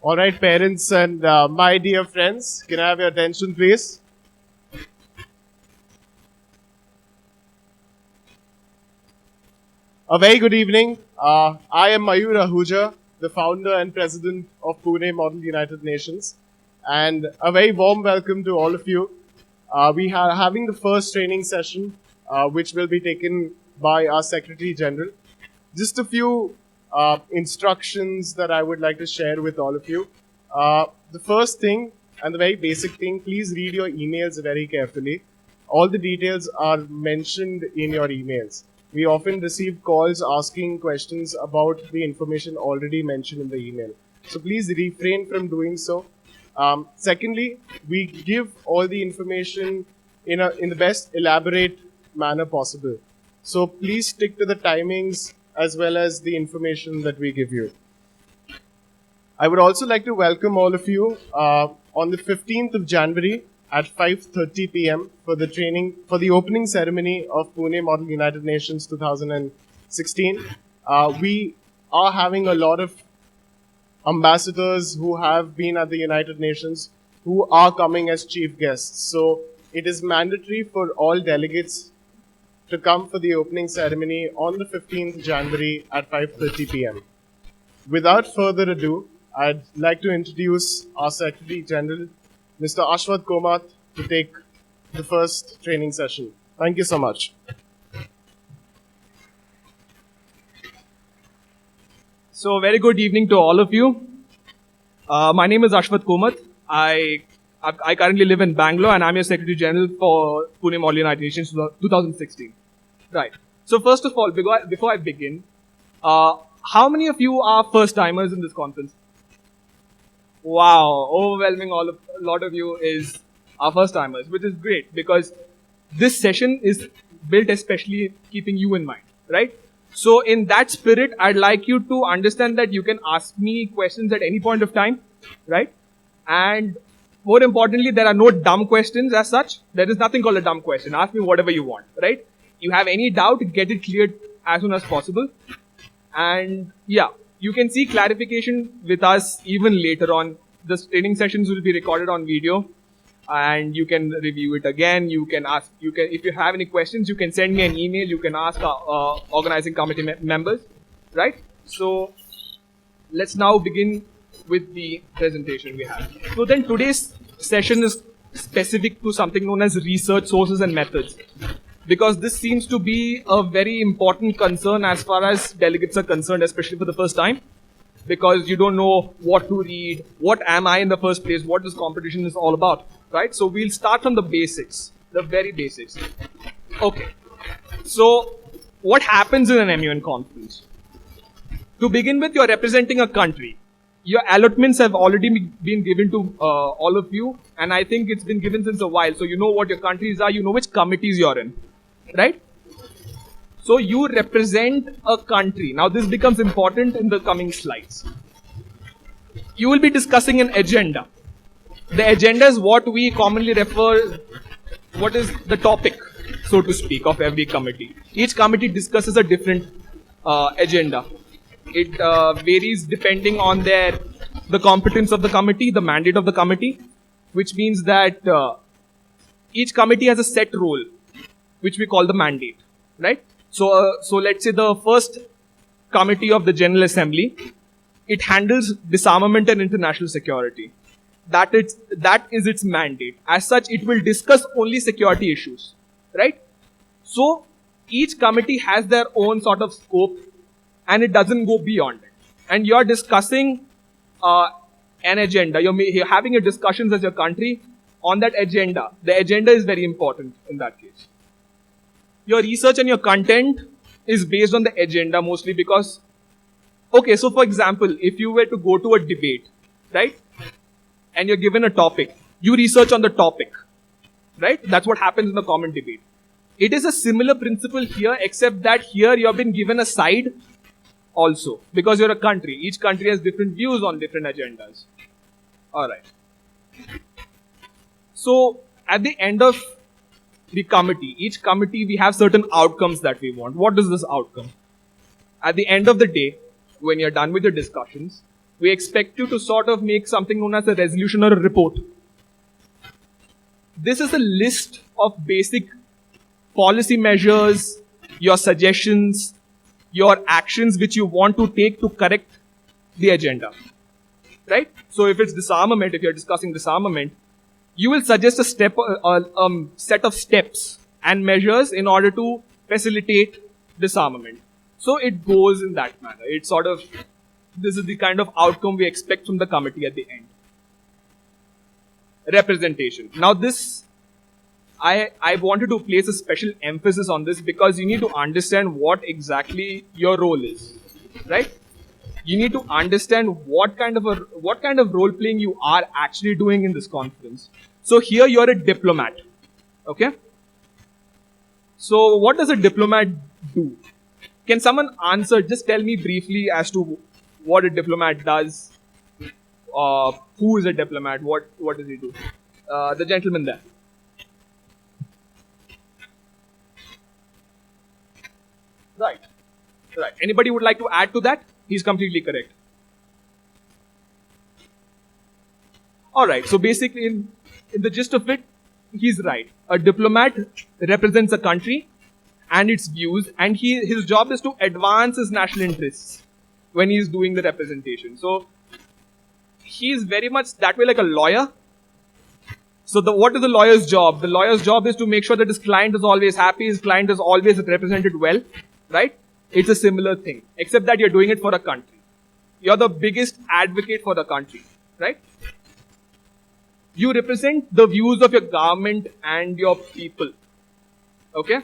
All right, parents and my dear friends, can I have your attention, please? A very good evening. I am Mayur Ahuja, the founder and president of Pune Model United Nations, and a very warm welcome to all of you. We are having the first training session, which will be taken by our Secretary General. Just a few instructions that I would like to share with all of you. The first thing and the very basic thing, please read your emails very carefully. All the details are mentioned in your emails. We often receive calls asking questions about the information already mentioned in the email. So please refrain from doing so. Secondly, we give all the information in the best elaborate manner possible. So please stick to the timings as well as the information that we give you. I would also like to welcome all of you on the 15th of January at 5:30 p.m. for the opening ceremony of Pune Model United Nations 2016. We are having a lot of ambassadors who have been at the United Nations who are coming as chief guests. So it is mandatory for all delegates to come for the opening ceremony on the 15th January at 5:30 p.m. Without further ado, I'd like to introduce our Secretary General, Mr. Ashwath Komat, to take the first training session. Thank you so much. So, very good evening to all of you. My name is Ashwath Komat. I currently live in Bangalore and I'm your Secretary General for Pune Model United Nations 2016. Right. So, first of all, before I begin, how many of you are first timers in this conference? Wow, overwhelming a lot of you are first timers, which is great because this session is built especially keeping you in mind, right? So in that spirit, I'd like you to understand that you can ask me questions at any point of time, right? And more importantly, there are no dumb questions as such. There is nothing called a dumb question. Ask me whatever you want, right? You have any doubt, get it cleared as soon as possible. And yeah, you can see clarification with us even later on. The training sessions will be recorded on video and you can review it again. You can if you have any questions, you can send me an email. You can ask our organizing committee members, right? So let's now begin with the presentation we have. So then today's session is specific to something known as research sources and methods, because this seems to be a very important concern as far as delegates are concerned, especially for the first time, because you don't know what to read, what am I in the first place, what this competition is all about, right? So we'll start from the basics, the very basics. Okay, so what happens in an MUN conference? To begin with, you're representing a country. Your allotments have already been given to all of you, and I think it's been given since a while, so you know what your countries are, you know which committees you're in, right? So you represent a country. Now this becomes important in the coming slides. You will be discussing an agenda. The agenda is what we commonly what is the topic, so to speak, of every committee. Each committee discusses a different agenda. It varies depending on the competence of the committee, the mandate of the committee, which means that each committee has a set role, which we call the mandate, right? So let's say the first committee of the General Assembly, it handles disarmament and international security. That is its mandate. As such, it will discuss only security issues, right? So each committee has their own sort of scope and it doesn't go beyond it. And you're discussing an agenda. You're having a discussions as your country on that agenda. The agenda is very important in that case. Your research and your content is based on the agenda mostly because, okay, so for example, if you were to go to a debate, right? And you're given a topic, you research on the topic, right? That's what happens in the common debate. It is a similar principle here, except that here you have been given a side also because you're a country. Each country has different views on different agendas. Alright. So at the end of each committee, we have certain outcomes that we want. What is this outcome? At the end of the day, when you're done with your discussions, we expect you to sort of make something known as a resolution or a report. This is a list of basic policy measures, your suggestions, your actions which you want to take to correct the agenda. Right? So if it's disarmament, if you're discussing disarmament, you will suggest a set of steps and measures in order to facilitate disarmament. So it goes in that manner. It's sort of, this is the kind of outcome we expect from the committee at the end. Representation. Now this, I wanted to place a special emphasis on this because you need to understand what exactly your role is, right? You need to understand what kind of role playing you are actually doing in this conference. So here you're a diplomat, okay? So what does a diplomat do? Can someone answer? Just tell me briefly as to what a diplomat does. Who is a diplomat? What does he do? The gentleman there. Right. Right. Anybody would like to add to that? He's completely correct. Alright, so basically in the gist of it, he's right. A diplomat represents a country and its views, and his job is to advance his national interests when he's doing the representation. So he's very much that way like a lawyer. So what is the lawyer's job? The lawyer's job is to make sure that his client is always happy, his client is always represented well, right? It's a similar thing, except that you're doing it for a country. You're the biggest advocate for the country, right? You represent the views of your government and your people, okay?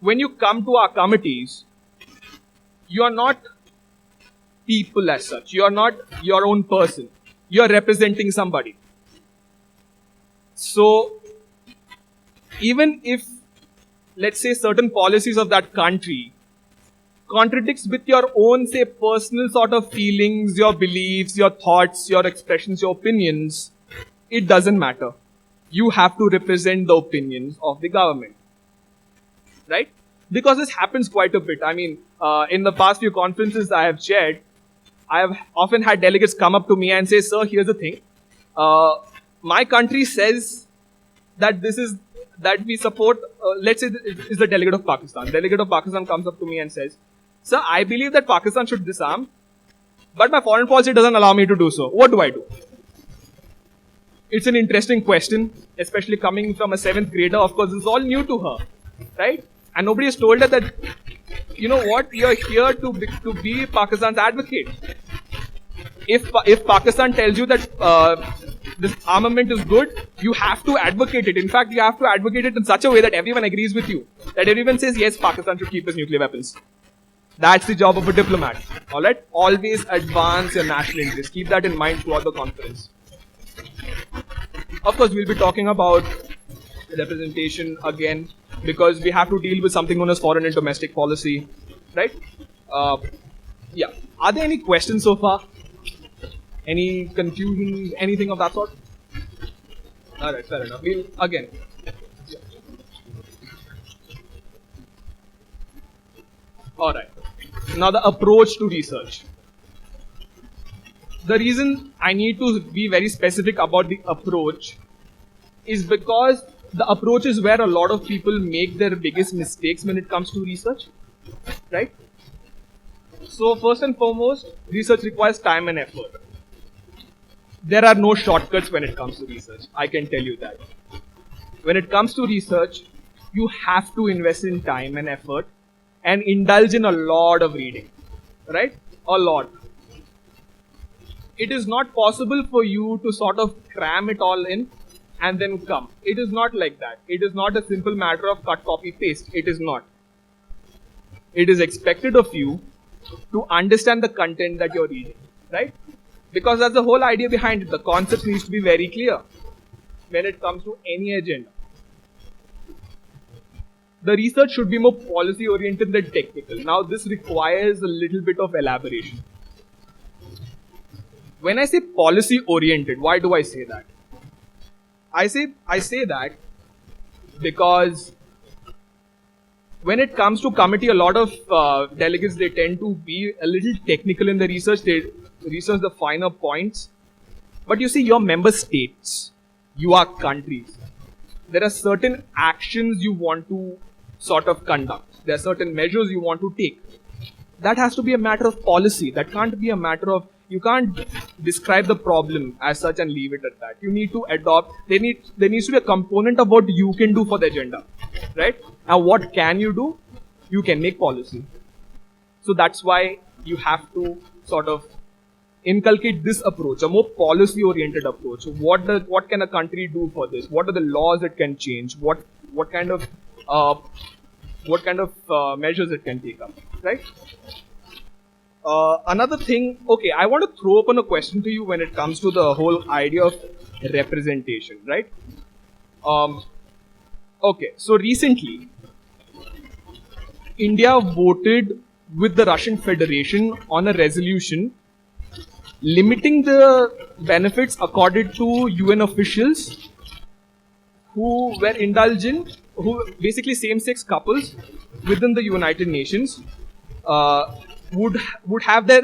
When you come to our committees, you are not people as such. You are not your own person. You are representing somebody. So, even if, let's say, certain policies of that country contradicts with your own, say, personal sort of feelings, your beliefs, your thoughts, your expressions, your opinions, it doesn't matter. You have to represent the opinions of the government. Right? Because this happens quite a bit. I mean, in the past few conferences I have chaired, I have often had delegates come up to me and say, sir, here's the thing. My country says that that we support, let's say it's the delegate of Pakistan. Delegate of Pakistan comes up to me and says, sir, I believe that Pakistan should disarm, but my foreign policy doesn't allow me to do so. What do I do? It's an interesting question, especially coming from a 7th grader. Of course, it's all new to her, right? And nobody has told her that, you know what, you're here to be Pakistan's advocate. If Pakistan tells you that this armament is good, you have to advocate it. In fact, you have to advocate it in such a way that everyone agrees with you. That everyone says, yes, Pakistan should keep its nuclear weapons. That's the job of a diplomat. Alright? Always advance your national interest. Keep that in mind throughout the conference. Of course, we'll be talking about representation again because we have to deal with something known as foreign and domestic policy. Right? Yeah. Are there any questions so far? Any confusion? Anything of that sort? Alright, fair enough. We'll again. Yeah. Alright. Now the approach to research. The reason I need to be very specific about the approach is because the approach is where a lot of people make their biggest mistakes when it comes to research. Right? So first and foremost, research requires time and effort. There are no shortcuts when it comes to research. I can tell you that. When it comes to research, you have to invest in time and effort and indulge in a lot of reading. Right? A lot. It is not possible for you to sort of cram it all in and then come. It is not like that. It is not a simple matter of cut, copy, paste. It is not. It is expected of you to understand the content that you're reading. Right? Because that's the whole idea behind it. The concept needs to be very clear when it comes to any agenda. The research should be more policy oriented than technical. Now this requires a little bit of elaboration. When I say policy oriented, why do I say that? I say that because when it comes to committee, a lot of delegates, they tend to be a little technical in the research. research the finer points. But you see, your member states, you are countries. There are certain actions you want to sort of conduct. There are certain measures you want to take. That has to be a matter of policy. That can't be a matter of, you can't describe the problem as such and leave it at that. You need to adopt, there needs to be a component of what you can do for the agenda, right? And what can you do? You can make policy. So that's why you have to sort of inculcate this approach, a more policy-oriented approach. What can a country do for this? What are the laws it can change? What kind of measures it can take up, right? Another thing, okay, I want to throw open a question to you when it comes to the whole idea of representation, right? Okay, so recently, India voted with the Russian Federation on a resolution limiting the benefits accorded to UN officials who were indulgent, who basically same-sex couples within the United Nations would have their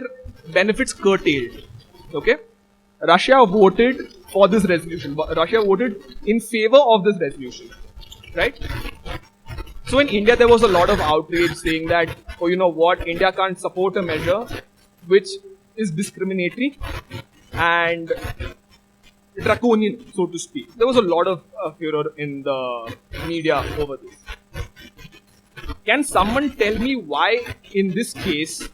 benefits curtailed. Okay, Russia voted for this resolution. Russia voted in favor of this resolution, right? So in India, there was a lot of outrage saying that, oh, you know what, India can't support a measure which is discriminatory and draconian, so to speak. There was a lot of furor in the media over this. Can someone tell me why, in this case,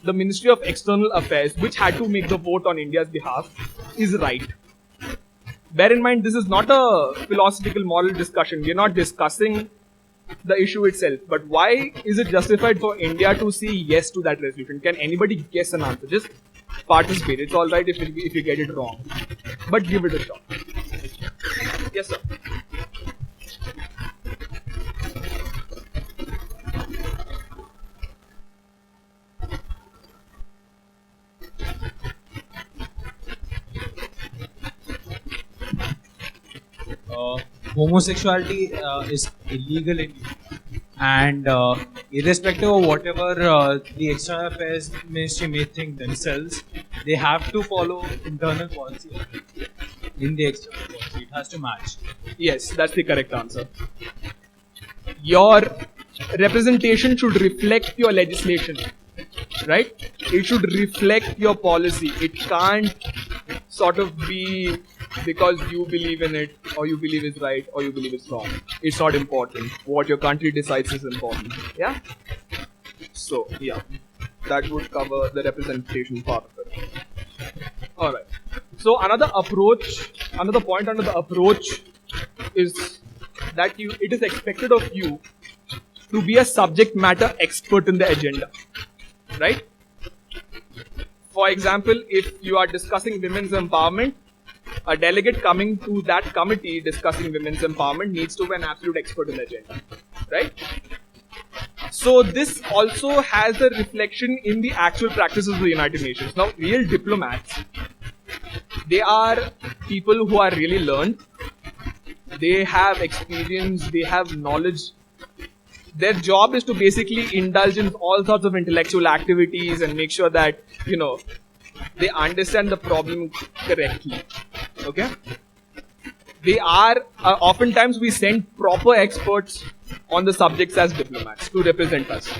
the Ministry of External Affairs, which had to make the vote on India's behalf, is right? Bear in mind, this is not a philosophical moral discussion. We are not discussing the issue itself. But why is it justified for India to say yes to that resolution? Can anybody guess an answer? Just participate. It's alright if you get it wrong. But give it a shot. Yes, sir. Homosexuality is illegal in India, and irrespective of whatever the External Affairs Ministry may think themselves, they have to follow internal policy in the external policy. It has to match. Yes, that's the correct answer. Your representation should reflect your legislation, right? It should reflect your policy. It can't sort of be because you believe in it, or you believe it's right, or you believe it's wrong. It's not important. What your country decides is important. Yeah? So, yeah. That would cover the representation part of it. Alright. So, another point under the approach is that it is expected of you to be a subject matter expert in the agenda. Right? For example, if you are discussing women's empowerment, a delegate coming to that committee discussing women's empowerment needs to be an absolute expert in the agenda, right? So this also has a reflection in the actual practices of the United Nations. Now, real diplomats, they are people who are really learned. They have experience, they have knowledge. Their job is to basically indulge in all sorts of intellectual activities and make sure that, they understand the problem correctly. Okay? They are, oftentimes we send proper experts on the subjects as diplomats to represent us.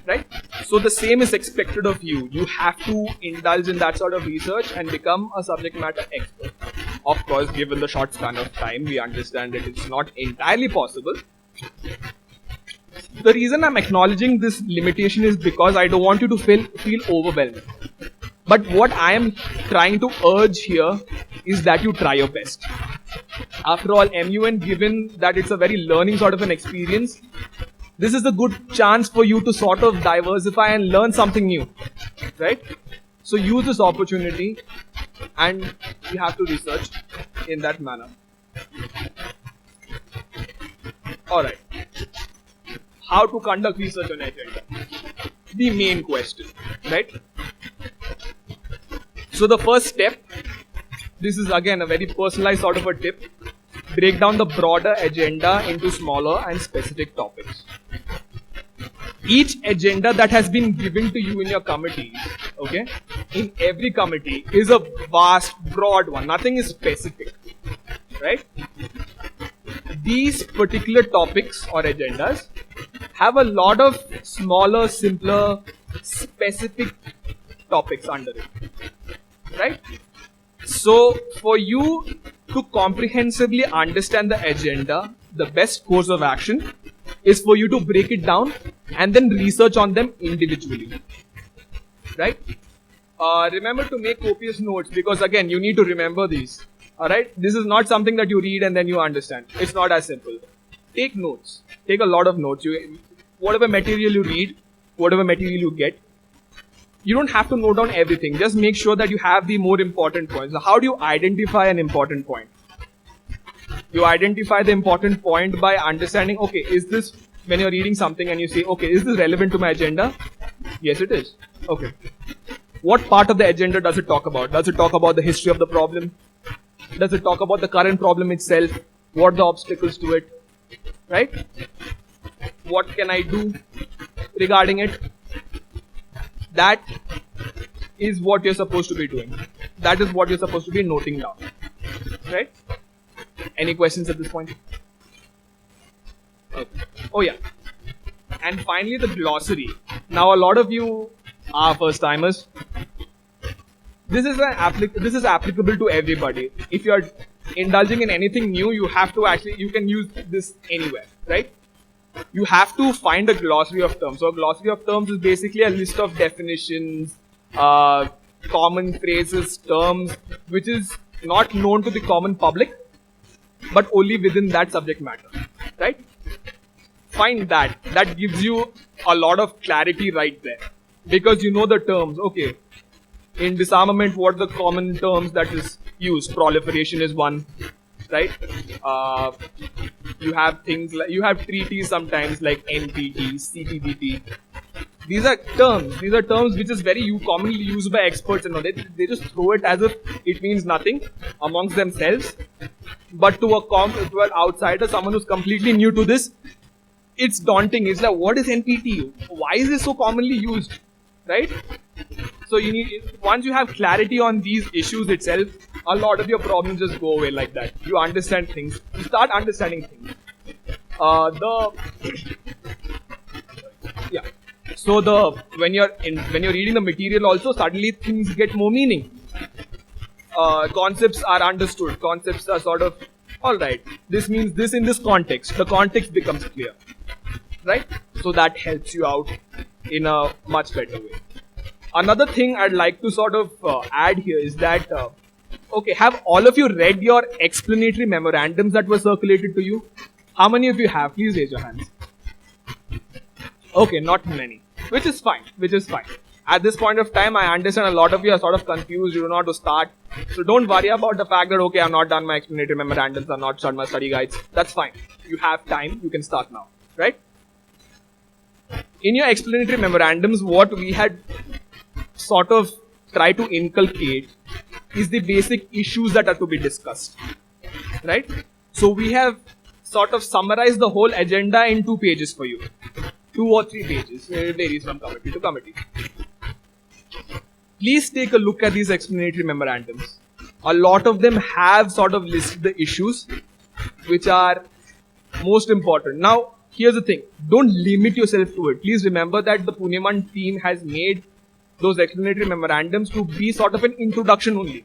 Right? So the same is expected of you. You have to indulge in that sort of research and become a subject matter expert. Of course, given the short span of time, we understand that it's not entirely possible. The reason I'm acknowledging this limitation is because I don't want you to feel overwhelmed. But what I am trying to urge here is that you try your best. After all, MUN, given that it's a very learning sort of an experience, this is a good chance for you to sort of diversify and learn something new, right? So use this opportunity and you have to research in that manner. Alright. How to conduct research on agenda? The main question, right? So the first step, this is again a very personalized sort of a tip, break down the broader agenda into smaller and specific topics. Each agenda that has been given to you in your committees, okay, in every committee is a vast, broad one. Nothing is specific, right? These particular topics or agendas have a lot of smaller, simpler, specific topics under it, right? So, for you to comprehensively understand the agenda, the best course of action is for you to break it down and then research on them individually, right? Remember to make copious notes, because again, you need to remember these. Alright? This is not something that you read and then you understand. It's not as simple. Take notes. Take a lot of notes. Whatever material you read, whatever material you get, you don't have to note down everything. Just make sure that you have the more important points. Now, how do you identify an important point? You identify the important point by understanding, okay, is this, when you're reading something and you say, okay, is this relevant to my agenda? Yes, it is. Okay. What part of the agenda does it talk about? Does it talk about the history of the problem? Does it talk about the current problem itself? What are the obstacles to it? Right? What can I do regarding it? That is what you're supposed to be doing. That is what you're supposed to be noting down. Right? Any questions at this point? Okay. Oh yeah. And finally the glossary. Now a lot of you are first timers. This is applicable to everybody. If you are indulging in anything new, you have to you can use this anywhere, right? You have to find a glossary of terms. So a glossary of terms is basically a list of definitions, common phrases, terms, which is not known to the common public, but only within that subject matter, right? Find that. That gives you a lot of clarity right there. Because you know the terms, okay. In disarmament, what are the common terms that is used? Proliferation is one, right? You have things like, you have treaties sometimes like NPT, CTBT. These are terms. These are terms which is very commonly used by experts and all. They just throw it as if it means nothing amongst themselves. But to an outsider, someone who's completely new to this, it's daunting. It's like, what is NPT? Why is this so commonly used? Right? So you need, once you have clarity on these issues itself, a lot of your problems just go away like that. You understand things. You start understanding things. Yeah. So when you're reading the material also, suddenly things get more meaning. Concepts are understood. Concepts are sort of, alright, this means this in this context. The context becomes clear. Right? So that helps you out in a much better way. Another thing I'd like to sort of add here is that, okay, have all of you read your explanatory memorandums that were circulated to you? How many of you have? Please raise your hands. Okay, not many. Which is fine. At this point of time, I understand a lot of you are sort of confused. You don't know how to start. So don't worry about the fact that, okay, I've not done my explanatory memorandums. I've not done my study guides. That's fine. You have time. You can start now. Right? In your explanatory memorandums, what we had sort of tried to inculcate is the basic issues that are to be discussed. Right? So we have sort of summarized the whole agenda in 2 pages for you. 2 or 3 pages. It varies from committee to committee. Please take a look at these explanatory memorandums. A lot of them have sort of listed the issues which are most important. Now, here's the thing. Don't limit yourself to it. Please remember that the Pune team has made those explanatory memorandums to be sort of an introduction only.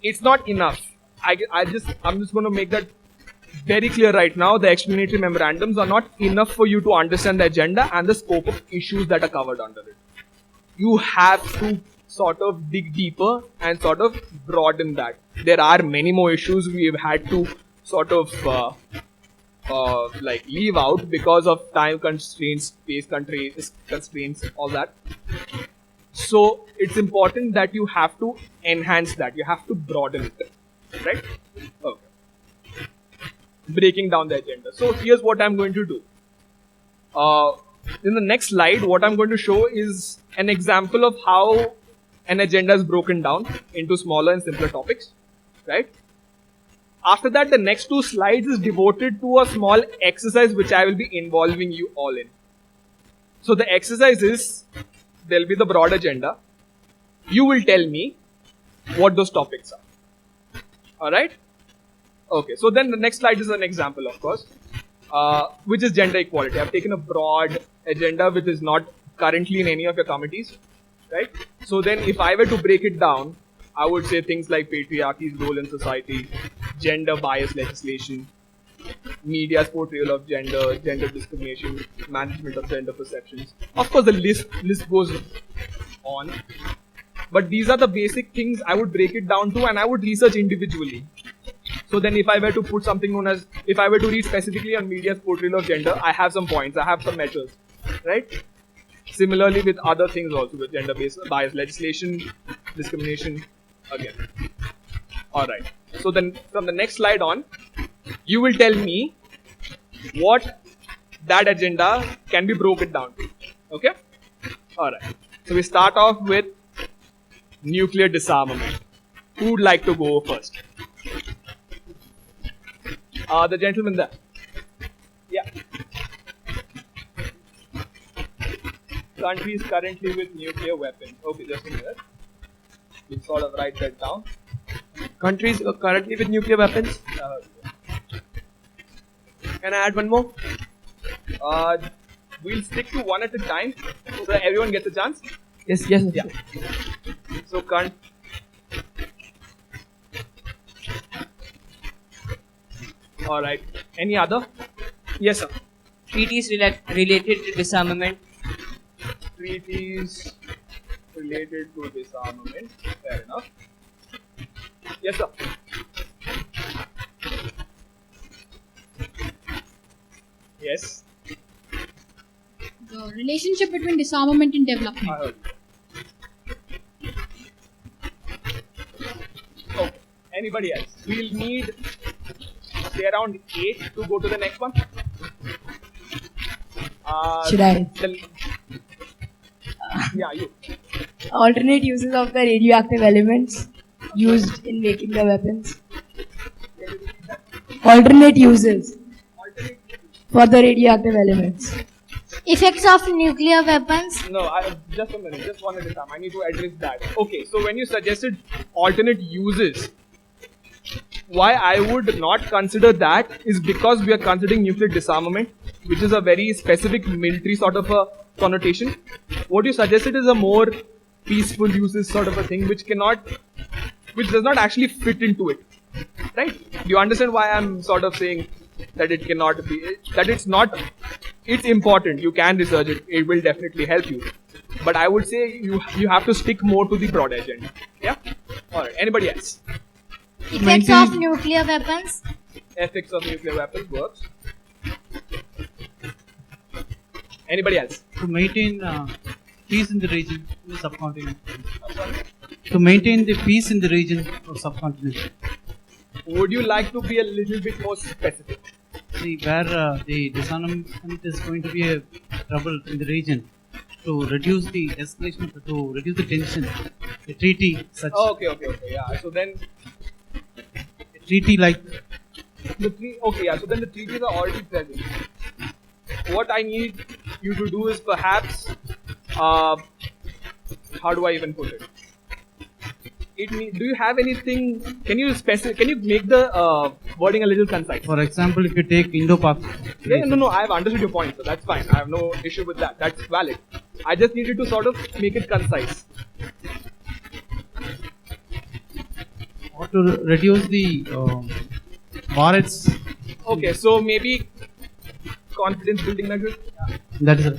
It's not enough. I'm just going to make that very clear right now. The explanatory memorandums are not enough for you to understand the agenda and the scope of issues that are covered under it. You have to sort of dig deeper and sort of broaden that. There are many more issues we've had to sort of leave out because of time constraints, space constraints, all that. So it's important that you have to enhance that. You have to broaden it. Right? Okay. Breaking down the agenda. So here's what I'm going to do. In the next slide, what I'm going to show is an example of how an agenda is broken down into smaller and simpler topics. Right? After that, the next 2 slides is devoted to a small exercise which I will be involving you all in. So the exercise is, there'll be the broad agenda. You will tell me what those topics are. Alright? Okay, so then the next slide is an example, of course, which is gender equality. I've taken a broad agenda which is not currently in any of your committees, right? So then if I were to break it down, I would say things like patriarchy's role in society, gender bias legislation, media's portrayal of gender, gender discrimination, management of gender perceptions. Of course, the list goes on. But these are the basic things I would break it down to, and I would research individually. So then if I were to put something known as, if I were to read specifically on media's portrayal of gender, I have some points, I have some measures, right? Similarly with other things also, with gender-based bias legislation, discrimination, again. Alright, so then from the next slide on, you will tell me what that agenda can be broken down to, okay? Alright, so we start off with nuclear disarmament. Who would like to go first? The gentleman there. Yeah. Countries currently with nuclear weapons. Okay, just a minute. We'll sort of write that down. Countries currently with nuclear weapons. Can I add one more? We'll stick to one at a time so that everyone gets a chance. Yes. Yeah. So, alright. Any other? Yes, sir. Treaties related to disarmament. Treaties related to disarmament. Fair enough. Yes, sir. Yes. The relationship between disarmament and development. I heard you. Okay. Anybody else? We'll need say around 8 to go to the next one. Should I? Yeah, you. Alternate uses of the radioactive elements used in making the weapons. Alternate uses for the radioactive elements. Effects of nuclear weapons. No, just a minute, just one at a time. I need to address that. Okay, so when you suggested alternate uses, why I would not consider that is because we are considering nuclear disarmament, which is a very specific military sort of a connotation. What you suggested is a more peaceful uses sort of a thing, which does not actually fit into it. Right? Do you understand why I'm sort of saying that it cannot be, that it's important, you can research it, it will definitely help you. But I would say you have to stick more to the broad agenda. Yeah? Alright, anybody else? Effects of nuclear weapons. Ethics of nuclear weapons works. Anybody else? To maintain peace in the region, in the subcontinent. To maintain the peace in the region or subcontinent. Would you like to be a little bit more specific? See, where the disarmament is going to be a trouble in the region, to reduce the escalation, to reduce the tension, a treaty such. Okay, yeah. So then, A treaty like. okay, yeah. So then the treaties are already present. What I need you to do is perhaps, how do I even put it? Do you have anything? Can you make the wording a little concise? For example, if you take Indo-Pak. Yeah, no, I have understood your point, so that's fine. I have no issue with that. That's valid. I just needed to sort of make it concise. Or to reduce the Bharat's. Okay, so maybe confidence building measures. That is it.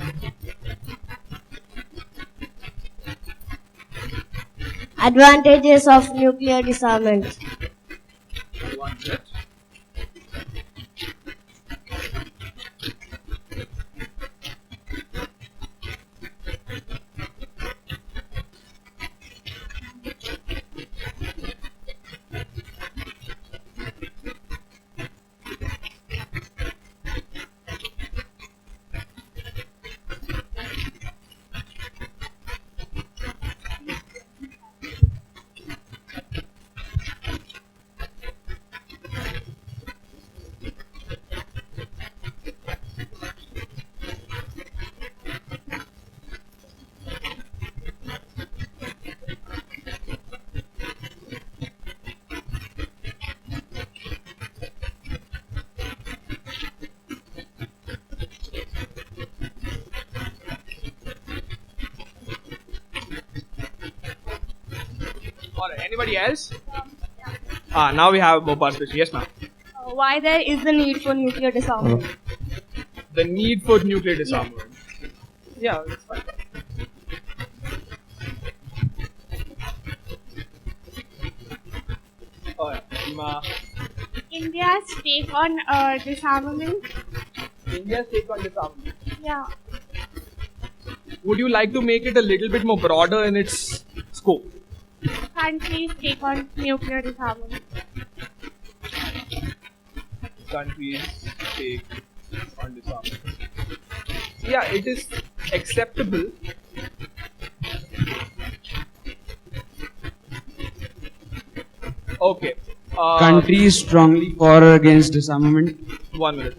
Advantages of nuclear disarmament. Alright, anybody else? Now we have more participation. Yes, ma'am. Why there is the need for nuclear disarmament? The need for nuclear disarmament. Yeah, that's fine. Alright, India's take on disarmament. India's take on disarmament. Yeah. Would you like to make it a little bit more broader in its scope? Countries take on nuclear disarmament. Countries take on disarmament. Yeah, it is acceptable. Okay. Countries strongly for or against disarmament. 1 minute.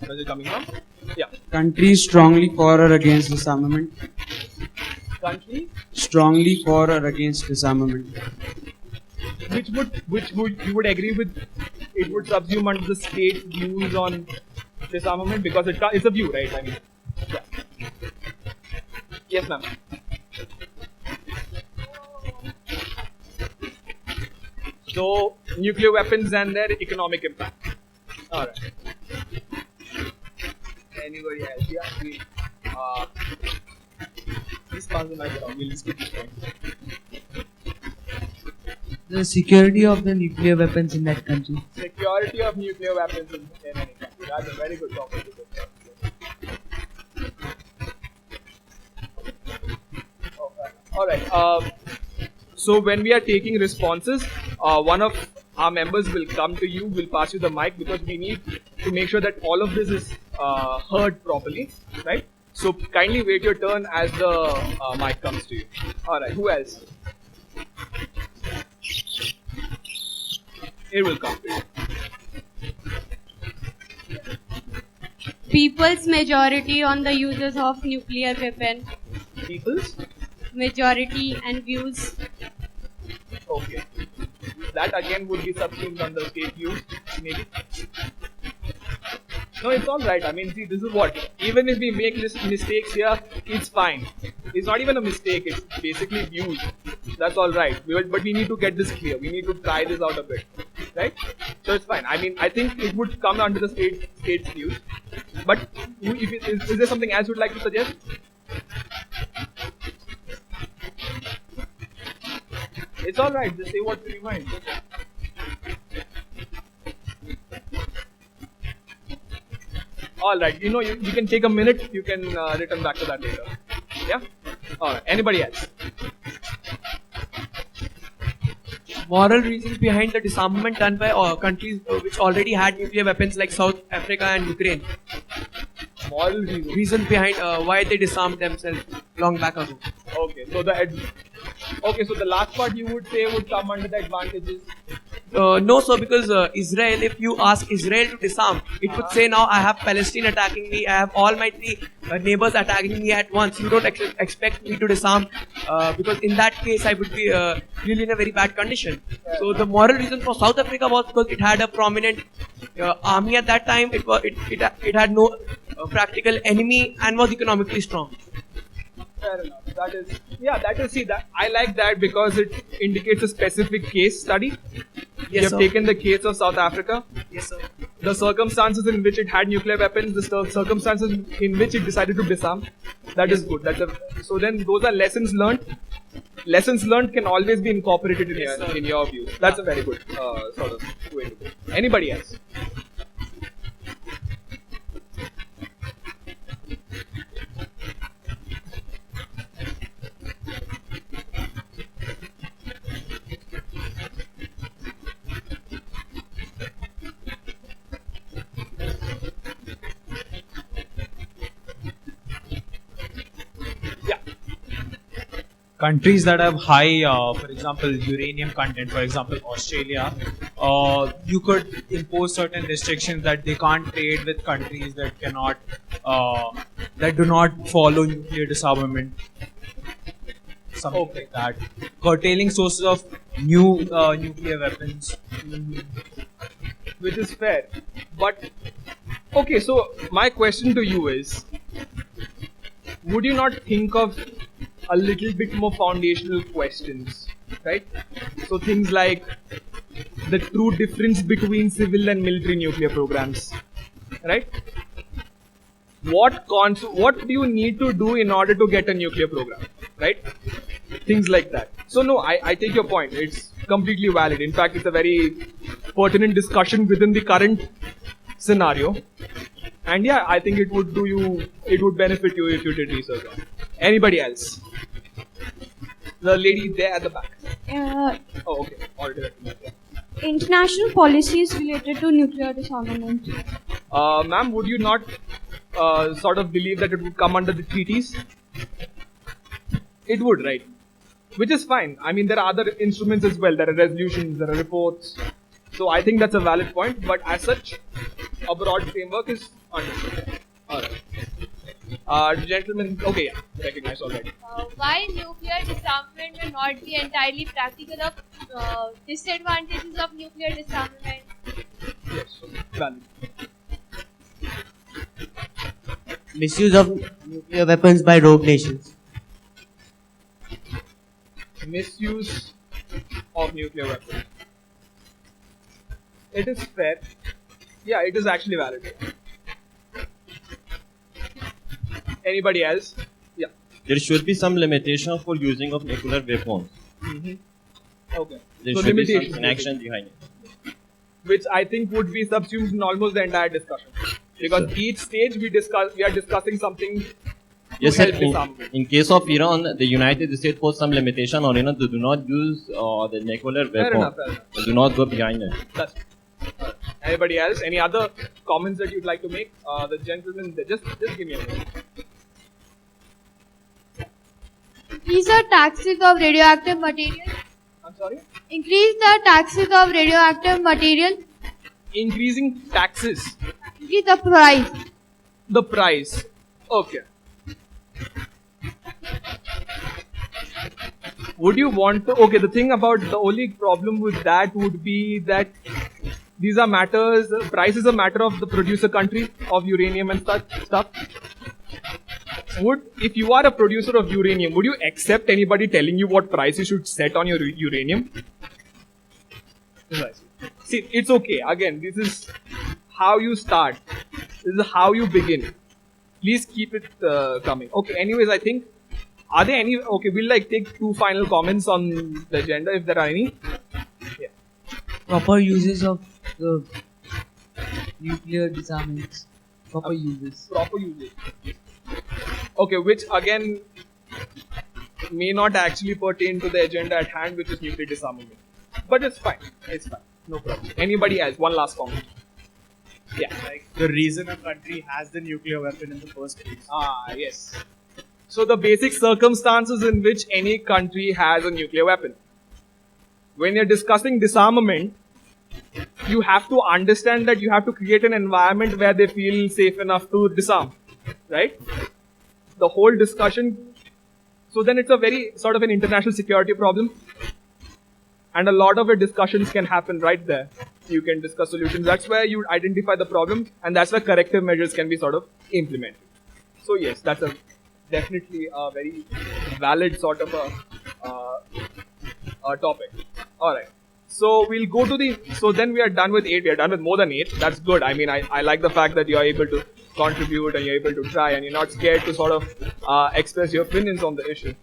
Where is it coming from? Yeah. Countries strongly for or against disarmament. Country Strongly for or against disarmament. which would you would agree with? It would subsume under the state's views on disarmament because it's a view, right? I mean, yeah. Yes, ma'am. So nuclear weapons and their economic impact. All right. Anybody else? Yeah. Please pass the mic around. We'll skip this point. The security of the nuclear weapons in that country. Security of nuclear weapons in any country. That's a very good topic to discuss. Okay. All right. So when we are taking responses, one of our members will come to you, will pass you the mic because we need to make sure that all of this is heard properly, right? So kindly wait your turn as the mic comes to you. All right. Who else? It will come. People's majority on the uses of nuclear weapon. People's Majority and views. Okay. That again would be subsumed under state views, maybe. No, it's all right. I mean, see, this is what. Even if we make mistakes here, it's fine. It's not even a mistake. It's basically views. That's all right. But we need to get this clear. We need to try this out a bit, right? So it's fine. I mean, I think it would come under the state's views. But is there something else you'd like to suggest? It's all right. Just say what's in your mind. All right. You know, you can take a minute. You can return back to that later. Yeah. All right. Anybody else? Moral reasons behind the disarmament done by countries which already had nuclear weapons like South Africa and Ukraine. Moral reasons behind why they disarmed themselves long back ago. Okay. So the last part you would say would come under the advantages. No, sir, because Israel, if you ask Israel to disarm, it would say now I have Palestine attacking me, I have all my three neighbors attacking me at once. You don't expect me to disarm because in that case I would be really in a very bad condition. So the moral reason for South Africa was because it had a prominent army at that time. It had no practical enemy and was economically strong. Fair enough. That I like that because it indicates a specific case study. Yes, you have sir. taken the case of South Africa. Yes, sir. The circumstances in which it had nuclear weapons, the circumstances in which it decided to disarm. That is good. So then those are lessons learned. Lessons learned can always be incorporated in your views. That's a very good sort of way to go. Anybody else? Countries that have high, for example, uranium content, for example, Australia, you could impose certain restrictions that they can't trade with countries that cannot, that do not follow nuclear disarmament. Something like that. Curtailing sources of new nuclear weapons. Which is fair. But, okay, so my question to you is, would you not think of a little bit more foundational questions, right? So things like the true difference between civil and military nuclear programs, right? What do you need to do in order to get a nuclear program, right? Things like that. So no, I take your point. It's completely valid. In fact, it's a very pertinent discussion within the current scenario. And yeah, I think it would benefit you if you did research on it. Anybody else? The lady there at the back. Oh, okay. Already. International policies related to nuclear disarmament. Ma'am, would you not sort of believe that it would come under the treaties? It would, right? Which is fine. I mean, there are other instruments as well. There are resolutions, there are reports. So I think that's a valid point. But as such, a broad framework is understood. Alright. Gentlemen, okay, yeah, recognize, alright. Why nuclear disarmament may not be entirely practical of disadvantages of nuclear disarmament? Yes, valid. Misuse of nuclear weapons by rogue nations. Misuse of nuclear weapons. It is fair. Yeah, it is actually valid. Anybody else? Yeah. There should be some limitation for using of nuclear weapons. Okay. There So should be limitations, some inaction behind it. which I think would be subsumed in almost the entire discussion. Because each stage we are discussing something to Yes, sir. help disarmament. In case of Iran, the United States put some limitation on they do not use the nuclear Fair weapon. enough, fair enough. They do not go behind it. That's Anybody else? Any other comments that you'd like to make? The gentleman, just give me a minute. Increase the taxes of radioactive material. I'm sorry? Increase the taxes of radioactive material. Increasing taxes. Increase the price. The price. Okay. Would you want to? Okay, the thing about the only problem with that would be that these are matters. Price is a matter of the producer country of uranium and stuff. If you are a producer of uranium, would you accept anybody telling you what price you should set on your uranium? See, it's okay. Again, this is how you start. This is how you begin. Please keep it coming. Okay, anyways, I think, are there any, okay, we'll take two final comments on the agenda if there are any. Yeah. Proper uses of the nuclear disarmaments. Proper uses. Proper uses. Okay, which again may not actually pertain to the agenda at hand, which is nuclear disarmament. But it's fine. It's fine. No problem. Anybody else? One last comment. Yeah. Like the reason a country has the nuclear weapon in the first place. Yes. So the basic circumstances in which any country has a nuclear weapon. When you're discussing disarmament, you have to understand that you have to create an environment where they feel safe enough to disarm. Right? The whole discussion. So then it's a very sort of an international security problem. And a lot of the discussions can happen right there. You can discuss solutions. That's where you identify the problem, and that's where corrective measures can be sort of implemented. So yes, that's definitely a very valid sort of a topic. Alright. So we'll go to so then we are done with 8. We are done with more than 8. That's good. I mean, I like the fact that you're able to contribute and you're able to try and you're not scared to sort of express your opinions on the issue.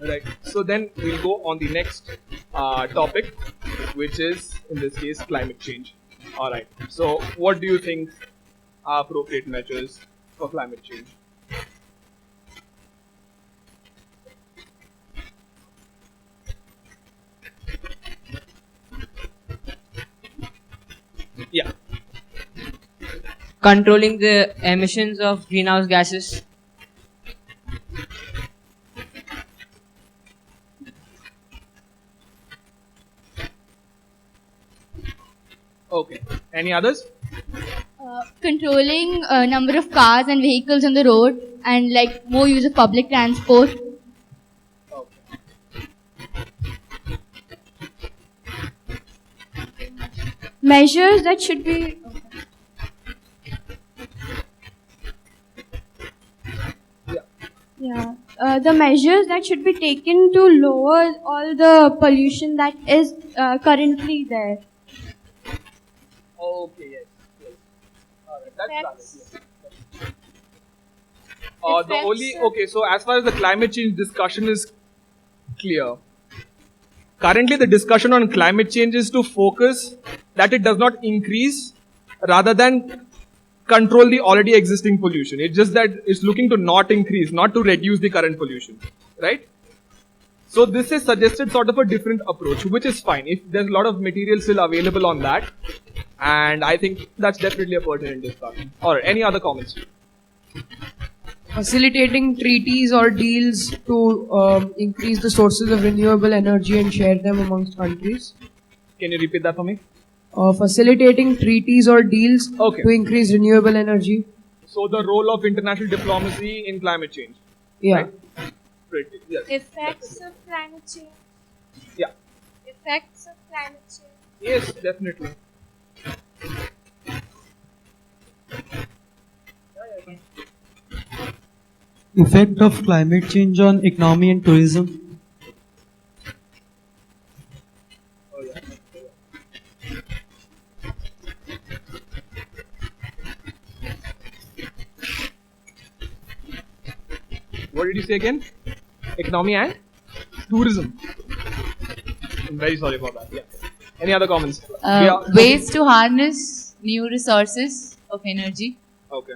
Right. So then we'll go on the next topic, which is in this case climate change. All right. So what do you think are appropriate measures for climate change? Yeah. Controlling the emissions of greenhouse gases. Okay. Any others? Controlling number of cars and vehicles on the road, and more use of public transport. Measures that should be. Yeah. the measures that should be taken to lower all the pollution that is currently there. Okay, yes. Alright, that's valid. Effects. Yes. The only okay. So as far as the climate change discussion is clear, currently the discussion on climate change is to focus that it does not increase rather than control the already existing pollution. It's just that it's looking to not increase, not to reduce the current pollution, right? So this is suggested sort of a different approach, which is fine if there's a lot of material still available on that, and I think that's definitely a pertinent discussion. Alright, any other comments? Facilitating treaties or deals to increase the sources of renewable energy and share them amongst countries. Can you repeat that for me? Facilitating treaties or deals Okay. to increase renewable energy. So the role of international diplomacy in climate change. Yeah. Right? Pretty, yes. Effects of climate change. Yeah. Effects of climate change. Yes, definitely. Effect of climate change on economy and tourism. Oh, yeah. What did you say again? Economy and tourism. I'm very sorry for that. Yeah. Any other comments? Ways to harness new resources of energy. Okay.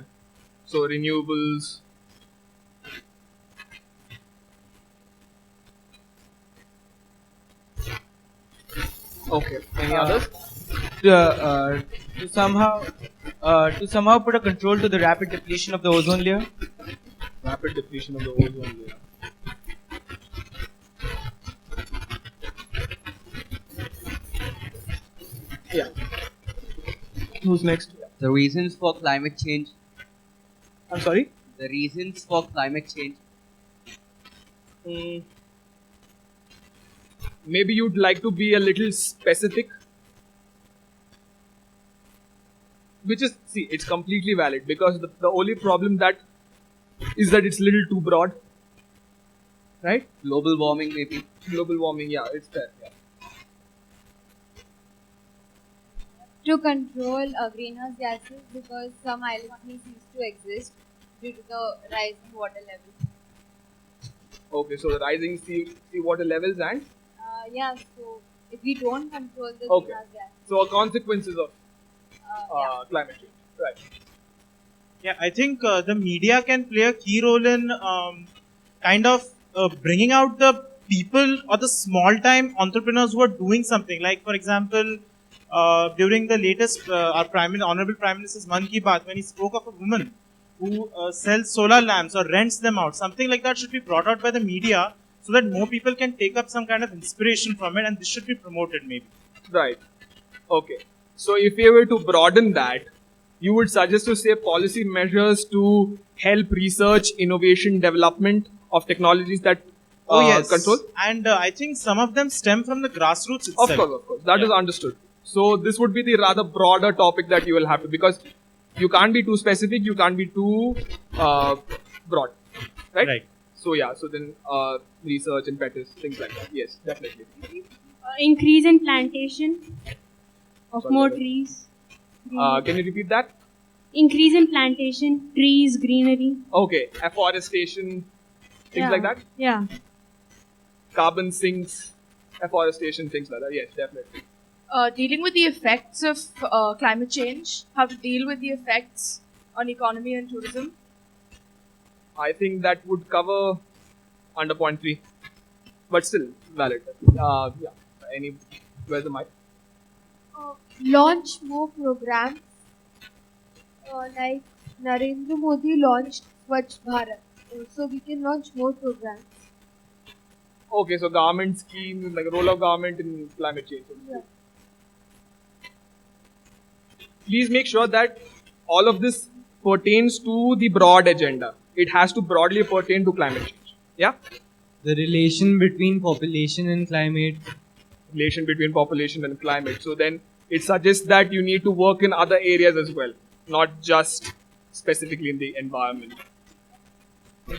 So renewables. Okay. Any others? To somehow put a control to the rapid depletion of the ozone layer. Rapid depletion of the ozone layer. Yeah. Who's next? The reasons for climate change. I'm sorry? The reasons for climate change. Maybe you'd like to be a little specific. Which is, see, it's completely valid because the only problem that is that it's a little too broad. Right? Global warming, maybe. Global warming, yeah, it's fair. Yeah. To control greenhouse gases because some island company cease to exist due to the rising water level. Okay, so the rising sea water levels and Yeah, so if we don't control the Okay. greenhouse gases, so consequences of climate change. Right. Yeah, I think the media can play a key role in kind of bringing out the people or the small-time entrepreneurs who are doing something. Like, for example, during the latest our Honorable Prime Minister's Man Ki Baat, when he spoke of a woman who sells solar lamps or rents them out, something like that should be brought out by the media so that more people can take up some kind of inspiration from it, and this should be promoted maybe. Right. Okay. So if you were to broaden that, you would suggest to say policy measures to help research, innovation, development of technologies that control? And I think some of them stem from the grassroots itself. Of course. That is understood. So this would be the rather broader topic that you will have to, because you can't be too specific, you can't be too broad. Right? So yeah, so then research, impetus, things like that. Yes, definitely. Increase in plantation of more trees. Can you repeat that? Increase in plantation, trees, greenery. Okay, afforestation, things like that? Yeah. Carbon sinks, afforestation, things like that. Yes, definitely. Dealing with the effects of climate change, how to deal with the effects on economy and tourism. I think that would cover under point 3, but still valid. Yeah. Where's the mic? launch more programs like Narendra Modi launched Swachh Bharat. So we can launch more programs. Okay, so government schemes, like role of government in climate change. Yeah. Please make sure that all of this pertains to the broad agenda. It has to broadly pertain to climate change. Yeah? The relation between population and climate. Relation between population and climate. So then it suggests that you need to work in other areas as well, not just specifically in the environment.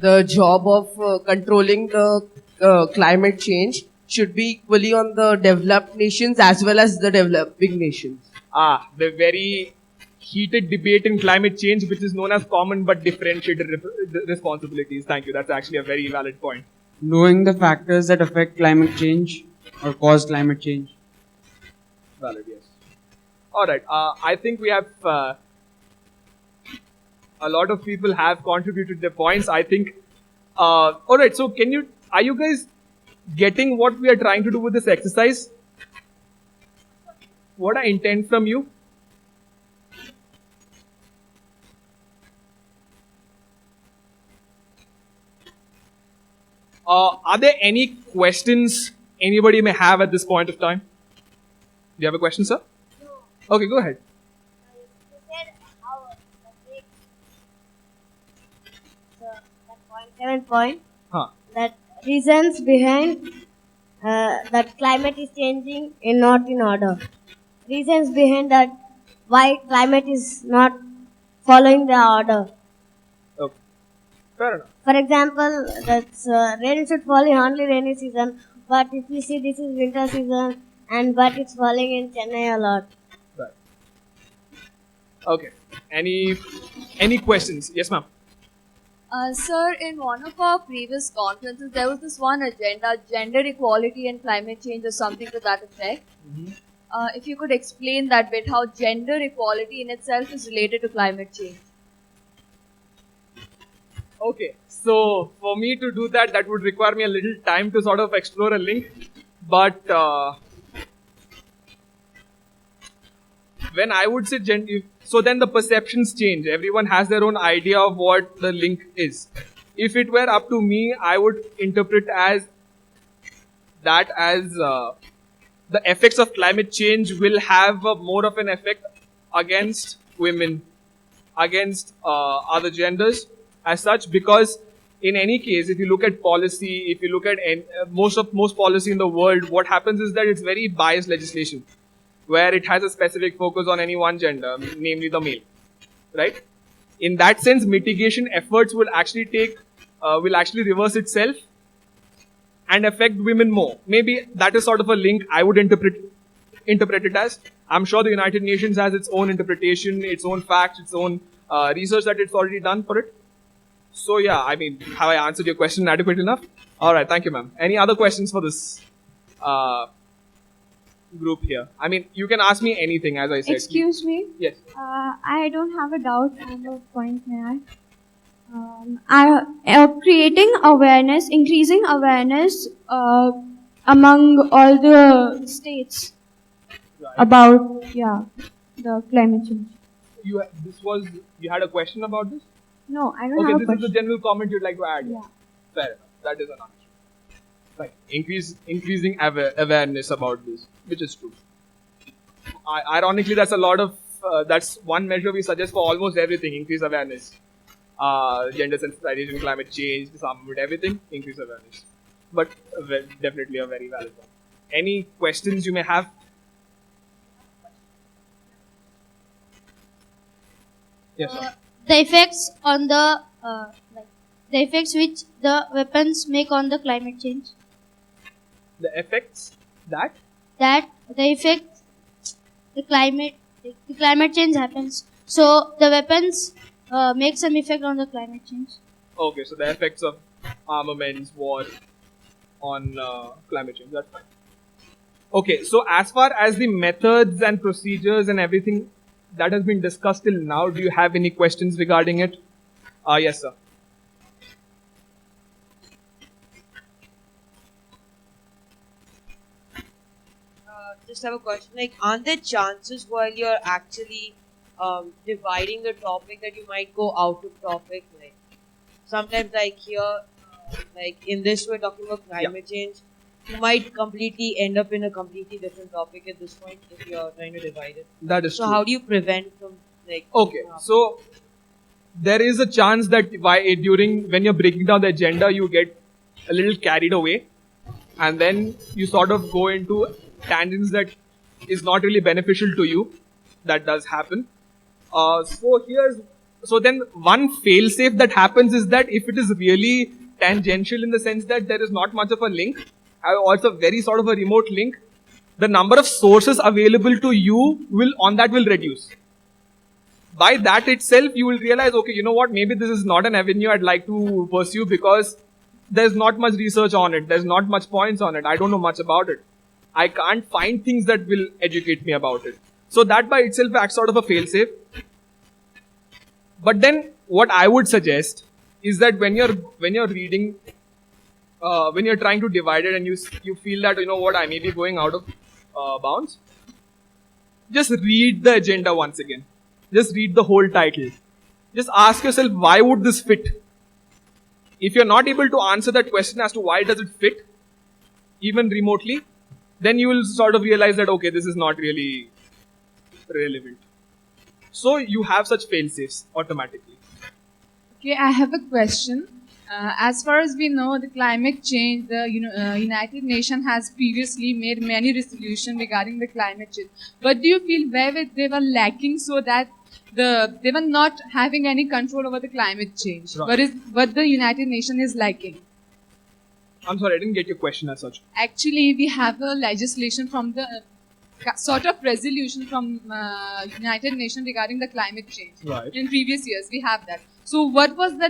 the job of controlling the climate change should be equally on the developed nations as well as the developing nations. The very heated debate in climate change, which is known as common but differentiated responsibilities. Thank you. That's actually a very valid point. Knowing the factors that affect climate change or cause climate change. Valid, yes. All right. I think we have a lot of people have contributed their points. I think. All right. So, are you guys getting what we are trying to do with this exercise? What I intend from you? Are there any questions anybody may have at this point of time? Do you have a question, sir? No. Okay, go ahead. Seven point. Huh. That reasons behind that climate is changing in not in order. Reasons behind that why climate is not following the order. Okay. Fair enough. For example, that's rain should fall in only rainy season, but if you see this is winter season and but it's falling in Chennai a lot. Right. Okay. Any questions? Yes, ma'am. Sir, in one of our previous conferences, there was this one agenda, gender equality and climate change or something to that effect. If you could explain that bit, how gender equality in itself is related to climate change. Okay, so for me to do that, that would require me a little time to sort of explore a link. But when I would say gender, so then the perceptions change. Everyone has their own idea of what the link is. If it were up to me, I would interpret as that as the effects of climate change will have more of an effect against women, against other genders as such, because in any case, if you look at policy, if you look at most policy in the world, what happens is that it's very biased legislation, where it has a specific focus on any one gender, namely the male, right? In that sense, mitigation efforts will actually reverse itself and affect women more. Maybe that is sort of a link I would interpret it as. I'm sure the United Nations has its own interpretation, its own facts, its own research that it's already done for it. So yeah, I mean, have I answered your question adequately enough? All right, thank you, ma'am. Any other questions for this group here? I mean, you can ask me anything, as I said. Excuse me? Yes. I don't have a doubt on the point, may creating awareness, increasing awareness among all the states about, the climate change. You had a question about this? No, I don't Okay, have a this question. is the general comment you'd like to add. Yeah. Fair enough. That is an answer. Right. Increasing awareness about this, which is true. Ironically, that's that's one measure we suggest for almost everything. Increase awareness. Gender sensitization, climate change, disarmament, everything. Increase awareness. But definitely a very valid one. Any questions you may have? Yes, sir. The effects on the effects which the weapons make on the climate change. The effects that The effect the climate change happens. So the weapons make some effect on the climate change. Okay, so the effects of armaments, war on climate change. That's fine. Okay, so as far as the methods and procedures and everything that has been discussed till now, do you have any questions regarding it? Yes, sir. Just have a question. Like, aren't there chances while you're actually dividing the topic that you might go out of topic? Like, sometimes, like here, like in this, we're talking about climate change. You might completely end up in a completely different topic at this point if you're trying to divide it. That is so. true. How do you prevent from like? Okay, so there is a chance that when you're breaking down the agenda, you get a little carried away, and then you sort of go into tangents that is not really beneficial to you. That does happen. So here's So then one fail-safe that happens is that if it is really tangential in the sense that there is not much of a link, also very sort of a remote link, the number of sources available to you will reduce. By that itself, you will realize, okay, you know what, maybe this is not an avenue I'd like to pursue because there's not much research on it, there's not much points on it, I don't know much about it. I can't find things that will educate me about it. So that by itself acts sort of a fail-safe. But then what I would suggest is that when you're reading, when you're trying to divide it and you feel that, you know what, I may be going out of bounds, just read the agenda once again. Just read the whole title. Just ask yourself, why would this fit? If you're not able to answer that question as to why does it fit, even remotely, then you will sort of realize that, okay, this is not really relevant. So you have such fail-safes automatically. Okay, I have a question. As far as we know, the climate change, the United Nations has previously made many resolutions regarding the climate change. But do you feel where they were lacking so that they were not having any control over the climate change? Right. What the United Nations is lacking? I'm sorry, I didn't get your question as such. Actually, we have a legislation from the sort of resolution from United Nations regarding the climate change. Right. In previous years, we have that. So, what was the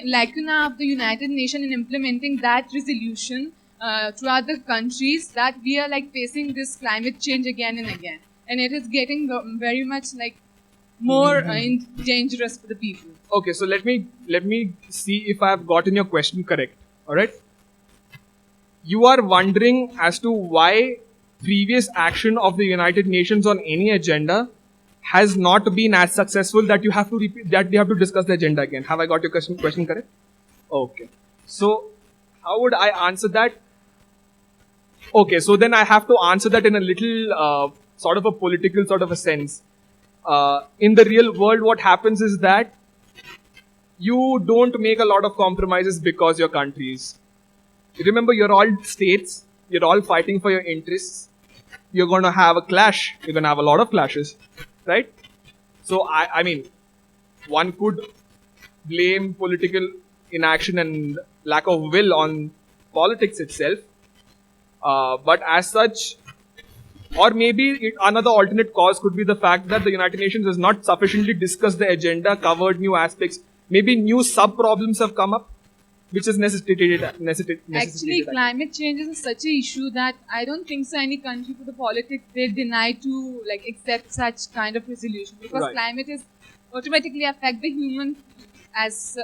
lacuna of the United Nations in implementing that resolution to other countries that we are like facing this climate change again and again, and it is getting very much like more dangerous for the people. Okay, so let me see if I have gotten your question correct. All right. You are wondering as to why previous action of the United Nations on any agenda has not been as successful that you have to discuss the agenda again. Have I got your question correct? Okay. So how would I answer that? Okay, so then I have to answer that in a little sort of a political sort of a sense. In the real world, what happens is that you don't make a lot of compromises because you're countries. Remember, you're all states. You're all fighting for your interests. You're going to have a clash. You're going to have a lot of clashes, right? So, I mean, one could blame political inaction and lack of will on politics itself. But as such, or maybe another alternate cause could be the fact that the United Nations has not sufficiently discussed the agenda, covered new aspects. Maybe new sub-problems have come up, which is necessitated. Actually, climate change is such an issue that I don't think so any country for the politics they deny to like accept such kind of resolution, because Right. climate is automatically affect the human as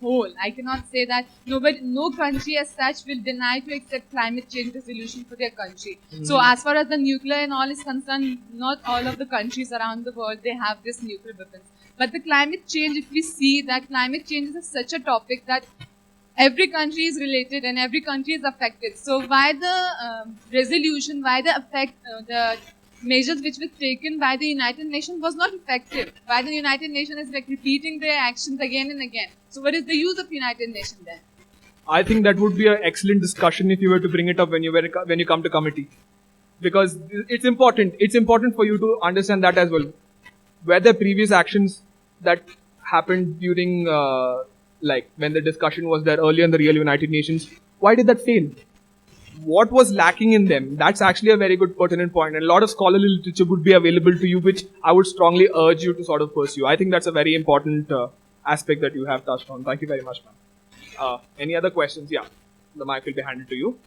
whole. I cannot say that no country as such will deny to accept climate change resolution for their country. So as far as the nuclear and all is concerned, not all of the countries around the world they have this nuclear weapons. But the climate change, if we see that climate change is such a topic that every country is related and every country is affected. So why the resolution, why the the measures which were taken by the United Nations was not effective? Why the United Nations is like repeating their actions again and again? So what is the use of United Nations then? I think that would be an excellent discussion if you were to bring it up when you come to committee, because it's important. It's important for you to understand that as well. Whether previous actions that happened during like when the discussion was there earlier in the real United Nations, why did that fail? What was lacking in them? That's actually a very good pertinent point, and a lot of scholarly literature would be available to you, which I would strongly urge you to sort of pursue. I think that's a very important aspect that you have touched on. Thank you very much, ma'am. Any other questions? Yeah, the mic will be handed to you.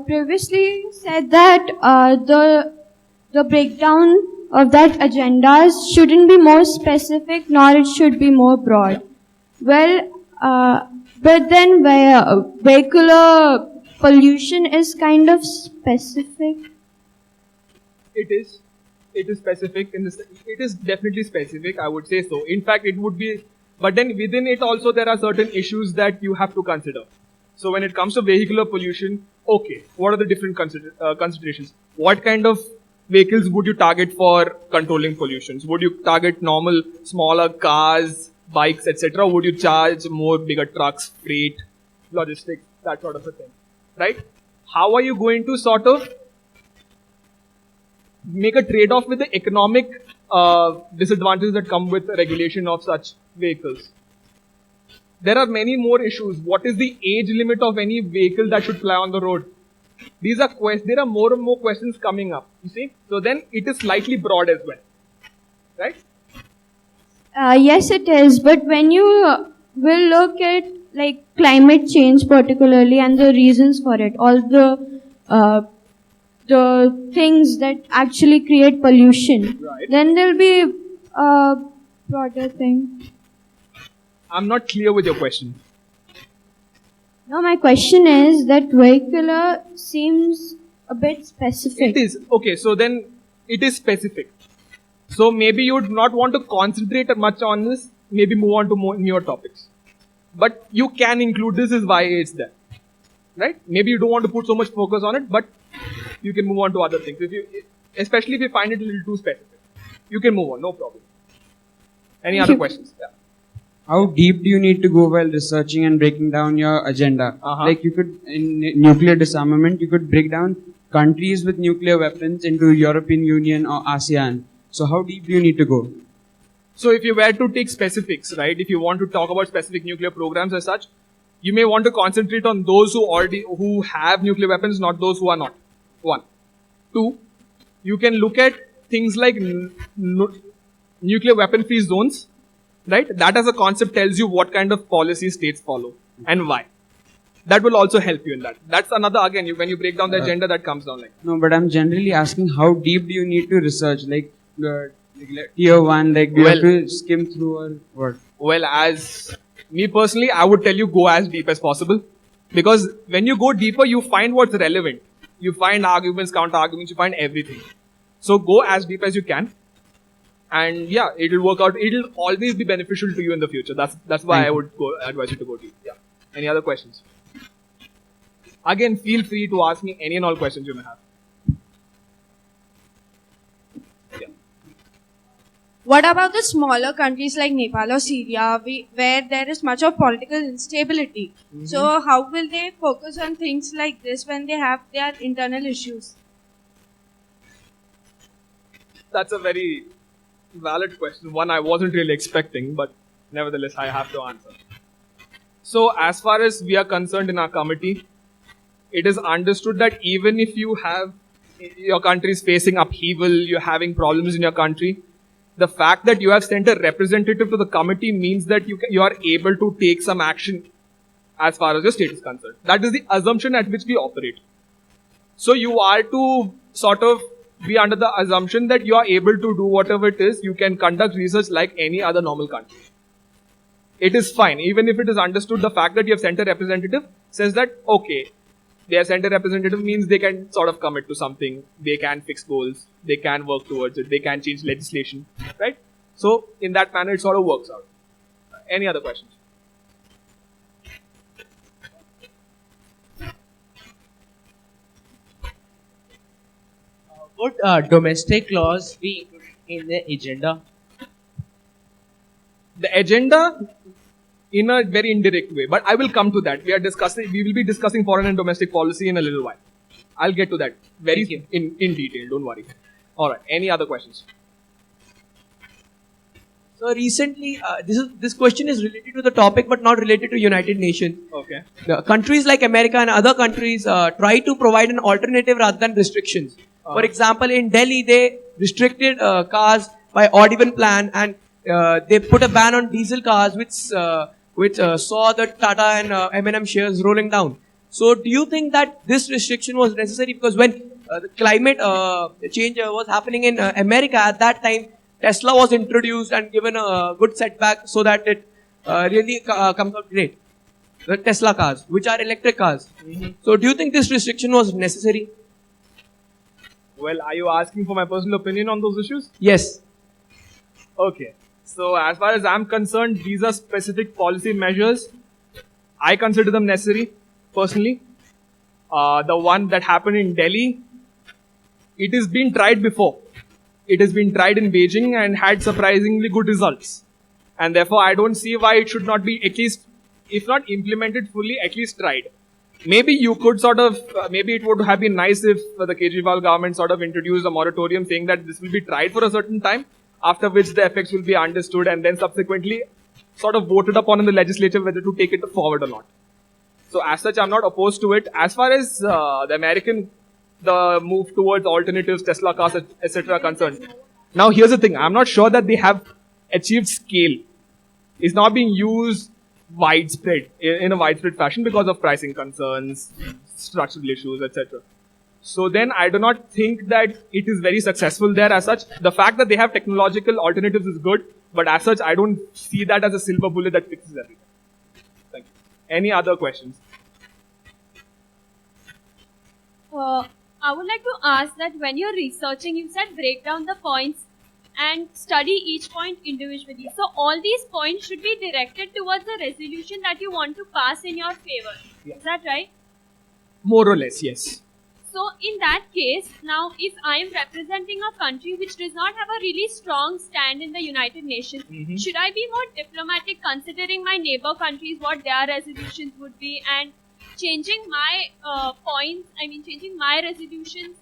Previously you said that the breakdown of that agendas shouldn't be more specific, nor it should be more broad. Well, but then vehicular pollution is kind of specific. It is specific it is definitely specific, I would say so. In fact, it would be, but then within it also there are certain issues that you have to consider. So when it comes to vehicular pollution, okay, what are the different considerations? What kind of vehicles would you target for controlling pollutions? Would you target normal, smaller cars bikes, etc.? Would you charge more bigger trucks, freight, logistics, that sort of a thing, right? How are you going to sort of make a trade-off with the economic disadvantages that come with regulation of such vehicles? There are many more issues. What is the age limit of any vehicle that should fly on the road? These are there are more and more questions coming up, you see. So then it is slightly broad as well, right? Yes, it is. But when you will look at like climate change particularly and the reasons for it, all the things that actually create pollution, Right. then there'll be a broader thing. I'm not clear with your question. Now my question is that vehicular seems a bit specific. It is. Okay, so then it is specific. So maybe you would not want to concentrate much on this, maybe move on to more newer topics. But you can include this is why it's there. Right? Maybe you don't want to put so much focus on it, but you can move on to other things. Especially if you find it a little too specific. You can move on, no problem. Any other questions? Yeah. How deep do you need to go while researching and breaking down your agenda? Like you could, in nuclear disarmament, you could break down countries with nuclear weapons into European Union or ASEAN. So how deep do you need to go? So if you were to take specifics, right, if you want to talk about specific nuclear programs as such, you may want to concentrate on those who have nuclear weapons, not those who are not. 1. 2, you can look at things like nuclear weapon free zones, right? That as a concept tells you what kind of policy states follow and why. That will also help you in that. That's another, again, when you break down the agenda, that comes down like. No, but I'm generally asking how deep do you need to research? Like tier 1, like do you have to skim through or what? Well, as me personally, I would tell you go as deep as possible. Because when you go deeper, you find what's relevant. You find arguments, counter arguments, you find everything. So go as deep as you can. And yeah, it'll work out. It'll always be beneficial to you in the future. That's why I would advise you to go deep. Yeah. Any other questions? Again, feel free to ask me any and all questions you may have. Yeah. What about the smaller countries like Nepal or Syria, where there is much of political instability? So how will they focus on things like this when they have their internal issues? That's a very valid question. One I wasn't really expecting, but nevertheless I have to answer. So as far as we are concerned in our committee, it is understood that even if your country is facing upheaval, you're having problems in your country, the fact that you have sent a representative to the committee means that you are able to take some action as far as your state is concerned. That is the assumption at which we operate. So you are to sort of be under the assumption that you are able to do whatever it is. You can conduct research like any other normal country. It is fine. Even if it is understood, the fact that you have sent a representative says that, okay, they have sent a representative means they can sort of commit to something. They can fix goals. They can work towards it. They can change legislation, right? So in that manner, it sort of works out. Any other questions? Would domestic laws be included in the agenda? The agenda in a very indirect way, but I will come to that. We will be discussing foreign and domestic policy in a little while. I'll get to that very in detail, don't worry. Alright, any other questions? So recently, this question is related to the topic but not related to United Nations. Okay. Countries like America and other countries try to provide an alternative rather than restrictions. For example, in Delhi, they restricted cars by odd even plan, and they put a ban on diesel cars, which saw the Tata and M&M shares rolling down. So, do you think that this restriction was necessary? Because when the climate change was happening in America at that time, Tesla was introduced and given a good setback so that it really comes out great. The Tesla cars, which are electric cars. So, do you think this restriction was necessary? Well, are you asking for my personal opinion on those issues? Yes. Okay. So as far as I'm concerned, these are specific policy measures. I consider them necessary, personally. The one that happened in Delhi, it has been tried before. It has been tried in Beijing and had surprisingly good results. and therefore I don't see why it should not be at least, if not implemented fully, at least tried. Maybe you could sort of, maybe it would have been nice if the Kejriwal government sort of introduced a moratorium saying that this will be tried for a certain time, after which the effects will be understood and then subsequently sort of voted upon in the legislature whether to take it forward or not. So as such, I'm not opposed to it. As far as the move towards alternatives, Tesla cars, etc. are concerned. Now here's the thing, I'm not sure that they have achieved scale. It's not being used widespread, in a widespread fashion because of pricing concerns, structural issues, etc. So then I do not think that it is very successful there as such. The fact that they have technological alternatives is good, but as such, I don't see that as a silver bullet that fixes everything. Thank you. Any other questions? I would like to ask that when you're researching, you said break down the points and study each point individually. So all these points should be directed towards the resolution that you want to pass in your favor. Yeah. Is that right? More or less, yes. So in that case, now if I am representing a country which does not have a really strong stand in the United Nations, should I be more diplomatic considering my neighbor countries, what their resolutions would be, and changing my points, changing my resolutions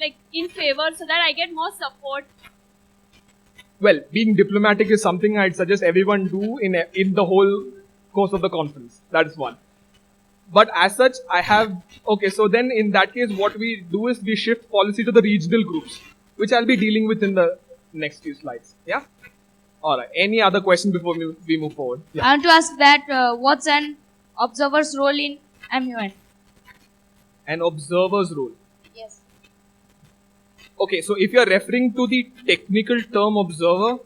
like in favor so that I get more support? Well, being diplomatic is something I'd suggest everyone do in the whole course of the conference. That is one. But as such, okay, so then in that case, what we do is we shift policy to the regional groups, which I'll be dealing with in the next few slides. Yeah? Alright. Any other question before we move forward? Yeah. I want to ask that what's an observer's role in MUN? An observer's role. Yes. Okay, so if you are referring to the technical term observer.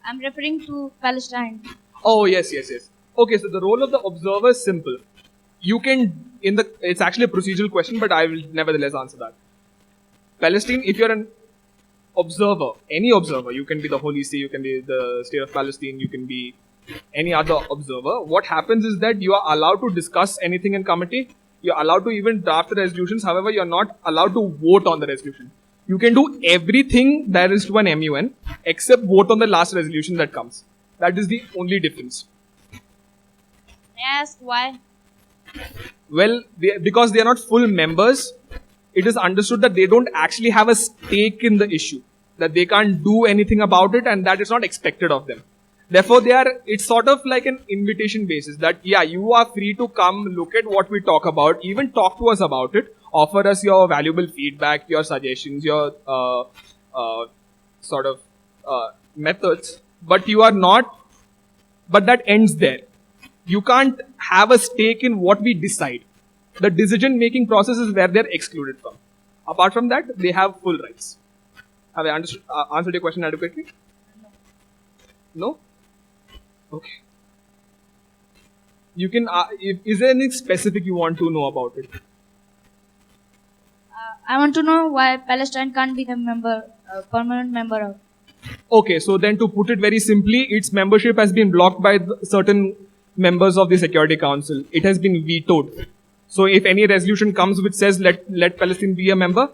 I'm referring to Palestine. Oh, yes. Okay, so the role of the observer is simple. You can, it's actually a procedural question, but I will nevertheless answer that. Palestine, if you're an observer, any observer, you can be the Holy See, you can be the State of Palestine, you can be any other observer. What happens is that you are allowed to discuss anything in committee. You're allowed to even draft the resolutions. However, you're not allowed to vote on the resolution. You can do everything there is to an MUN except vote on the last resolution that comes. That is the only difference. May I ask why? Well, because they are not full members, it is understood that they don't actually have a stake in the issue. That they can't do anything about it and that is not expected of them. Therefore, it's sort of like an invitation basis that, yeah, you are free to come, look at what we talk about, even talk to us about it, offer us your valuable feedback, your suggestions, your methods, but you are not, but that ends there. You can't have a stake in what we decide. The decision-making process is where they're excluded from. Apart from that, they have full rights. Have I answered your question adequately? No? Okay. You can. Is there anything specific you want to know about it? I want to know why Palestine can't be the permanent member of. Okay, so then to put it very simply, its membership has been blocked by certain members of the Security Council. It has been vetoed. So if any resolution comes which says let Palestine be a member,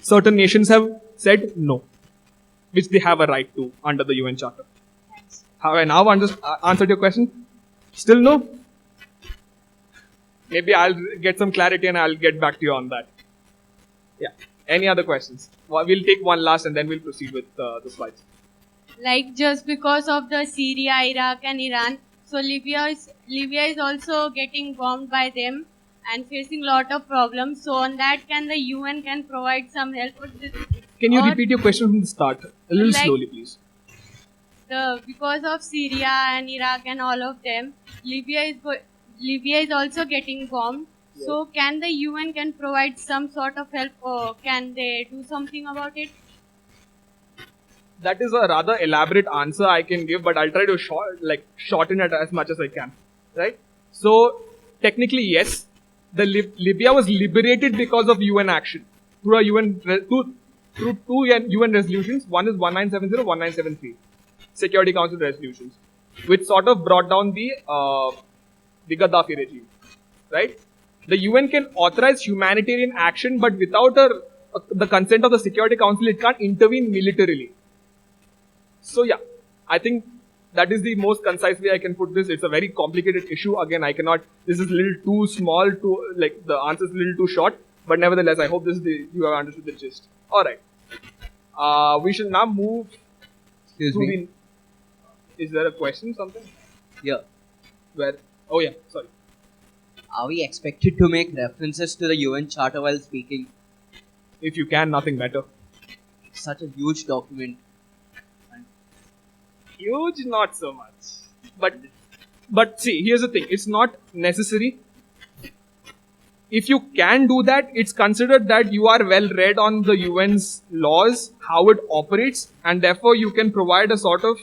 certain nations have said no, which they have a right to under the UN Charter. Have I now answered your question? Still no? Maybe I'll get some clarity and I'll get back to you on that. Yeah. Any other questions? Well, we'll take one last and then we'll proceed with the slides. Like just because of the Syria, Iraq and Iran, so Libya is also getting bombed by them and facing a lot of problems. So on that, can the UN can provide some help with this? Can you repeat your question from the start? A little slowly, please. Because of Syria and Iraq and all of them, Libya is also getting bombed. Yes. So can the UN can provide some sort of help, or can they do something about it? That is a rather elaborate answer I can give, but I'll try to shorten it as much as I can. Right? So technically, yes, Libya was liberated because of UN action through two UN resolutions. One is 1970, 1973. Security Council resolutions, which sort of brought down the Gaddafi regime, right? The UN can authorize humanitarian action, but without the consent of the Security Council, it can't intervene militarily. So yeah, I think that is the most concise way I can put this. It's a very complicated issue. Again, I cannot. This is a little too small to like the answer is a little too short. But nevertheless, I hope you have understood the gist. All right. We shall now move. Excuse to me. Is there a question? Something? Yeah. Where? Oh yeah. Sorry. Are we expected to make references to the UN Charter while speaking? If you can, nothing better. It's such a huge document. Huge, not so much. But see, here's the thing. It's not necessary. If you can do that, it's considered that you are well read on the UN's laws, how it operates, and therefore you can provide a sort of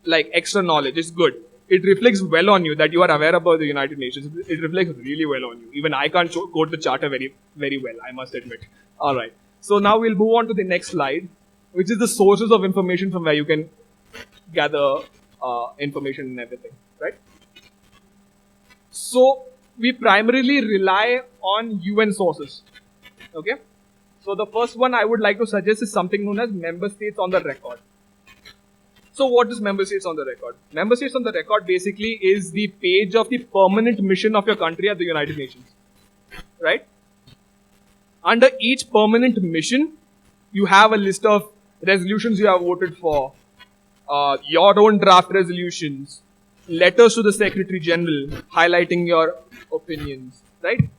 like extra knowledge. It's good. It reflects well on you that you are aware about the United Nations. It reflects really well on you. Even I can't quote the charter very, very well, I must admit. All right. So now we'll move on to the next slide, which is the sources of information from where you can gather information and everything, right? So we primarily rely on UN sources, okay? So the first one I would like to suggest is something known as member states on the record. So what is member states on the record? Member states on the record basically is the page of the permanent mission of your country at the United Nations, right? Under each permanent mission, you have a list of resolutions you have voted for, your own draft resolutions, letters to the Secretary General highlighting your opinions, right?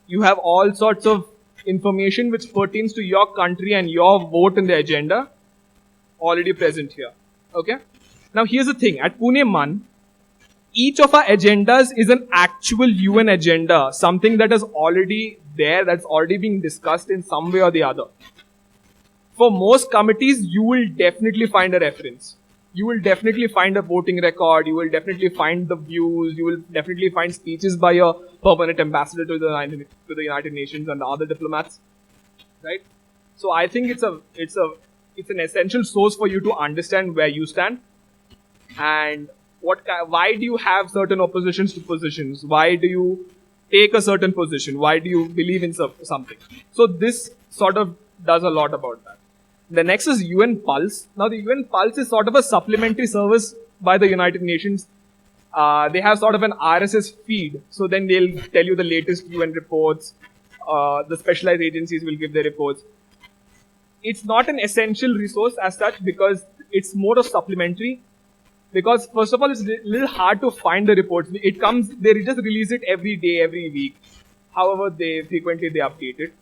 You have all sorts of information which pertains to your country and your vote in the agenda already present here, okay? Now here's the thing, at Pune Man, each of our agendas is an actual UN agenda, something that is already there, that's already being discussed in some way or the other. For most committees, you will definitely find a reference. You will definitely find a voting record. You will definitely find the views. You will definitely find speeches by your permanent ambassador to the United Nations and the other diplomats, right? So I think it's an essential source for you to understand where you stand and why do you have certain oppositions to positions? Why do you take a certain position? Why do you believe in something? So this sort of does a lot about that. The next is UN Pulse. Now the UN Pulse is sort of a supplementary service by the United Nations. They have sort of an RSS feed. So then they'll tell you the latest UN reports. The specialized agencies will give their reports. It's not an essential resource as such because it's more of supplementary. Because first of all, it's a little hard to find the reports. They just release it every day, every week. However, they update it.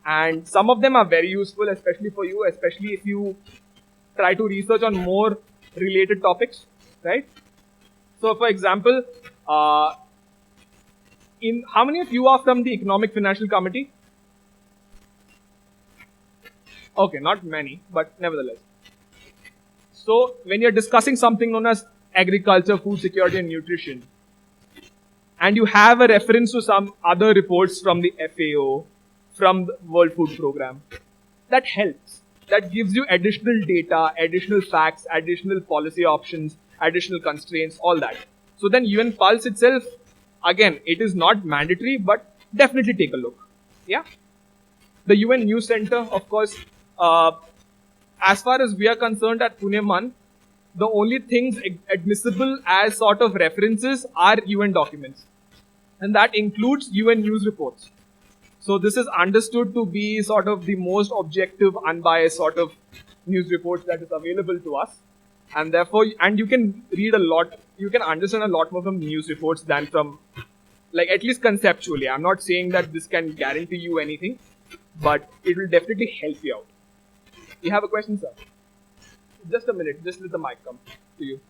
And some of them are very useful, especially for you, especially if you try to research on more related topics, right? So for example, how many of you are from the Economic Financial Committee? Okay, not many, but nevertheless. So when you're discussing something known as agriculture, food security and nutrition, and you have a reference to some other reports from the FAO, from the World Food Program, that helps. That gives you additional data, additional facts, additional policy options, additional constraints, all that. So then UN Pulse itself, again, it is not mandatory, but definitely take a look. Yeah. The UN News Center, of course, as far as we are concerned at Pune Man, the only things admissible as sort of references are UN documents. And that includes UN news reports. So this is understood to be sort of the most objective, unbiased sort of news reports that is available to us. And therefore, and you can read a lot, you can understand a lot more from news reports than from, like at least conceptually. I'm not saying that this can guarantee you anything, but it will definitely help you out. You have a question, sir? Just a minute, just let the mic come to you.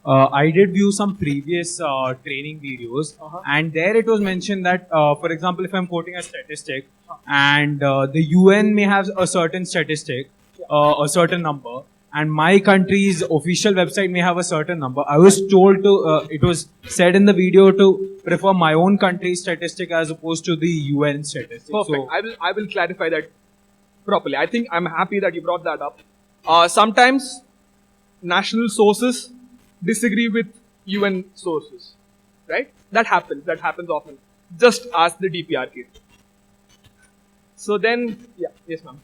I did view some previous training videos, and there it was mentioned that, for example, if I'm quoting a statistic, and the UN may have a certain statistic, a certain number, and my country's official website may have a certain number. I was told to, it was said in the video to prefer my own country's statistic as opposed to the UN statistic. Perfect. So, I will clarify that properly. I think I'm happy that you brought that up. Sometimes national sources disagree with UN sources, right? That happens. That happens often. Just ask the DPR case. So then, yeah, yes, ma'am.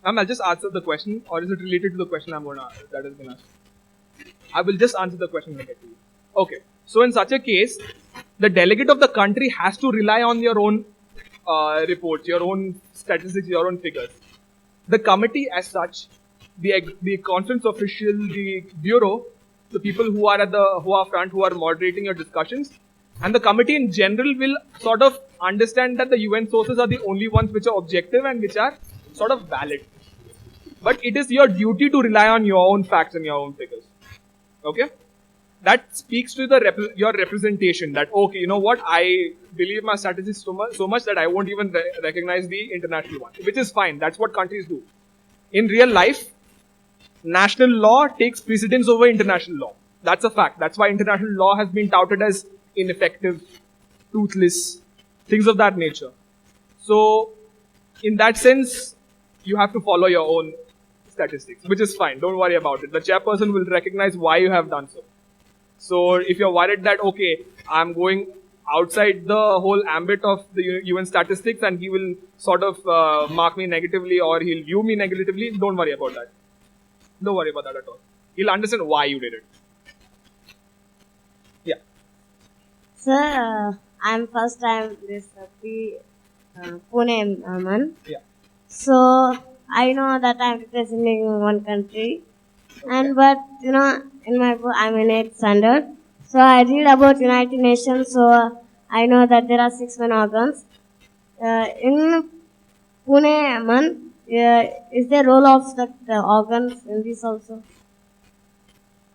Ma'am, I'll just answer the question, or is it related to the question that has been asked? I will just answer the question negatively. Okay. So in such a case, the delegate of the country has to rely on your own reports, your own statistics, your own figures. The committee, as such, the conference official, the bureau, the people who are front, who are moderating your discussions, and the committee in general will sort of understand that the UN sources are the only ones which are objective and which are sort of valid. But it is your duty to rely on your own facts and your own figures. Okay? That speaks to your representation. That, okay, you know what, I believe my statistics so much that I won't even recognize the international one, which is fine. That's what countries do. In real life, national law takes precedence over international law. That's a fact. That's why international law has been touted as ineffective, toothless, things of that nature. So, in that sense, you have to follow your own statistics, which is fine. Don't worry about it. The chairperson will recognize why you have done so. So, if you're worried that, okay, I'm going outside the whole ambit of the UN statistics and he will sort of mark me negatively or he'll view me negatively, don't worry about that. Don't worry about that at all. He'll understand why you did it. Yeah. Sir, I'm first time this Pune man. Yeah. So I know that I'm representing one country, and but in my book I'm in 8th standard. So I read about United Nations. So I know that there are 6 main organs. In Pune man, is there role of the organs in this also?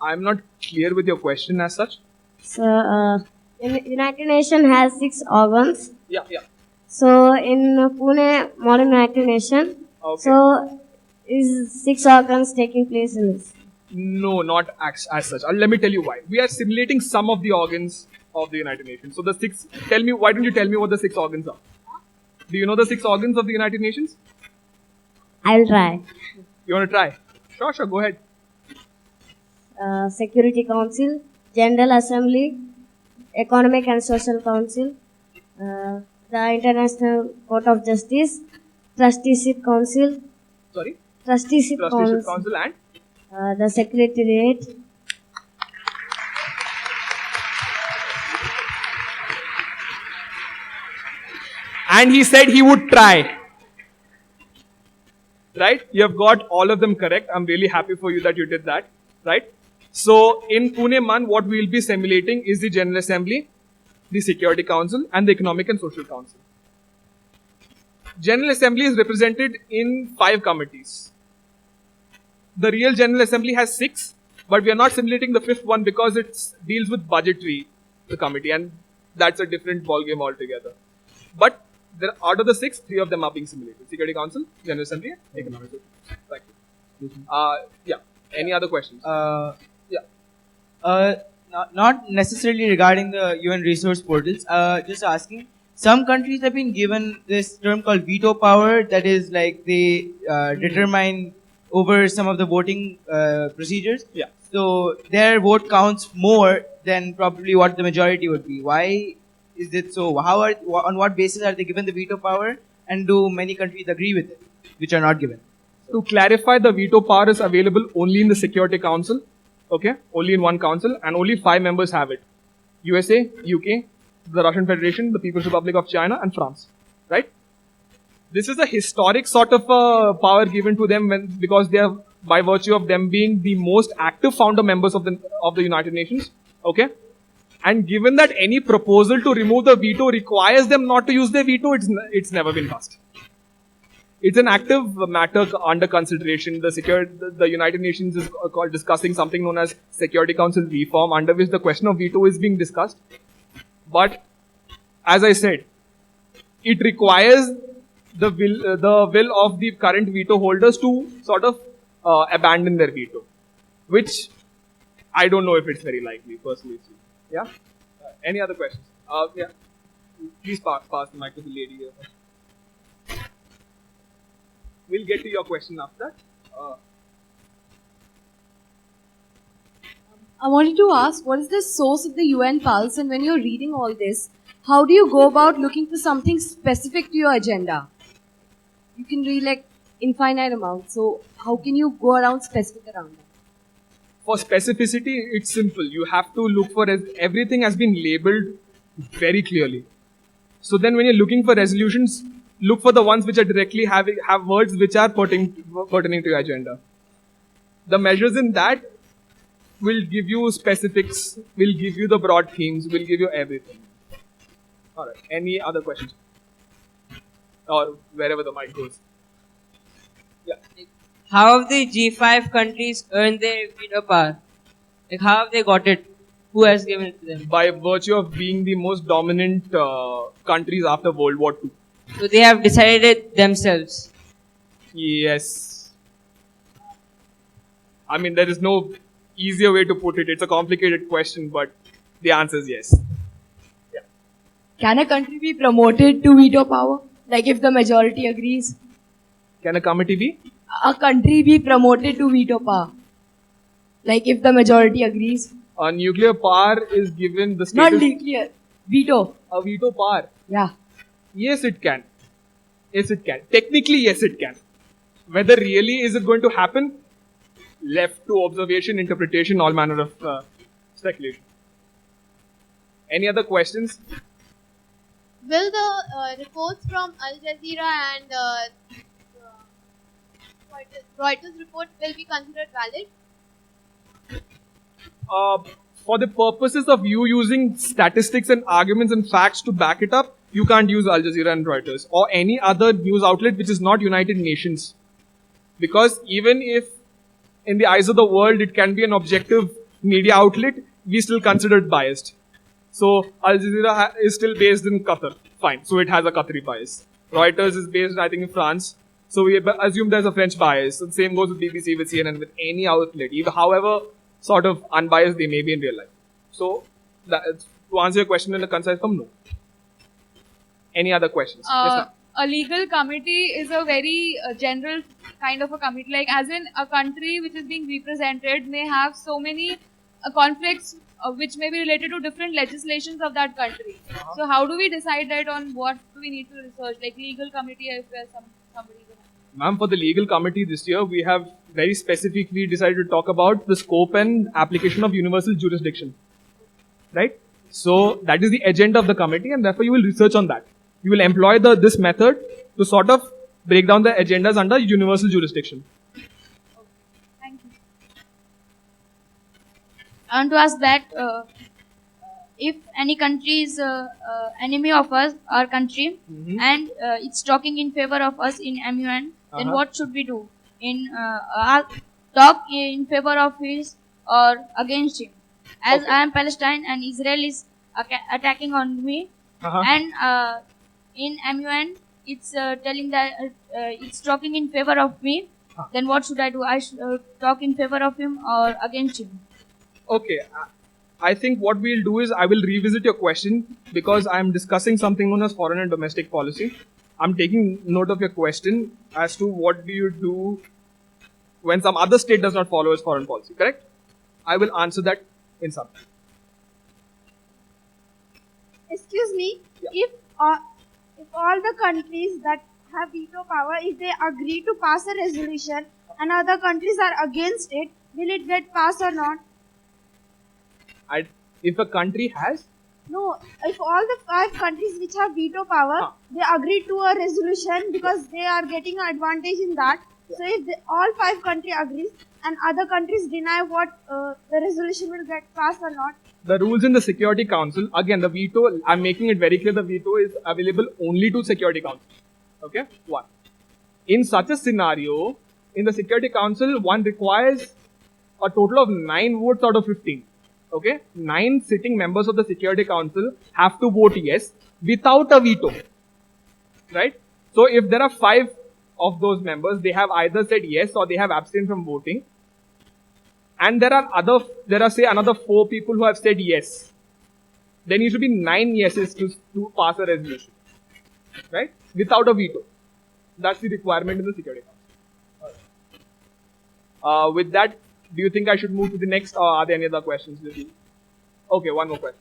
I'm not clear with your question as such. So in United Nations has 6 organs. Yeah, yeah. So in Pune, modern United Nation, so is 6 organs taking place in this? No, not as such. Let me tell you why. We are simulating some of the organs of the United Nations. So the 6, why don't you tell me what the 6 organs are? Do you know the 6 organs of the United Nations? I'll try. You want to try? Sure, go ahead. Security Council, General Assembly, Economic and Social Council, the International Court of Justice, Trusteeship Council. Sorry? Trusteeship Council and? The Secretariat. And he said he would try. Right? You have got all of them correct. I'm really happy for you that you did that. Right? So, in Pune Man, what we will be simulating is the General Assembly, the Security Council, and the Economic and Social Council. General Assembly is represented in 5 committees. The real General Assembly has 6, but we are not simulating the 5th one because it deals with budgetary, the committee, and that's a different ballgame altogether. But out of the 6, 3 of them are being simulated. Security Council, General Assembly, and Economic Social. Thank you. Yeah. Any other questions? Not necessarily regarding the UN resource portals. Just asking. Some countries have been given this term called veto power. That is like they determine over some of the voting procedures. Yeah. So their vote counts more than probably what the majority would be. Why is it so? On what basis are they given the veto power? And do many countries agree with it, which are not given? To clarify, the veto power is available only in the Security Council. Okay, only in one council, and only 5 members have it: USA, UK, the Russian Federation, the People's Republic of China, and France. Right? This is a historic sort of power given to them because they are, by virtue of them being the most active founder members of the United Nations. Okay, and given that any proposal to remove the veto requires them not to use their veto, it's never been passed. It's an active matter under consideration. The United Nations is discussing something known as Security Council reform, under which the question of veto is being discussed. But as I said, it requires the will of the current veto holders to sort of abandon their veto, which I don't know if it's very likely, personally. Yeah. Any other questions? Yeah. Please pass the mic to the lady here. We'll get to your question after that. I wanted to ask, what is the source of the UN pulse, and when you're reading all this, how do you go about looking for something specific to your agenda? You can read like infinite amounts, so how can you go around specific around that? For specificity, it's simple. You have to look for everything has been labeled very clearly. So then when you're looking for resolutions, look for the ones which are directly have words which are pertaining to your agenda. The measures in that will give you specifics, will give you the broad themes, will give you everything. Alright, any other questions? Or wherever the mic goes. Yeah. How have the G5 countries earned their veto power? Like, how have they got it? Who has given it to them? By virtue of being the most dominant countries after World War II. So they have decided it themselves. Yes. I mean, there is no easier way to put it. It's a complicated question, but the answer is yes. Can a country be promoted to veto power? Like if the majority agrees? Can a committee be? A country be promoted to veto power? Like if the majority agrees? A nuclear power is given the Not status. nuclear. Veto. A veto power. Yeah. Yes, it can. Yes, it can. Technically, yes, it can. Whether really is it going to happen? Left to observation, interpretation, all manner of speculation. Any other questions? Will the reports from Al Jazeera and Reuters report will be considered valid? For the purposes of you using statistics and arguments and facts to back it up, you can't use Al Jazeera and Reuters or any other news outlet which is not United Nations. Because even if in the eyes of the world it can be an objective media outlet, we still consider it biased. So Al Jazeera is still based in Qatar. Fine. So it has a Qatari bias. Reuters is based, I think, in France. So we assume there's a French bias. And same goes with BBC, with CNN, with any outlet, even however sort of unbiased they may be in real life. So to answer your question in a concise form, no. Any other questions? Yes, ma'am. A legal committee is a very general kind of a committee. Like, as in a country which is being represented may have so many conflicts which may be related to different legislations of that country. So, how do we decide that on what do we need to research? Like, legal committee, if there's somebody. Ma'am, for the legal committee this year, we have very specifically decided to talk about the scope and application of universal jurisdiction. Right? So, that is the agenda of the committee, and therefore you will research on that. You will employ this method to sort of break down the agendas under universal jurisdiction. Thank you. I want to ask that if any country is enemy of us, our country, and it's talking in favor of us in MUN, then what should we do? Talk in favor of his or against him? As I am Palestine and Israel is attacking on me, and in MUN it's telling that it's talking in favor of me, then what should I do? I should talk in favor of him or against him? Okay. I think what we'll do is I will revisit your question because I'm discussing something known as foreign and domestic policy. I'm taking note of your question as to what do you do when some other state does not follow its foreign policy, correct? I will answer that in some time. Excuse me, if all the countries that have veto power, if they agree to pass a resolution and other countries are against it, will it get passed or not? If a country has? No, if all the 5 countries which have veto power, they agree to a resolution because they are getting an advantage in that. So if all 5 countries agree and other countries deny what the resolution will get passed or not. The rules in the Security Council, again the veto, I'm making it very clear the veto is available only to Security Council. Okay, 1. In such a scenario, in the Security Council, one requires a total of 9 votes out of 15. Okay, 9 sitting members of the Security Council have to vote yes without a veto. Right? So if there are 5 of those members, they have either said yes or they have abstained from voting. And there are say another 4 people who have said yes. There needs to be 9 yeses to pass a resolution. Right? Without a veto. That's the requirement in the Security Council. With that Do you think I should move to the next, or are there any other questions with you? Okay, one more question.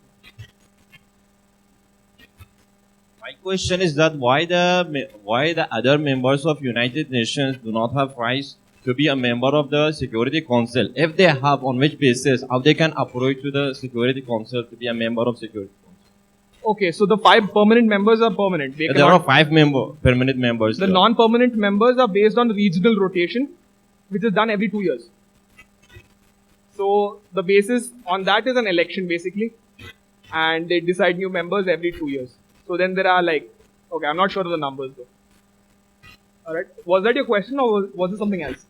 My question is that why the other members of United Nations do not have rights to be a member of the Security Council? If they have, on which basis, how they can approach to the Security Council to be a member of Security Council? Okay, so the 5 permanent members are permanent. There are 5 permanent members. The non-permanent members are based on regional rotation, which is done every 2 years. So the basis on that is an election basically, and they decide new members every 2 years. So then there are like, okay, I'm not sure of the numbers though. Alright, was that your question or was it something else?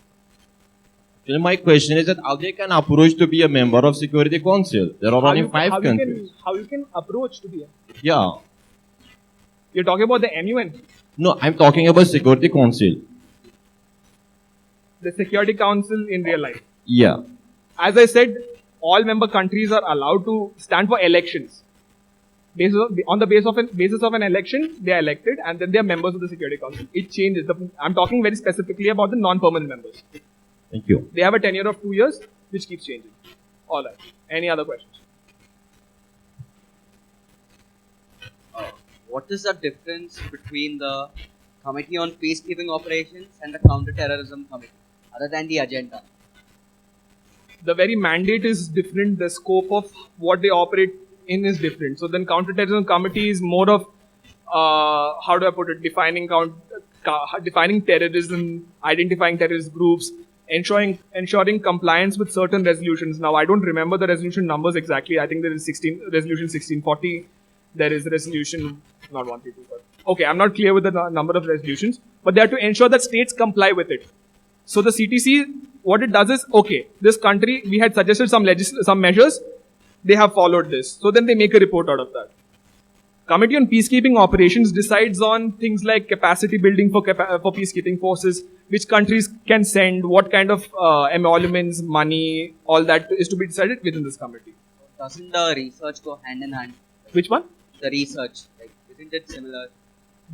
Actually, my question is that how they can approach to be a member of Security Council? There are only 5 countries. How you can approach to be a... Yeah. You're talking about the MUN? No, I'm talking about Security Council. The Security Council in real life. Yeah. As I said, all member countries are allowed to stand for elections. On the basis of an election, they are elected and then they are members of the Security Council. It changes. I'm talking very specifically about the non-permanent members. Thank you. They have a tenure of 2 years, which keeps changing. All right. Any other questions? What is the difference between the Committee on Peacekeeping Operations and the Counter-Terrorism Committee, other than the agenda? The very mandate is different. The scope of what they operate in is different. So then Counter-Terrorism Committee is more of, how do I put it, defining terrorism, identifying terrorist groups, ensuring compliance with certain resolutions. Now, I don't remember the resolution numbers exactly. I think there is resolution 1640. There is resolution, not 132. Okay, I'm not clear with the number of resolutions, but they have to ensure that states comply with it. So the CTC, what it does is, okay, this country, we had suggested some measures, they have followed this. So then they make a report out of that. Committee on Peacekeeping Operations decides on things like capacity building for peacekeeping forces, which countries can send, what kind of emoluments, money, all that is to be decided within this committee. Doesn't the research go hand in hand? Which one? The research. Isn't it similar?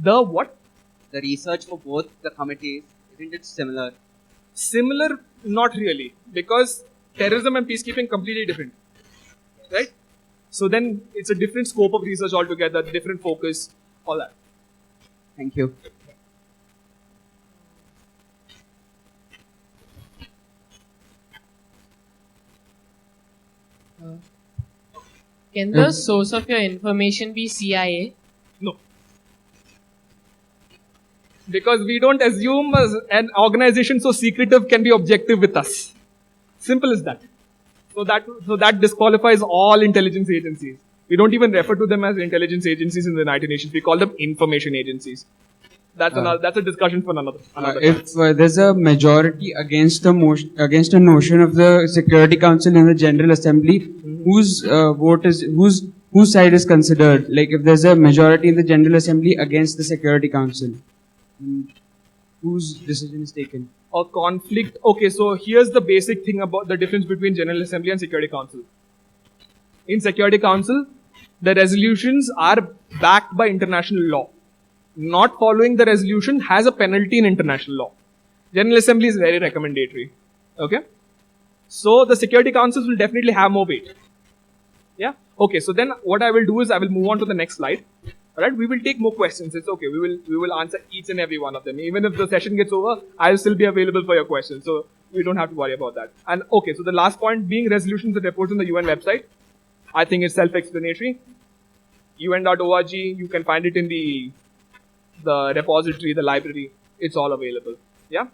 The what? The research for both the committees, isn't it similar? Similar, not really, because terrorism and peacekeeping completely different, right? So then it's a different scope of research altogether, different focus, all that. Thank you. Can the source of your information be CIA? No. Because we don't assume an organization so secretive can be objective with us. Simple as that. So that disqualifies all intelligence agencies. We don't even refer to them as intelligence agencies in the United Nations. We call them information agencies. That's a discussion for another if there's a majority against a notion of the Security Council in the General Assembly, whose side is considered? Like if there's a majority in the General Assembly against the Security Council, whose decision is taken? A conflict. Okay, so here's the basic thing about the difference between General Assembly and Security Council. In Security Council, the resolutions are backed by international law. Not following the resolution has a penalty in international law. General Assembly is very recommendatory. Okay? So the Security Councils will definitely have more weight. Yeah? Okay, so then what I will do is I will move on to the next slide. Alright, we will take more questions. It's okay. We will answer each and every one of them. Even if the session gets over, I will still be available for your questions. So we don't have to worry about that. And okay, so the last point being resolutions and reports on the UN website. I think it's self-explanatory. UN.org, you can find it in the repository, the library. It's all available. Yeah.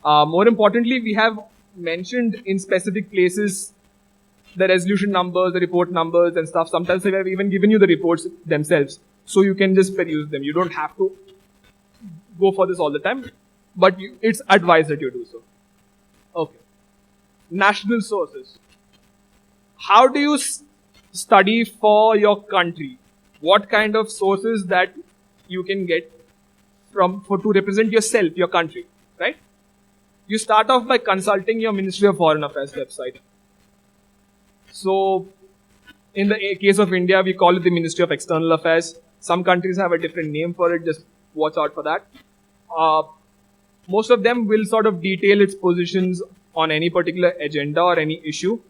More importantly, we have mentioned in specific places the resolution numbers, the report numbers and stuff. Sometimes they have even given you the reports themselves. So you can just peruse them. You don't have to go for this all the time. But it's advised that you do so. Okay. National sources. How do you study for your country? What kind of sources that you can get to represent yourself, your country, right? You start off by consulting your Ministry of Foreign Affairs website. So, in the case of India, we call it the Ministry of External Affairs. Some countries have a different name for it, just watch out for that. Most of them will sort of detail its positions on any particular agenda or any issue.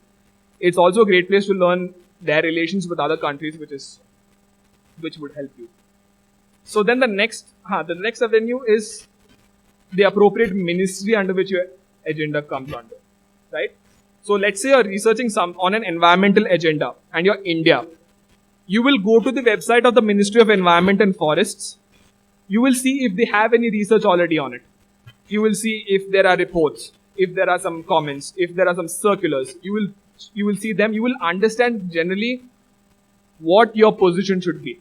It's also a great place to learn their relations with other countries, which would help you. So then the next avenue is the appropriate ministry under which your agenda comes under, right? So let's say you're researching on an environmental agenda and you're India. You will go to the website of the Ministry of Environment and Forests. You will see if they have any research already on it. You will see if there are reports, if there are some comments, if there are some circulars. You will see them. You will understand generally what your position should be,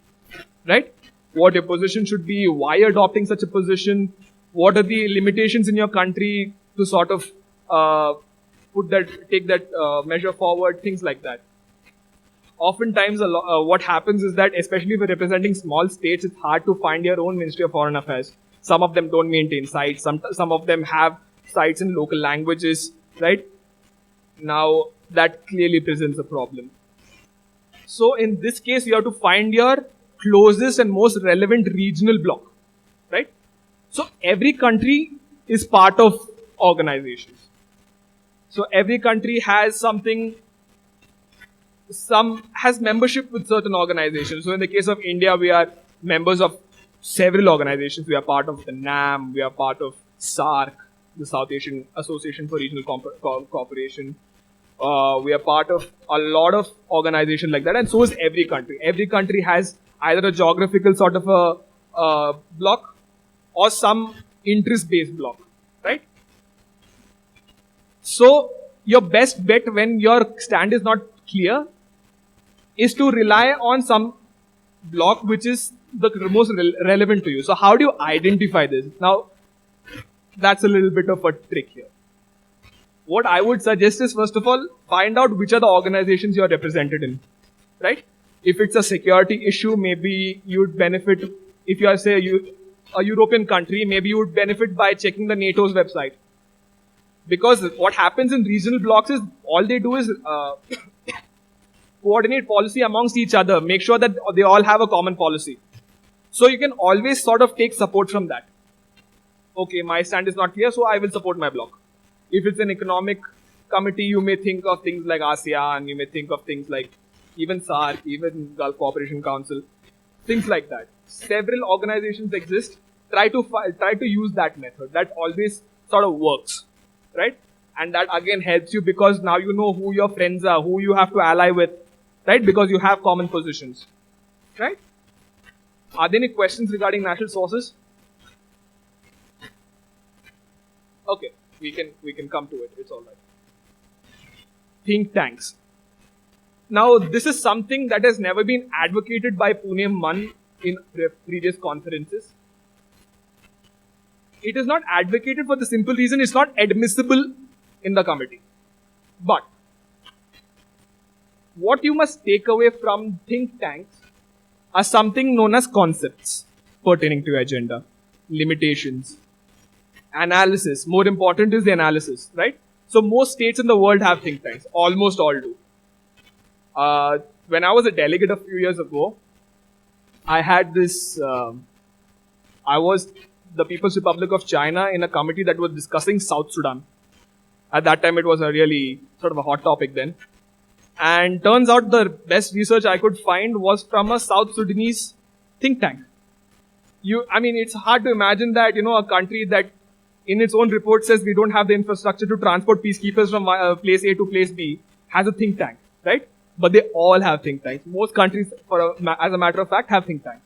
right? What your position should be, why you're adopting such a position, what are the limitations in your country to sort of take that measure forward, things like that. Oftentimes, what happens is that, especially if you're representing small states, it's hard to find your own Ministry of Foreign Affairs. Some of them don't maintain sites. Some of them have sites in local languages, right? Now, that clearly presents a problem. So, in this case, you have to find your closest and most relevant regional bloc, right? So, every country is part of organizations. So, every country has has membership with certain organizations. So in the case of India, we are members of several organizations. We are part of the NAM, we are part of SAARC, the South Asian Association for Regional Cooperation. We are part of a lot of organizations like that, and so is every country. Every country has either a geographical sort of a block or some interest-based block, right? So your best bet when your stand is not clear is to rely on some block which is the most relevant to you. So how do you identify this? Now, that's a little bit of a trick here. What I would suggest is, first of all, find out which are the organizations you are represented in, right? If it's a security issue, maybe you would benefit, if you are, say, a European country, maybe you would benefit by checking the NATO's website. Because what happens in regional blocks is, all they do is coordinate policy amongst each other, make sure that they all have a common policy. So you can always sort of take support from that. Okay, my stand is not clear, so I will support my bloc. If it's an economic committee, you may think of things like ASEAN, you may think of things like even SAARC, even Gulf Cooperation Council, things like that. Several organizations exist. Try to use that method. That always sort of works, right? And that again helps you because now you know who your friends are, who you have to ally with, right? Because you have common positions, right? Are there any questions regarding national sources? Okay, we can come to it. It's all right. Think tanks. Now, this is something that has never been advocated by Pune Mann in previous conferences. It is not advocated for the simple reason it's not admissible in the committee. But what you must take away from think tanks are something known as concepts pertaining to your agenda, limitations, analysis. More important is the analysis, right? So most states in the world have think tanks. Almost all do. When I was a delegate a few years ago, I had this, I was the People's Republic of China in a committee that was discussing South Sudan. At that time, it was a really sort of a hot topic then. And turns out the best research I could find was from a South Sudanese think tank. It's hard to imagine that, a country that in its own report says we don't have the infrastructure to transport peacekeepers from place A to place B has a think tank, right? But they all have think tanks. Most countries, as a matter of fact, have think tanks.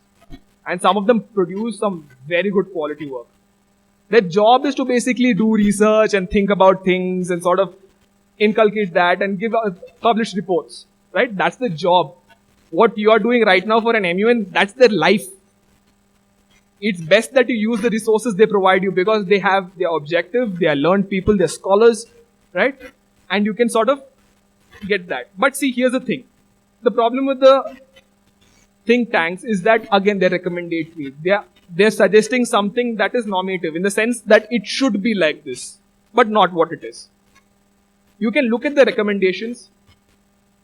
And some of them produce some very good quality work. Their job is to basically do research and think about things and sort of inculcate that and publish reports, right? That's the job. What you are doing right now for an MUN, that's their life. It's best that you use the resources they provide you because they have their objective, they are learned people, they're scholars, right? And you can sort of get that. But see, here's the thing. The problem with the think tanks is that, again, they're recommendatory. They're suggesting something that is normative in the sense that it should be like this, but not what it is. You can look at the recommendations.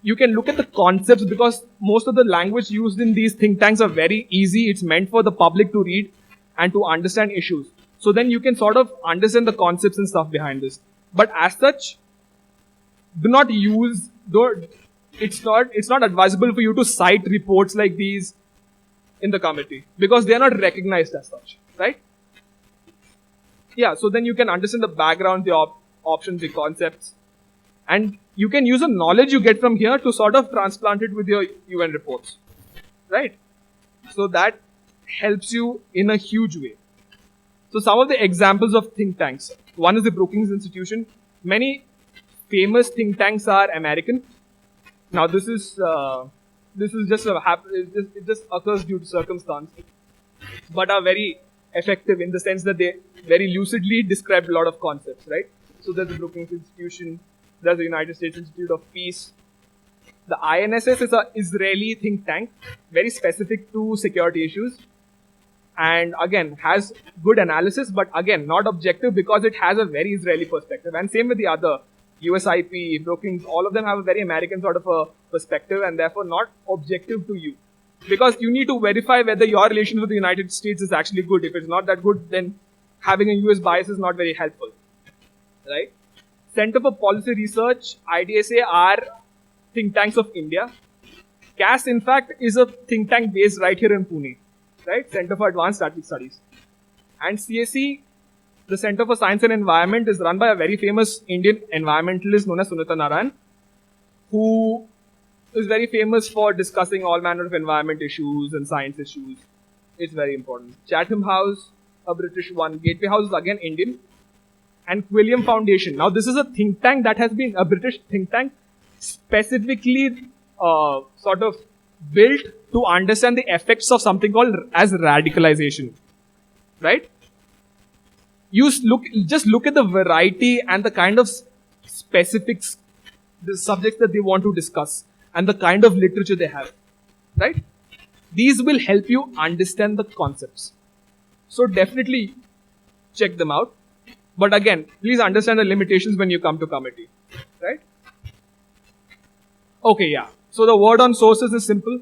You can look at the concepts because most of the language used in these think tanks are very easy. It's meant for the public to read and to understand issues. So then you can sort of understand the concepts and stuff behind this. But as such, do not use, don't, it's not advisable for you to cite reports like these in the committee because they are not recognized as such, right? Yeah, so then you can understand the background, the options, the concepts, and you can use the knowledge you get from here to sort of transplant it with your UN reports, right? So that helps you in a huge way. So some of the examples of think tanks. One is the Brookings Institution. Many famous think tanks are American. Now this is just it just occurs due to circumstance, but are very effective in the sense that they very lucidly describe a lot of concepts, right? So there's the Brookings Institution, there's the United States Institute of Peace. The INSS is an Israeli think tank, very specific to security issues, and again has good analysis, but again not objective because it has a very Israeli perspective. And same with the other USIP, Brookings, all of them have a very American sort of a perspective and therefore not objective to you. Because you need to verify whether your relations with the United States is actually good. If it's not that good, then having a US bias is not very helpful, right? Center for Policy Research, IDSA, are think tanks of India. CAS, in fact, is a think tank based right here in Pune, right? Center for Advanced Strategic Studies. And CSE, the Center for Science and Environment, is run by a very famous Indian environmentalist known as Sunita Narayan, who is very famous for discussing all manner of environment issues and science issues. It's very important. Chatham House, a British one. Gateway House is again Indian. And Quilliam Foundation. Now this is a think tank that has been a British think tank specifically sort of built to understand the effects of something called as radicalization, right? Just look at the variety and the kind of specifics, the subjects that they want to discuss and the kind of literature they have, right? These will help you understand the concepts. So definitely check them out. But again, please understand the limitations when you come to committee, right? Okay, yeah. So the word on sources is simple.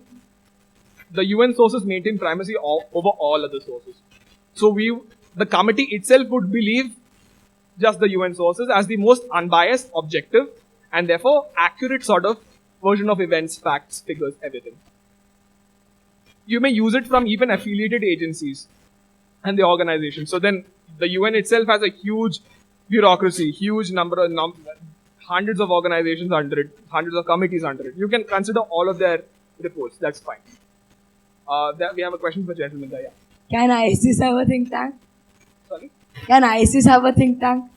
The UN sources maintain primacy over all other sources. So the committee itself would believe just the UN sources as the most unbiased, objective, and therefore accurate sort of version of events, facts, figures, everything. You may use it from even affiliated agencies and the organization. So then the UN itself has a huge bureaucracy, huge number of hundreds of organizations under it, hundreds of committees under it. You can consider all of their reports. That's fine. We have a question for gentlemen there. Yeah. Can ISIS have a think tank? Sorry? Can ISIS have a think tank?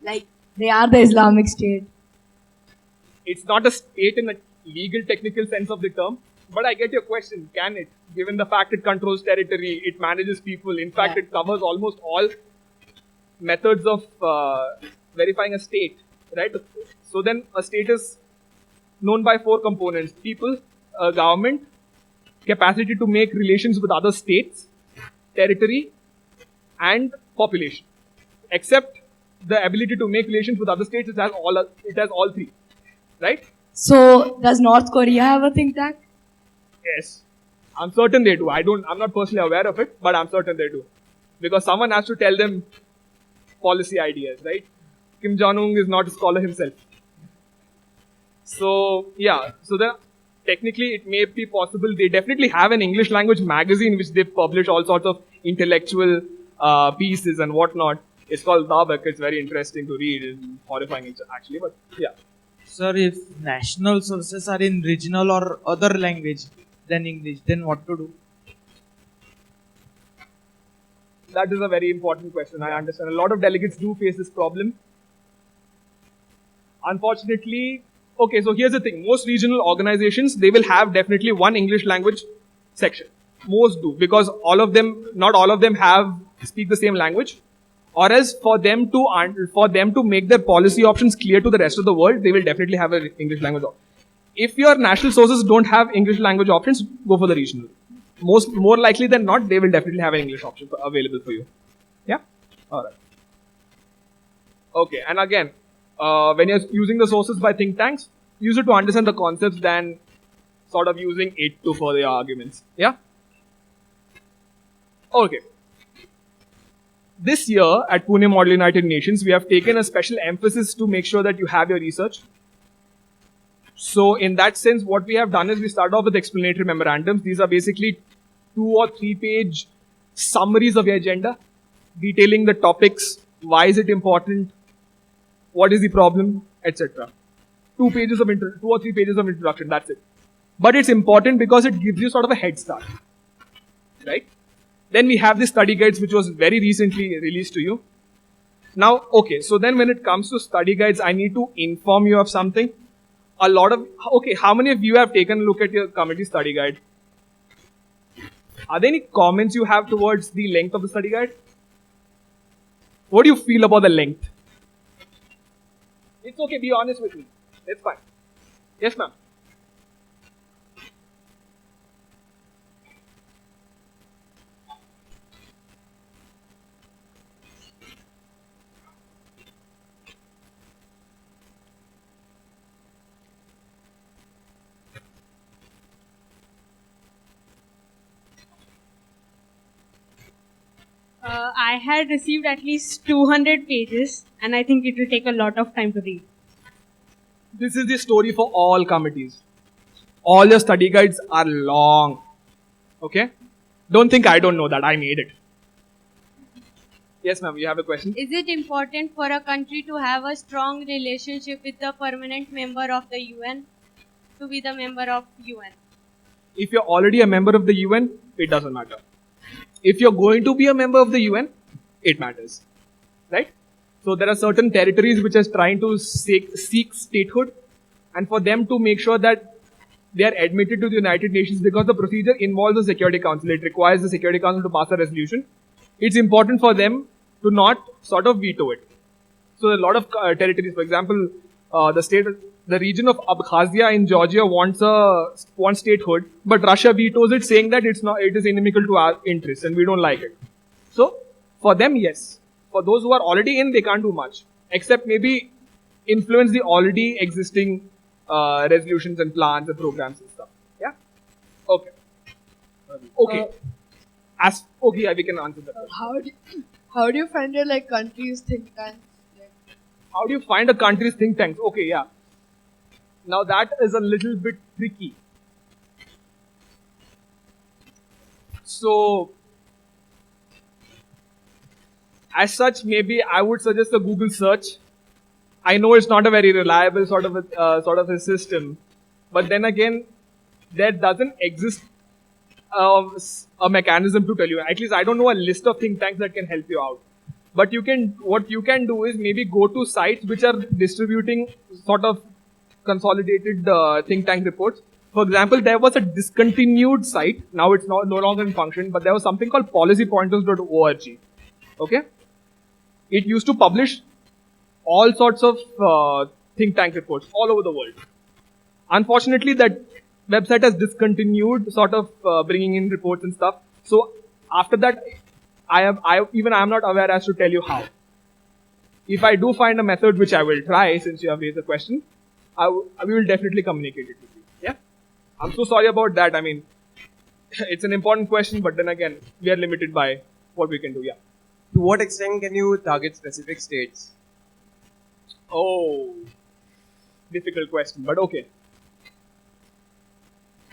Like, they are the Islamic State. It's not a state in a legal technical sense of the term, but I get your question. Can it? Given the fact it controls territory, it manages people. In fact, it covers almost all methods of verifying a state, right? So then a state is known by 4 components: people, government, capacity to make relations with other states, territory, and population. Except the ability to make relations with other states, it has all 3, right? So, does North Korea have a think tank? Yes. I'm certain they do. I'm not personally aware of it, but I'm certain they do. Because someone has to tell them policy ideas, right? Kim Jong-un is not a scholar himself. So, yeah. So technically it may be possible. They definitely have an English language magazine which they publish all sorts of intellectual pieces and whatnot. It's called Dabak. It's very interesting to read. It's horrifying actually, but yeah. Sir, if national sources are in regional or other language than English, then what to do? That is a very important question. I understand. A lot of delegates do face this problem. Unfortunately, okay, so here's the thing. Most regional organizations, they will have definitely one English language section. Most do, because not all of them speak the same language. Or else for them to make their policy options clear to the rest of the world, they will definitely have an English language option. If your national sources don't have English language options, go for the regional. More likely than not, they will definitely have an English option available for you. Yeah? Alright. Okay, and again, when you're using the sources by think tanks, use it to understand the concepts than sort of using it to further your arguments. Yeah? Okay. this year at Pune Model United Nations, we have taken a special emphasis to make sure that you have your research. So in that sense, what we have done is we start off with explanatory memorandums. These are basically 2 or 3 page summaries of your agenda, detailing the topics, why is it important, what is the problem, etc. 2 or 3 pages of introduction, that's it. But it's important because it gives you sort of a head start, right? Then we have the study guides, which was very recently released to you. Now, okay, so then when it comes to study guides, I need to inform you of something. How many of you have taken a look at your committee study guide? Are there any comments you have towards the length of the study guide? What do you feel about the length? It's okay, be honest with me. It's fine. Yes, ma'am. I had received at least 200 pages, and I think it will take a lot of time to read. This is the story for all committees. All your study guides are long. Okay? Don't think I don't know that. I made it. Yes, ma'am, you have a question? Is it important for a country to have a strong relationship with the permanent member of the UN to be the member of UN? If you're already a member of the UN, it doesn't matter. If you're going to be a member of the UN, it matters. Right? So there are certain territories which are trying to seek statehood, and for them to make sure that they are admitted to the United Nations, because the procedure involves the Security Council. It requires the Security Council to pass a resolution. It's important for them to not sort of veto it. So a lot of territories, for example, the region of Abkhazia in Georgia wants statehood, but Russia vetoes it, saying that it is inimical to our interests and we don't like it. So for them, yes. For those who are already in, they can't do much, except maybe influence the already existing resolutions and plans and programs and stuff. Yeah. Okay. Okay. Yeah, we can answer that. How do you find your country's think tanks? How do you find a country's think tanks? Okay, yeah. Now that is a little bit tricky. So, as such, maybe I would suggest a Google search. I know it's not a very reliable sort of a system, but then again, there doesn't exist a mechanism to tell you. At least I don't know a list of think tanks that can help you out. But what you can do is maybe go to sites which are distributing sort of consolidated think tank reports. For example, there was a discontinued site. Now it's no longer in function, but there was something called policypointers.org. Okay? It used to publish all sorts of think tank reports all over the world. Unfortunately, that website has discontinued sort of bringing in reports and stuff. So after that, I am not aware as to tell you how. If I do find a method, which I will try since you have raised the question, we will definitely communicate it with you. Yeah? I'm so sorry about that. I mean, it's an important question, but then again, we are limited by what we can do. Yeah. To what extent can you target specific states? Oh, difficult question, but okay.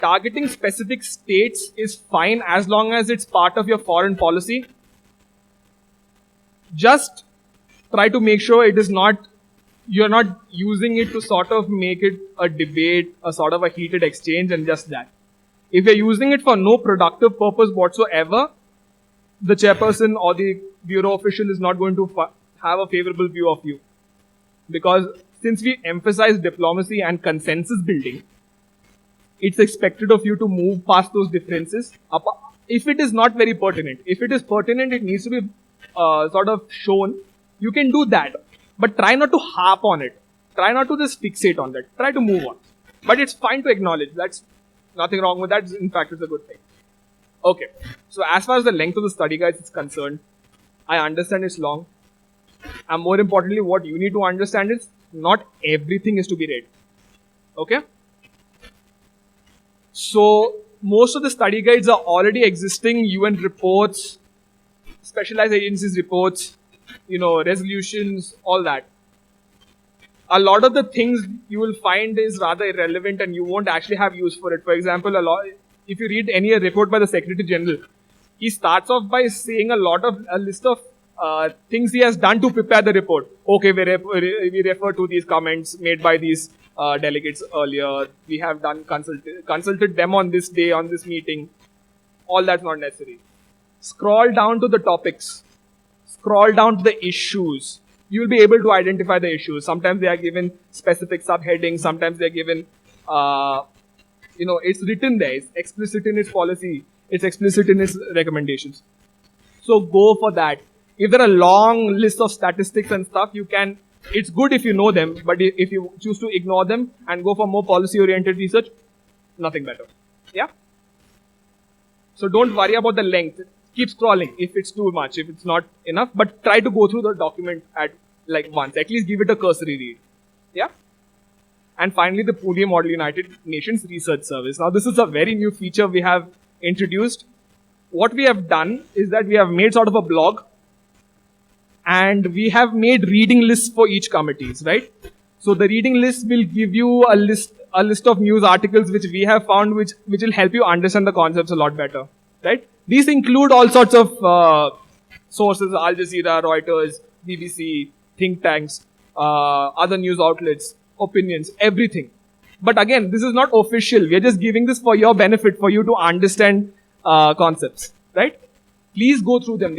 Targeting specific states is fine as long as it's part of your foreign policy. Just try to make sure you're not using it to sort of make it a debate, a sort of a heated exchange and just that. If you're using it for no productive purpose whatsoever, the chairperson or the bureau official is not going to have a favorable view of you. Because since we emphasize diplomacy and consensus building, it's expected of you to move past those differences. If it is not very pertinent, if it is pertinent, it needs to be sort of shown. You can do that, but try not to harp on it. Try not to just fixate on that. Try to move on. But it's fine to acknowledge. That's nothing wrong with that. In fact, it's a good thing. Okay. So as far as the length of the study guide is concerned, I understand it's long. And more importantly, what you need to understand is not everything is to be read. Okay? So most of the study guides are already existing UN reports specialized agencies reports, resolutions, all that. A lot of the things you will find is rather irrelevant and you won't actually have use for it. For example, if you read any report by the Secretary General, he starts off by saying a list of things he has done to prepare the report. Okay, we refer to these comments made by these delegates earlier. We have done consulted them on this day, on this meeting. All that's not necessary. Scroll down to the topics. Scroll down to the issues. You will be able to identify the issues. Sometimes they are given specific subheadings. Sometimes they are given, it's written there. It's explicit in its policy. It's explicit in its recommendations. So go for that. If there are long lists of statistics and stuff, it's good if you know them, but if you choose to ignore them and go for more policy-oriented research, nothing better. Yeah? So don't worry about the length. Keep scrolling if it's too much, if it's not enough, but try to go through the document at once. At least give it a cursory read. Yeah? And finally, the Pune Model United Nations Research Service. Now, this is a very new feature we have introduced. What we have done is that we have made sort of a blog and we have made reading lists for each committees, right? So the reading list will give you a list of news articles which we have found which will help you understand the concepts a lot better, right? These include all sorts of sources: Al Jazeera, Reuters, BBC, think tanks, other news outlets, opinions, everything. But again, this is not official. We are just giving this for your benefit, for you to understand concepts, right? Please go through them.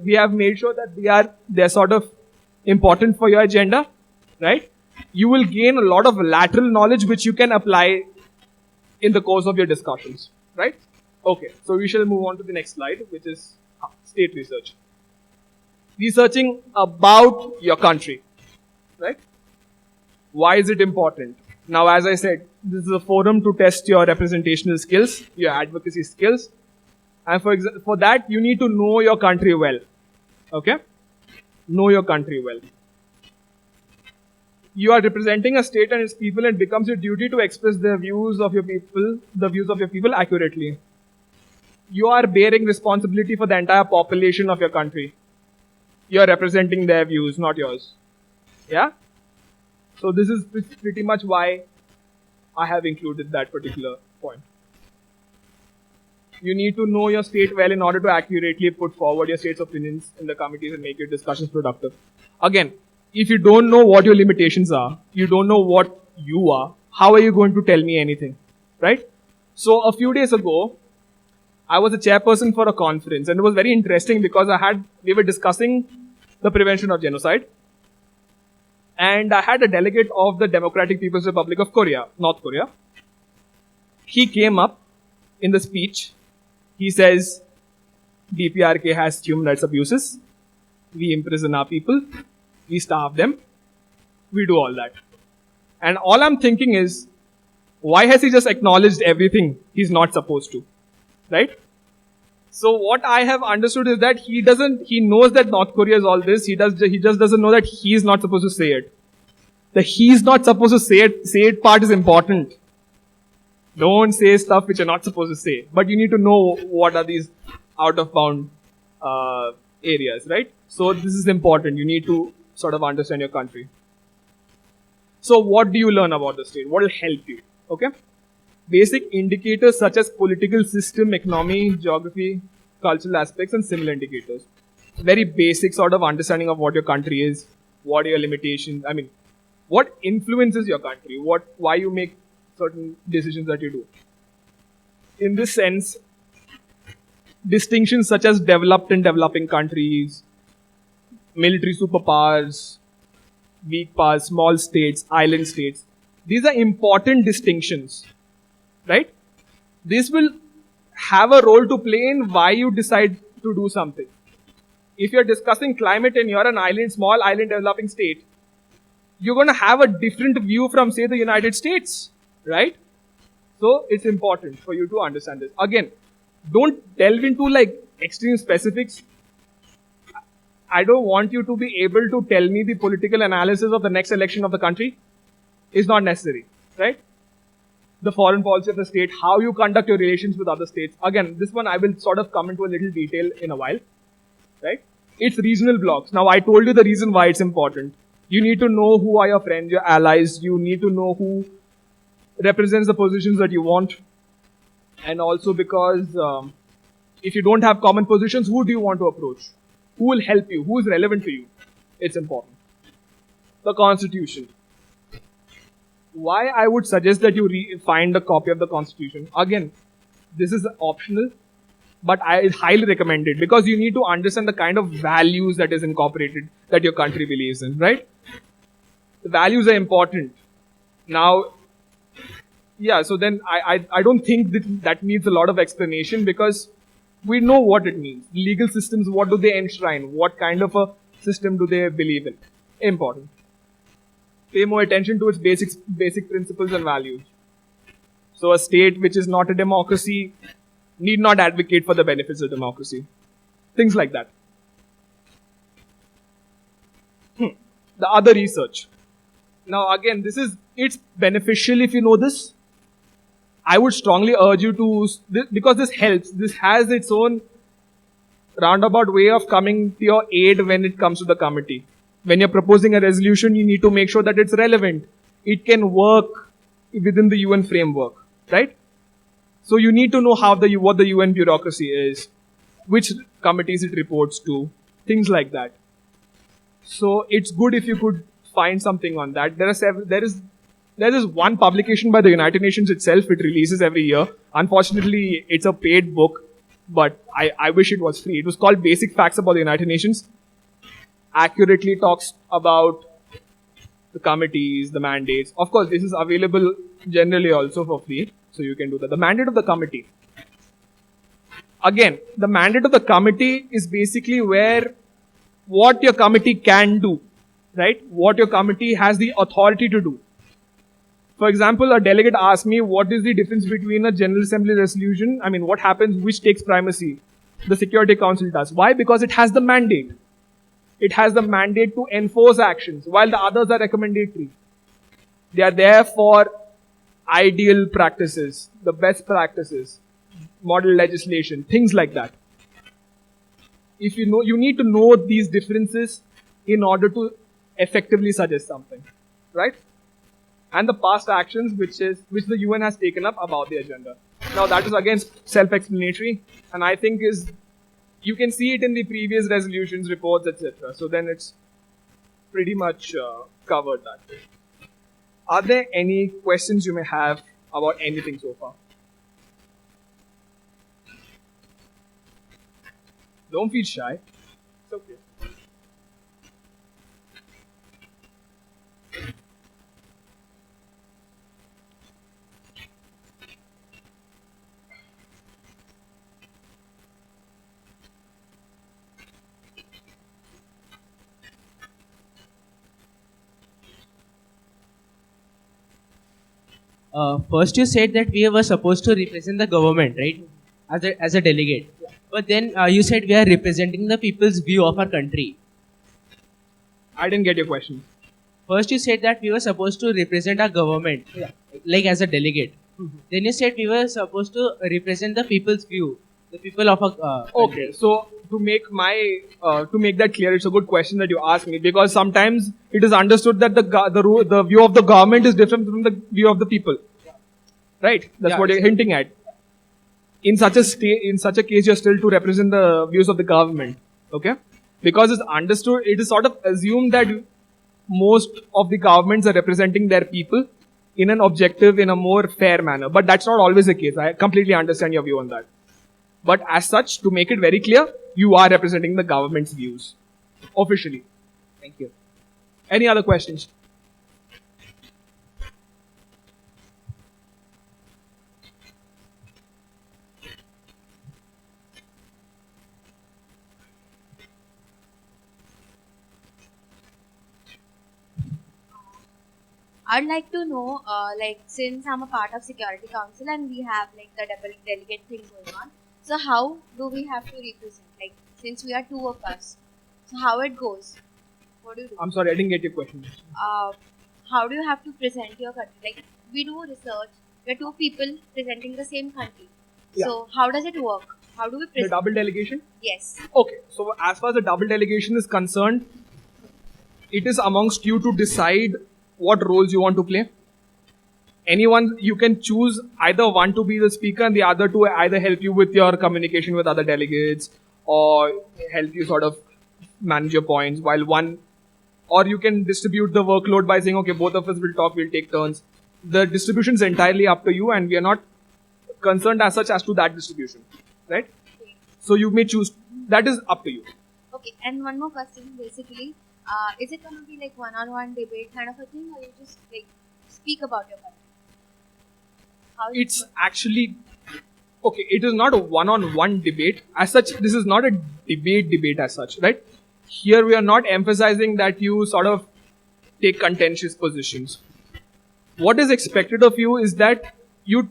We have made sure that they're sort of important for your agenda, right? You will gain a lot of lateral knowledge which you can apply in the course of your discussions, right? Okay, so we shall move on to the next slide, which is state research. Researching about your country, right? Why is it important? Now, as I said, this is a forum to test your representational skills, your advocacy skills. And for that, you need to know your country well. Okay? Know your country well. You are representing a state and its people, and it becomes your duty to express the views of your people accurately. You are bearing responsibility for the entire population of your country. You are representing their views, not yours. Yeah? So this is pretty much why I have included that particular point. You need to know your state well in order to accurately put forward your state's opinions in the committees and make your discussions productive. Again, if you don't know what your limitations are, you don't know what you are, how are you going to tell me anything? Right? So a few days ago, I was a chairperson for a conference, and it was very interesting because we were discussing the prevention of genocide. And I had a delegate of the Democratic People's Republic of Korea, North Korea. He came up in the speech. He says, DPRK has human rights abuses. We imprison our people. We starve them. We do all that. And all I'm thinking is, why has he just acknowledged everything he's not supposed to? Right? So what I have understood is that he knows that North Korea is all this. He just doesn't know that he's not supposed to say it. The he's not supposed to say it part is important. Don't say stuff which you're not supposed to say. But you need to know what are these out of bound areas, right? So this is important. You need to sort of understand your country. So what do you learn about the state? What will help you? Okay? Basic indicators such as political system, economy, geography, cultural aspects, and similar indicators. Very basic sort of understanding of what your country is, what are your limitations, what influences your country, why you make certain decisions that you do. In this sense, distinctions such as developed and developing countries, military superpowers, weak powers, small states, island states, these are important distinctions, right? This will have a role to play in why you decide to do something. If you're discussing climate and you're an small island developing state, you're going to have a different view from, say, the United States, right? So it's important for you to understand this. Again, don't delve into extreme specifics. I don't want you to be able to tell me the political analysis of the next election of the country. It's not necessary, right? The foreign policy of the state, how you conduct your relations with other states. Again, this one I will sort of come into a little detail in a while. right? It's regional blocks. Now, I told you the reason why it's important. You need to know who are your friends, your allies. You need to know who represents the positions that you want. And also because if you don't have common positions, who do you want to approach? Who will help you? Who is relevant to you? It's important. The Constitution. Why I would suggest that you find a copy of the Constitution. Again, this is optional, but I highly recommend it because you need to understand the kind of values that is incorporated that your country believes in, right? The values are important. Now, yeah, so then I don't think that needs a lot of explanation because we know what it means. Legal systems, what do they enshrine? What kind of a system do they believe in? Important. Pay more attention to its basic principles and values. So a state which is not a democracy need not advocate for the benefits of democracy. Things like that. The other research. Now again, it's beneficial if you know this. I would strongly urge you to, because this helps, this has its own roundabout way of coming to your aid when it comes to the committee. When you're proposing a resolution, you need to make sure that it's relevant. It can work within the UN framework, right? So you need to know what the UN bureaucracy is, which committees it reports to, things like that. So it's good if you could find something on that. There is one publication by the United Nations itself. It releases every year. Unfortunately, it's a paid book, but I wish it was free. It was called Basic Facts About the United Nations. Accurately talks about the committees, the mandates. Of course, this is available generally also for free, so you can do that. The mandate of the committee. Again, the mandate of the committee is basically what your committee can do, right? What your committee has the authority to do. For example, a delegate asked me, what is the difference between a General Assembly resolution? I mean, what happens, which takes primacy? The Security Council does. Why? Because it has the mandate. It has the mandate to enforce actions, while the others are recommendatory. They are there for ideal practices, the best practices, model legislation, things like that. If you need to know these differences in order to effectively suggest something, right? And the past actions which the UN has taken up about the agenda. Now that is again self-explanatory, and I think you can see it in the previous resolutions, reports, etc. So then it's pretty much covered that way. Are there any questions you may have about anything so far? Don't feel shy. It's okay. First you said that we were supposed to represent the government, right? As a delegate. Yeah. But then you said we are representing the people's view of our country. I didn't get your question. First you said that we were supposed to represent our government, like as a delegate. Mm-hmm. Then you said we were supposed to represent the people's view, the people of our Okay, so to make that clear, it's a good question that you asked me, because sometimes it is understood that the view of the government is different from the view of the people, right? That's what you're hinting at. In such a case, you're still to represent the views of the government, okay? Because it's understood, it is sort of assumed that most of the governments are representing their people in an objective, in a more fair manner. But that's not always the case. I completely understand your view on that. But as such, to make it very clear, you are representing the government's views officially. Thank you. Any other questions? I'd like to know, since I'm a part of Security Council and we have the double delegate thing going on, so how do we have to represent? Since we are two of us, so how it goes? What do you do? I'm sorry, I didn't get your question. How do you have to present your country? We do research. We're two people presenting the same country. Yeah. So how does it work? How do we The present? double delegation? Yes. Okay, so as far as the double delegation is concerned, it is amongst you to decide what roles you want to play. Anyone, you can choose either one to be the speaker and the other to either help you with your communication with other delegates or help you sort of manage your points, while one, or you can distribute the workload by saying, okay, both of us will talk, we'll take turns. The distribution is entirely up to you, and we are not concerned as such as to that distribution, right? So you may choose, that is up to you. Okay, and one more question basically. Is it going to be like one-on-one debate kind of a thing, or you just like speak about your country? How is It's actually, okay, it is not a one-on-one debate as such. This is not a debate as such, right? Here we are not emphasizing that you sort of take contentious positions. What is expected of you is that you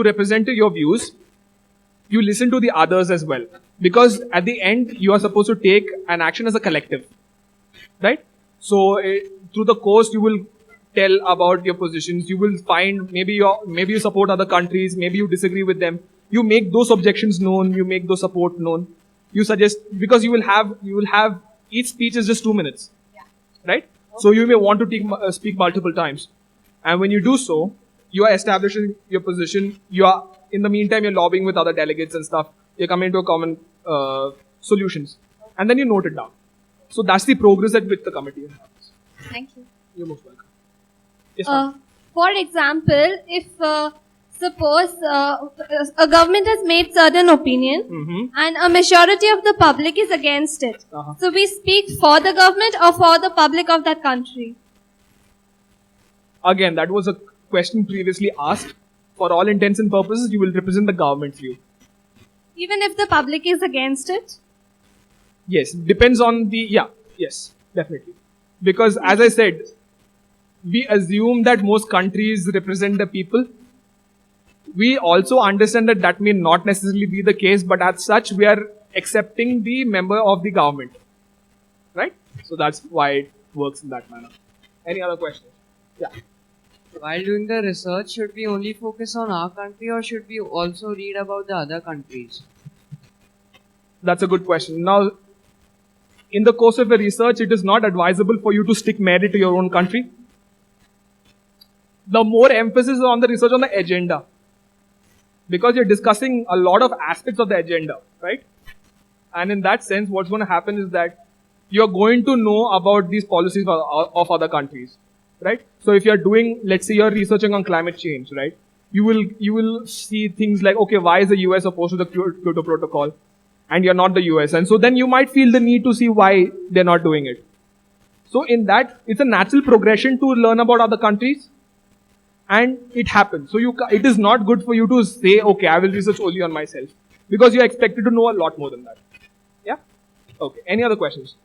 represent your views, you listen to the others as well, because at the end you are supposed to take an action as a collective, right? So through the course you will tell about your positions. You will find maybe you support other countries, maybe you disagree with them. You make those objections known, you make those support known. You suggest, because you will have each speech is just 2 minutes, right? So you may want to speak multiple times, and when you do so, you are establishing your position. You are, in the meantime, you're lobbying with other delegates and stuff. You're coming to a common solutions, and then you note it down. So that's the progress at which the committee happens. Thank you. You're most welcome. Yes, ma'am. For example, if suppose a government has made certain opinion and a majority of the public is against it, so we speak for the government or for the public of that country. Again, that was a question previously asked. For all intents and purposes, you will represent the government's view. Even if the public is against it? Yes, depends on the, yes, definitely. Because as I said, we assume that most countries represent the people. We also understand that that may not necessarily be the case, but as such, we are accepting the member of the government, right? So that's why it works in that manner. Any other questions? Yeah. While doing the research, should we only focus on our country or should we also read about the other countries? That's a good question. Now, in the course of your research, it is not advisable for you to stick merely to your own country. The more emphasis is on the research on the agenda, because you're discussing a lot of aspects of the agenda, right? And in that sense, what's going to happen is that you're going to know about these policies of other countries, right? So if you're doing, let's say you're researching on climate change, right? You will see things like, okay, why is the US opposed to the Kyoto Protocol? And you're not the US. And so then you might feel the need to see why they're not doing it. So in that, it's a natural progression to learn about other countries. And it happens. So it is not good for you to say, okay, I will research only on myself. Because you're expected to know a lot more than that. Yeah? Okay. Any other questions?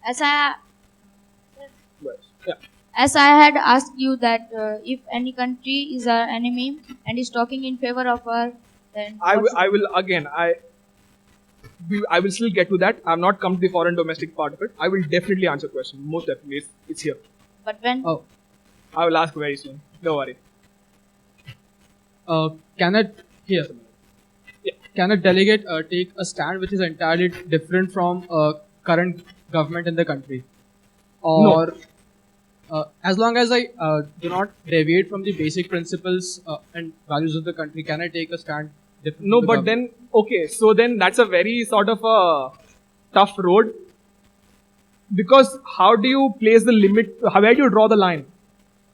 As I Yeah. As I had asked you that if any country is our enemy and is talking in favor of her, then I will still get to that. I've not come to the foreign domestic part of it. I will definitely answer question. Most definitely. It's here. But when? Oh. I will ask very soon. Don't worry. Can a delegate take a stand which is entirely different from current government in the country? Or as long as I do not deviate from the basic principles and values of the country, can I take a stand different? No, but then, okay, so then that's a very sort of a tough road. Because how do you place the limit, where do you draw the line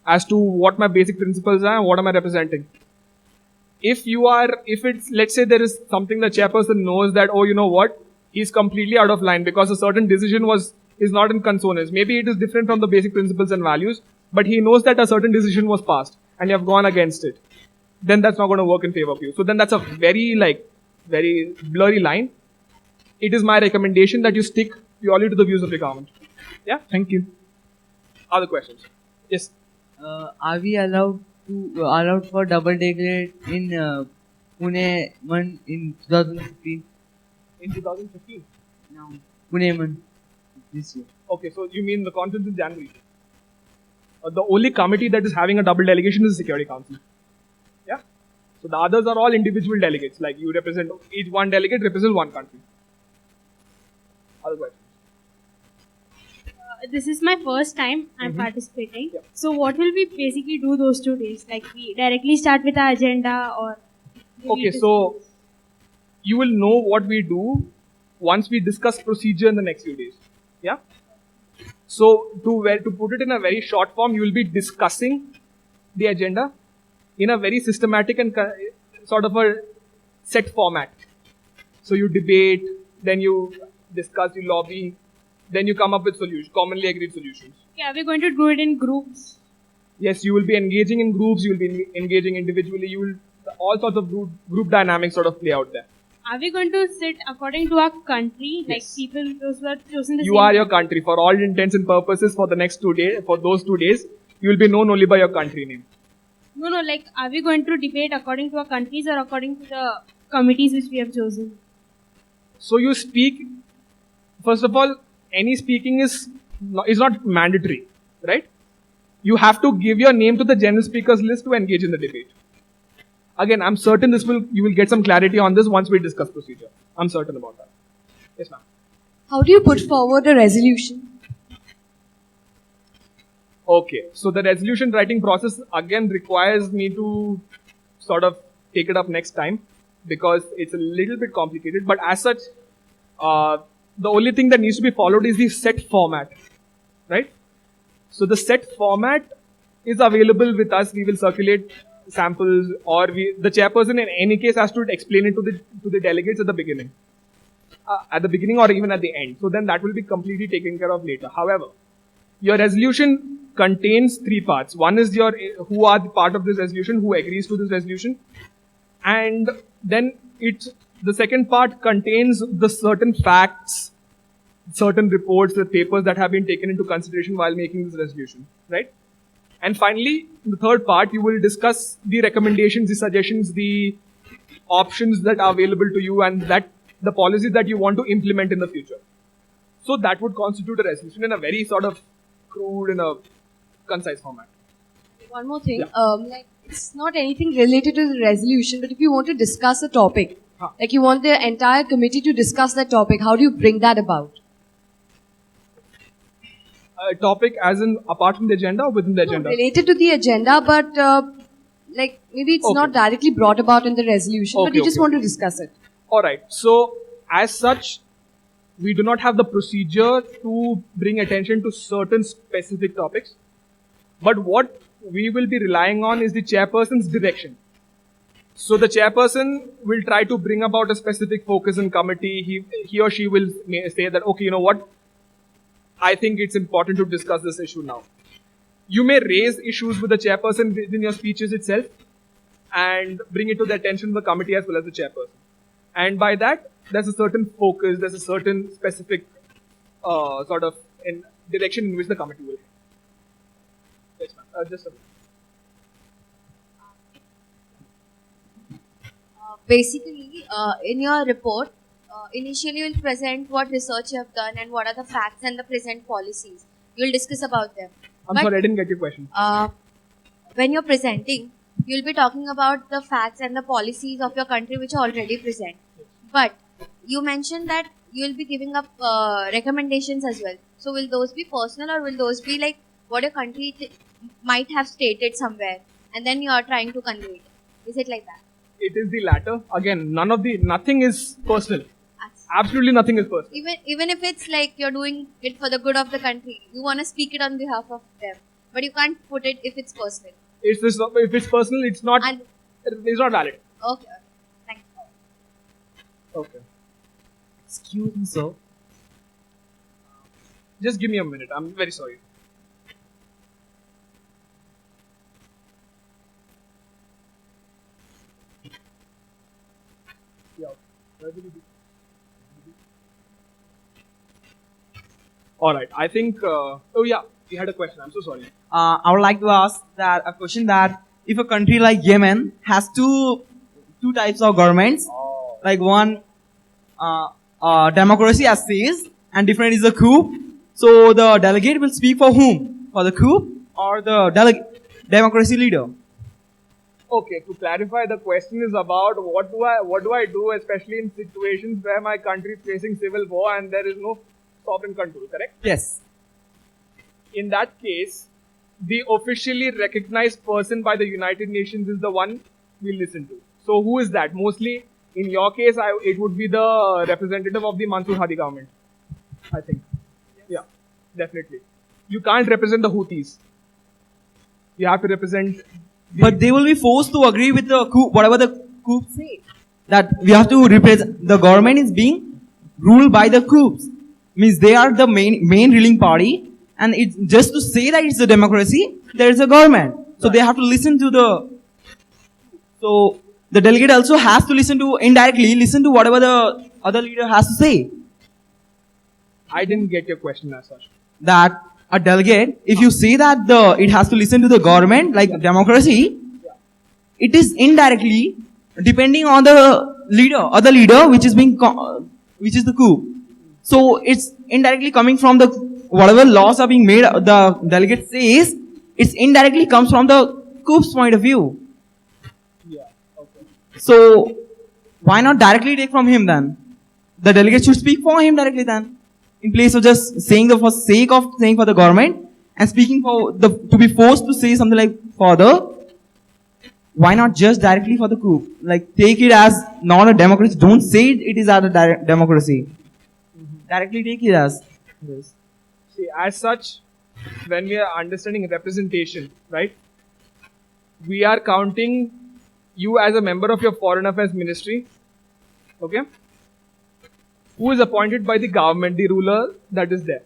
as to what my basic principles are and what am I representing? If it's, let's say there is something the chairperson knows that, oh, you know what, he's completely out of line because a certain decision is not in consonance. Maybe it is different from the basic principles and values, but he knows that a certain decision was passed and you have gone against it. Then that's not going to work in favor of you. So then that's a very blurry line. It is my recommendation that you stick purely to the views of the government. Yeah, thank you. Other questions? Yes. Are we allowed for double delegate in Pune 1 in 2015? In 2015? No. Pune 1 this year. Okay, so you mean the conference in January? The only committee that is having a double delegation is the Security Council. Yeah? So So the others are all individual delegates. Like you represent, each one delegate represents one country. Other questions? This is my first time I'm participating. So what will we basically do those 2 days? Like we directly start with our agenda or? Okay, so you will know what we do once we discuss procedure in the next few days. Yeah. So to put it in a very short form, you will be discussing the agenda in a very systematic and sort of a set format. So you debate, then you discuss, you lobby, then you come up with solutions, commonly agreed solutions. Okay, are we going to do it in groups? Yes, you will be engaging in groups, you will be engaging individually, you will, all sorts of group dynamics sort of play out there. Are we going to sit according to our country, like people those who are chosen the You same? are your country. For all intents and purposes, for the next 2 days, for those 2 days, you will be known only by your country name. No, like are we going to debate according to our countries or according to the committees which we have chosen? So you speak, first of all, any speaking is not mandatory, right? You have to give your name to the general speakers list to engage in the debate. Again, I'm certain you will get some clarity on this once we discuss procedure. I'm certain about that. Yes, ma'am. How do you put forward a resolution? Okay, so the resolution writing process again requires me to sort of take it up next time because it's a little bit complicated. But as such, the only thing that needs to be followed is the set format, right? So the set format is available with us. We will circulate samples, or the chairperson in any case has to explain it to the delegates at the beginning or even at the end. So then that will be completely taken care of later. However, your resolution contains 3 parts. One is who are the part of this resolution, who agrees to this resolution, and then the second part contains the certain facts, certain reports, the papers that have been taken into consideration while making this resolution, right? And finally, in the third part, you will discuss the recommendations, the suggestions, the options that are available to you, and the policies that you want to implement in the future. So that would constitute a resolution in a very sort of crude and a concise format. One more thing, like it's not anything related to the resolution, but if you want to discuss a topic, like you want the entire committee to discuss that topic, how do you bring that about? A topic as in apart from the agenda or within the agenda? Related to the agenda, but like maybe it's not directly brought about in the resolution, but you just want to discuss it. Alright, so as such, we do not have the procedure to bring attention to certain specific topics. But what we will be relying on is the chairperson's direction. So the chairperson will try to bring about a specific focus in committee. He or she will say that, okay, you know what? I think it's important to discuss this issue now. You may raise issues with the chairperson within your speeches itself and bring it to the attention of the committee as well as the chairperson. And by that, there's a certain focus, there's a certain specific sort of direction in which the committee will head. Yes, ma'am. Just a minute. Basically, in your report, initially you'll present what research you have done and what are the facts and the present policies. You'll discuss about them. I'm sorry, I didn't get your question. When you're presenting, you'll be talking about the facts and the policies of your country which are already present. But you mentioned that you'll be giving up recommendations as well. So will those be personal or will those be like what your country might have stated somewhere and then you are trying to convey it? Is it like that? It is the latter. Again, nothing is personal. Absolutely nothing is personal. Even if it's like you're doing it for the good of the country, you want to speak it on behalf of them, but you can't put it if it's personal. If it's personal, it's not valid. Okay. Thank you. Okay. Excuse me, sir. Just give me a minute. I'm very sorry. Yeah. All right. I think. Oh yeah, we had a question. I'm so sorry. I would like to ask a question that if a country like Yemen has two types of governments, like one democracy as says, and different is a coup. So the delegate will speak for whom? For the coup or the democracy leader? Okay, to clarify, the question is about what do I do, especially in situations where my country is facing civil war and there is no sovereign control, correct? Yes. In that case, the officially recognized person by the United Nations is the one we listen to. So who is that? Mostly, in your case, it would be the representative of the Mansoor Hadi government, I think. Yeah, definitely. You can't represent the Houthis. You have to represent. But they will be forced to agree with the coup, whatever the coup say. That we have to represent, the government is being ruled by the coups. Means they are the main ruling party, and it's just to say that it's a democracy, there is a government. So they have to listen to so the delegate also has to indirectly listen to whatever the other leader has to say. I didn't get your question as such. That a delegate, if you say that it has to listen to the government, like democracy, it is indirectly depending on the other leader, which is the coup. So it's indirectly coming from the whatever laws are being made. The delegate says it's indirectly comes from the coup's point of view. Yeah. Okay. So why not directly take from him then? The delegate should speak for him directly then, in place of just saying for sake of saying for the government and speaking to be forced to say something like further. Why not just directly for the coup? Like take it as not a democracy. Don't say it is as a democracy. Directly take it as. Yes. See, as such, when we are understanding representation, right? We are counting you as a member of your Foreign Affairs Ministry, okay? Who is appointed by the government, the ruler that is there.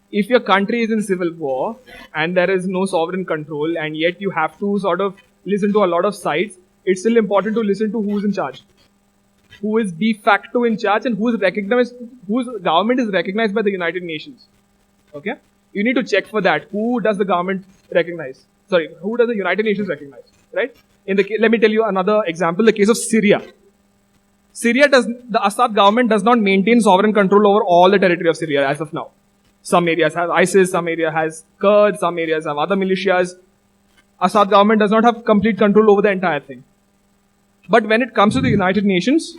If your country is in civil war and there is no sovereign control and yet you have to sort of listen to a lot of sides, it's still important to listen to who's in charge. Who is de facto in charge and whose government is recognized by the United Nations. Okay? You need to check for that. Who does the government recognize? Sorry, who does the United Nations recognize? Right? Let me tell you another example, the case of Syria. The Assad government does not maintain sovereign control over all the territory of Syria as of now. Some areas have ISIS, some area has Kurds, some areas have other militias. Assad government does not have complete control over the entire thing. But when it comes to the United Nations,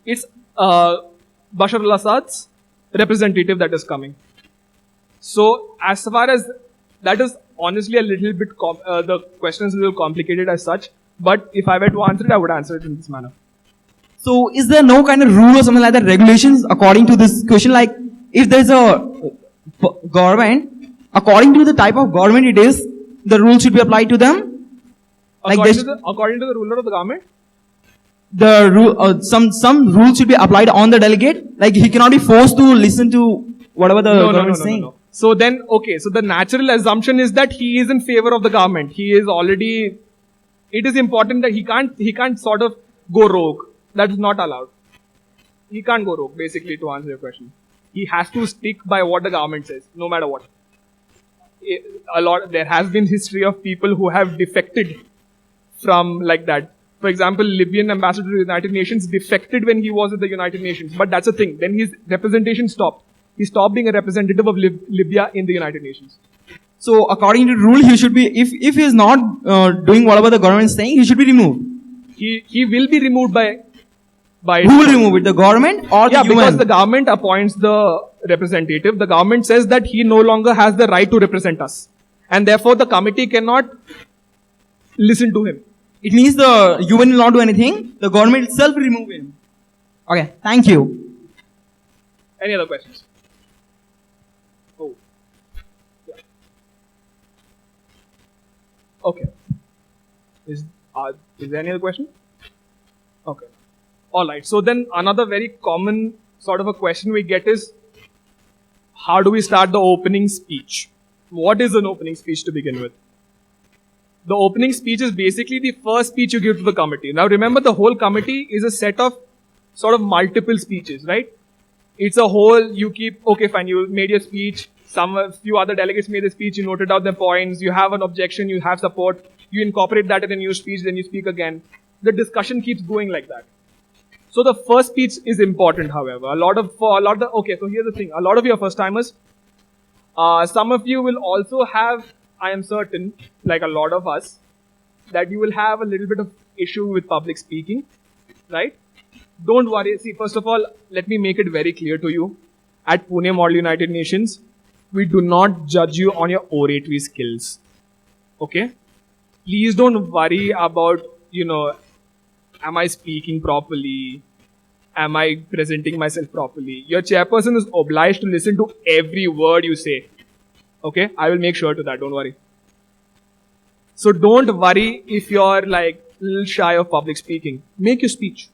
it's Bashar al-Assad's representative that is coming. So as far as that is honestly a little bit, the question is a little complicated as such. But if I were to answer it, I would answer it in this manner. So is there no kind of rule or something like that, regulations according to this question? Like if there's a government, according to the type of government it is, the rules should be applied to them? According to the ruler of the government? The rule, some rules should be applied on the delegate. Like he cannot be forced to listen to whatever the government is saying. No. So then, okay, so the natural assumption is that he is in favor of the government. He is already, it is important that he can't sort of go rogue. That is not allowed. He can't go rogue, basically, to answer your question. He has to stick by what the government says, no matter what. There has been history of people who have defected from like that. For example, Libyan ambassador to the United Nations defected when he was at the United Nations. But that's the thing. Then his representation stopped. He stopped being a representative of Libya in the United Nations. So according to the rule, he should be, if he is not doing whatever the government is saying, he should be removed. He will be removed by who will remove it? The government or the UN? Because the government appoints the representative. The government says that he no longer has the right to represent us. And therefore the committee cannot listen to him. It means the UN will not do anything. The government itself will remove him. Okay, thank you. Any other questions? Oh. Yeah. Okay. Is there any other question? Okay. Alright, so then another very common sort of a question we get is, how do we start the opening speech? What is an opening speech to begin with? The opening speech is basically the first speech you give to the committee. Now remember, the whole committee is a set of sort of multiple speeches, right? It's a whole, okay fine, you made your speech, a few other delegates made the speech, you noted out their points, you have an objection, you have support, you incorporate that in a new speech, then you speak again. The discussion keeps going like that. So the first speech is important, however. Okay, so here's the thing. A lot of you are first timers. Some of you will also have, I am certain, like a lot of us, that you will have a little bit of issue with public speaking, right? Don't worry. See, first of all, let me make it very clear to you. At Pune Model United Nations, we do not judge you on your oratory skills. Okay? Please don't worry about, am I speaking properly? Am I presenting myself properly? Your chairperson is obliged to listen to every word you say. Okay? I will make sure to that. Don't worry. So don't worry if you're like a little shy of public speaking. Make your speech.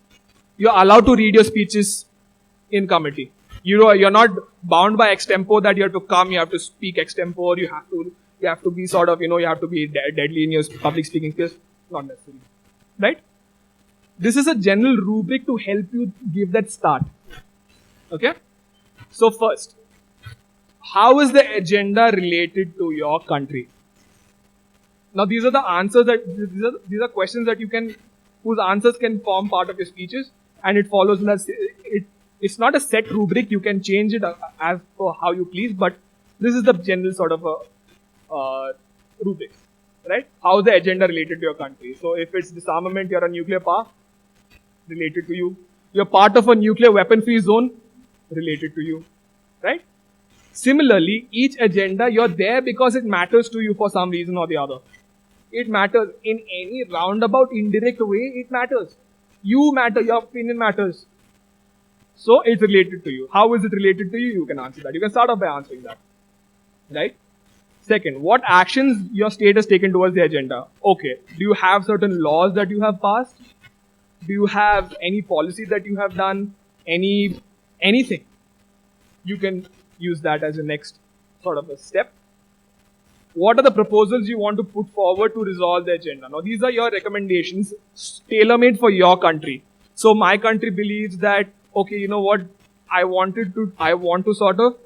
You're allowed to read your speeches in committee. You're not bound by extempore that you have to come, you have to speak extempore, you have to be sort of, you have to be deadly in your public speaking skills. Not necessary. Right? This is a general rubric to help you give that start. Okay? So first, how is the agenda related to your country? Now these are the answers these are questions that whose answers can form part of your speeches, and it follows in that it's not a set rubric. You can change it as per how you please, but this is the general sort of a rubric, right? How is the agenda related to your country? So if it's disarmament, you're a nuclear power, related to you. You're part of a nuclear weapon-free zone, related to you, right? Similarly, each agenda, you're there because it matters to you for some reason or the other. It matters in any roundabout, indirect way, it matters. You matter, your opinion matters. So it's related to you. How is it related to you? You can answer that. You can start off by answering that. Right? Second, what actions your state has taken towards the agenda? Okay. Do you have certain laws that you have passed? Do you have any policy that you have done? Anything? You can use that as a next sort of a step. What are the proposals you want to put forward to resolve the agenda? Now, these are your recommendations tailor-made for your country. So my country believes that, okay, you know what, I want to sort of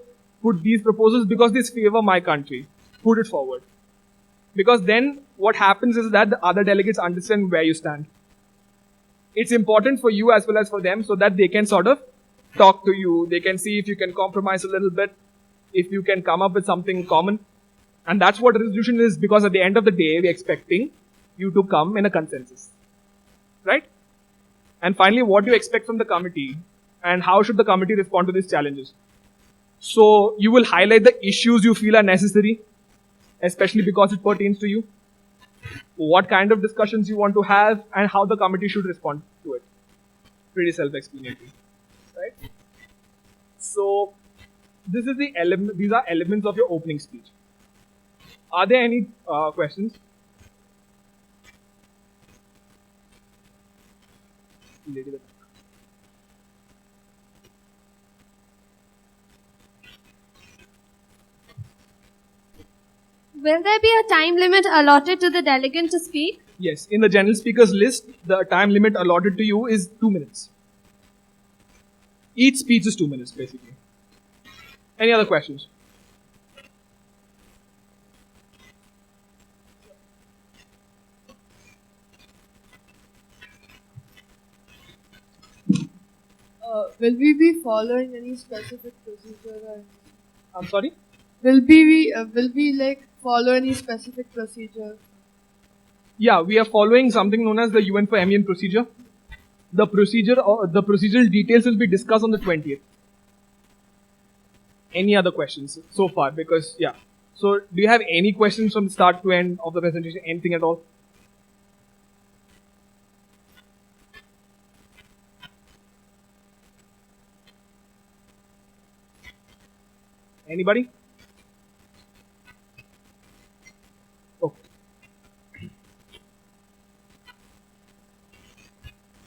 put these proposals because these favor my country. Put it forward. Because then what happens is that the other delegates understand where you stand. It's important for you as well as for them so that they can sort of talk to you. They can see if you can compromise a little bit, if you can come up with something common. And that's what resolution is, because at the end of the day, we're expecting you to come in a consensus. Right? And finally, what do you expect from the committee? And how should the committee respond to these challenges? So, you will highlight the issues you feel are necessary, especially because it pertains to you. What kind of discussions you want to have, and how the committee should respond to it. Pretty self-explanatory. Right? So, these are elements of your opening speech. Are there any questions? Lady with- Will there be a time limit allotted to the delegate to speak? Yes, in the general speakers list, the time limit allotted to you is 2 minutes. Each speech is 2 minutes, basically. Any other questions? Will we be following any specific procedure? I'm sorry? Will we like follow any specific procedure? Yeah, we are following something known as the UN for MEN procedure. The procedural details will be discussed on the 20th. Any other questions so far? Because, yeah. So, do you have any questions from start to end of the presentation? Anything at all? Anybody? Okay.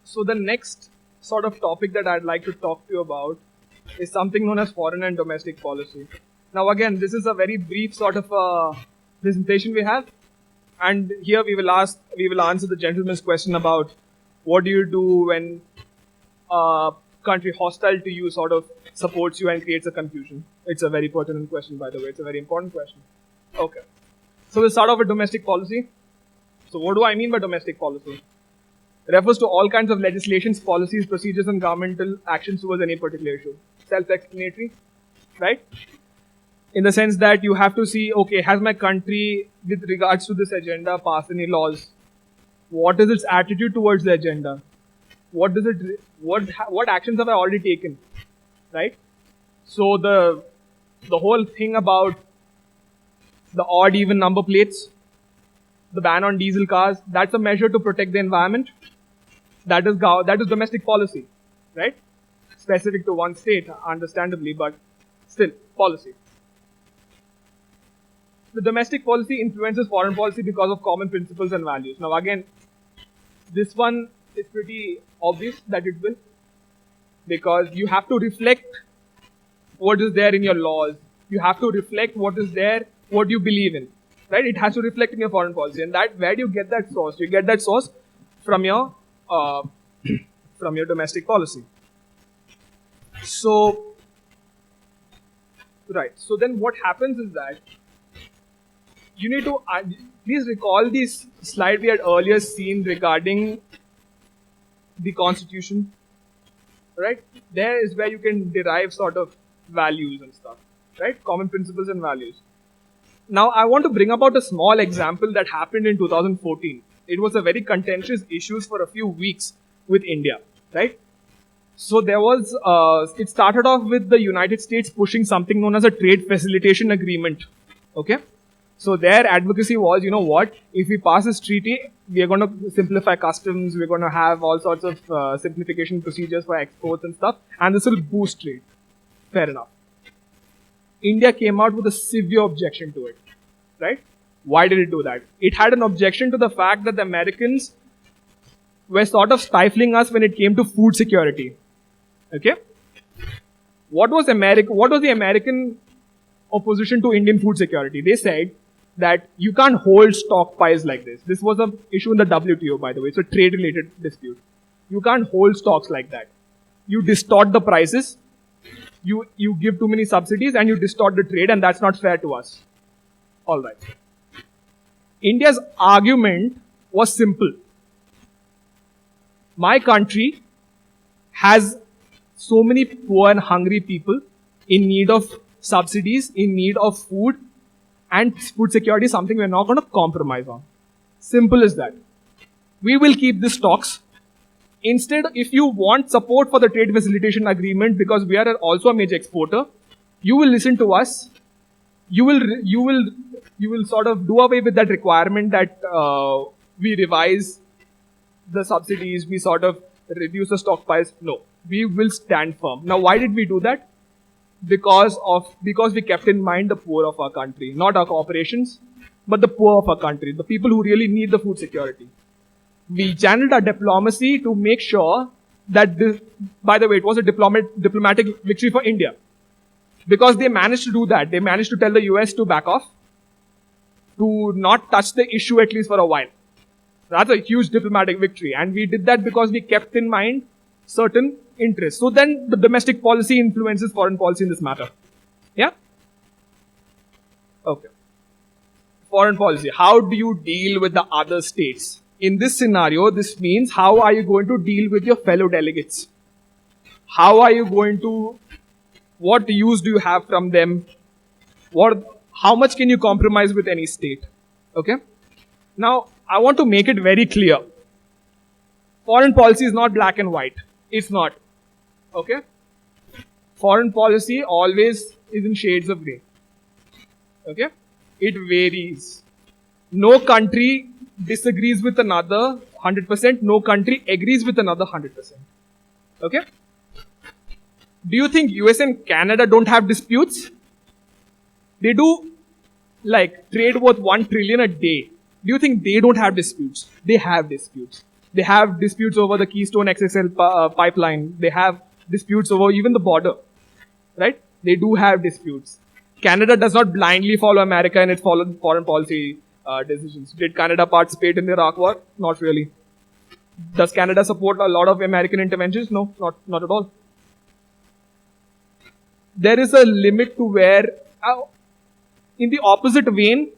So the next sort of topic that I'd like to talk to you about is something known as foreign and domestic policy. Now again, this is a very brief sort of presentation we have, and here we will answer the gentleman's question about what do you do when a country hostile to you sort of supports you and creates a confusion. It's a very pertinent question, by the way. It's a very important question. Okay. So we'll start off with domestic policy. So what do I mean by domestic policy? It refers to all kinds of legislations, policies, procedures, and governmental actions towards any particular issue. Self-explanatory, right? In the sense that you have to see, okay, has my country, with regards to this agenda, passed any laws? What is its attitude towards the agenda? What actions have I already taken? Right? So the whole thing about the odd even number plates, the ban on diesel cars, that's a measure to protect the environment. That is domestic policy, right? Specific to one state, understandably, but still policy. The domestic policy influences foreign policy because of common principles and values. Now again, this one is pretty obvious that it will, because you have to reflect what is there in your laws. You have to reflect what is there, what you believe in, right? It has to reflect in your foreign policy, and that where do you get that source? You get that source from your from your domestic policy. So, right. So then what happens is that you need to please recall this slide we had earlier seen regarding the constitution, right? There is where you can derive sort of values and stuff, right? Common principles and values. Now, I want to bring about a small example that happened in 2014. It was a very contentious issue for a few weeks with India, right? So there was, it started off with the United States pushing something known as a trade facilitation agreement, okay? So their advocacy was, you know what, if we pass this treaty, we are going to simplify customs, we're going to have all sorts of simplification procedures for exports and stuff, and this will boost trade. Fair enough. India came out with a severe objection to it, right? Why did it do that? It had an objection to the fact that the Americans were sort of stifling us when it came to food security. Okay? What was the American opposition to Indian food security? They said that you can't hold stockpiles like this. This was an issue in the WTO, by the way. It's a trade-related dispute. You can't hold stocks like that. You distort the prices. You give too many subsidies and you distort the trade, and that's not fair to us. All right. India's argument was simple. My country has so many poor and hungry people in need of subsidies, in need of food, and food security is something we're not going to compromise on. Simple as that. We will keep the stocks. Instead, if you want support for the trade facilitation agreement, because we are also a major exporter, you will listen to us. You will sort of do away with that requirement that we revise the subsidies, we sort of reduce the stockpiles. No, we will stand firm. Now, why did we do that? Because we kept in mind the poor of our country, not our corporations, but the poor of our country, the people who really need the food security. We channeled our diplomacy to make sure that this, by the way, it was a diplomatic victory for India. Because they managed to do that. They managed to tell the US to back off, to not touch the issue at least for a while. That's a huge diplomatic victory. And we did that because we kept in mind certain interests. So then the domestic policy influences foreign policy in this matter. Yeah? Okay. Foreign policy. How do you deal with the other states? In this scenario, this means how are you going to deal with your fellow delegates? How are you going to, what use do you have from them? How much can you compromise with any state? Okay? Now, I want to make it very clear. Foreign policy is not black and white. It's not. Okay? Foreign policy always is in shades of grey. Okay? It varies. No country disagrees with another 100%. No country agrees with another 100%. Okay? Do you think US and Canada don't have disputes? They do like trade worth 1 trillion a day. Do you think they don't have disputes? They have disputes. They have disputes over the Keystone XXL pipeline. They have disputes over even the border. Right? They do have disputes. Canada does not blindly follow America in its foreign policy decisions. Did Canada participate in the Iraq war? Not really. Does Canada support a lot of American interventions? No, not at all. There is a limit to where, in the opposite vein,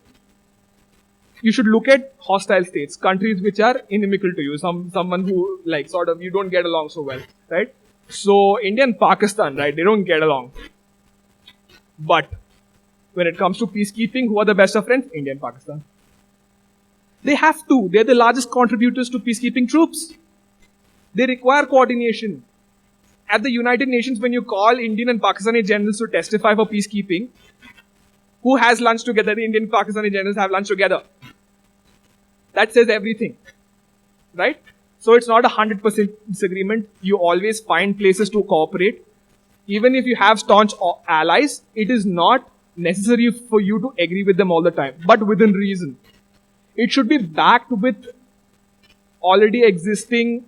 you should look at hostile states, countries which are inimical to you, someone who like sort of you don't get along so well, right? So India and Pakistan, right? They don't get along. But when it comes to peacekeeping, who are the best of friends? India and Pakistan. They have to. They're the largest contributors to peacekeeping troops. They require coordination. At the United Nations, when you call Indian and Pakistani generals to testify for peacekeeping, who has lunch together? The Indian and Pakistani generals have lunch together. That says everything. Right? So it's not 100% disagreement. You always find places to cooperate. Even if you have staunch allies, it is not necessary for you to agree with them all the time, but within reason. It should be backed with already existing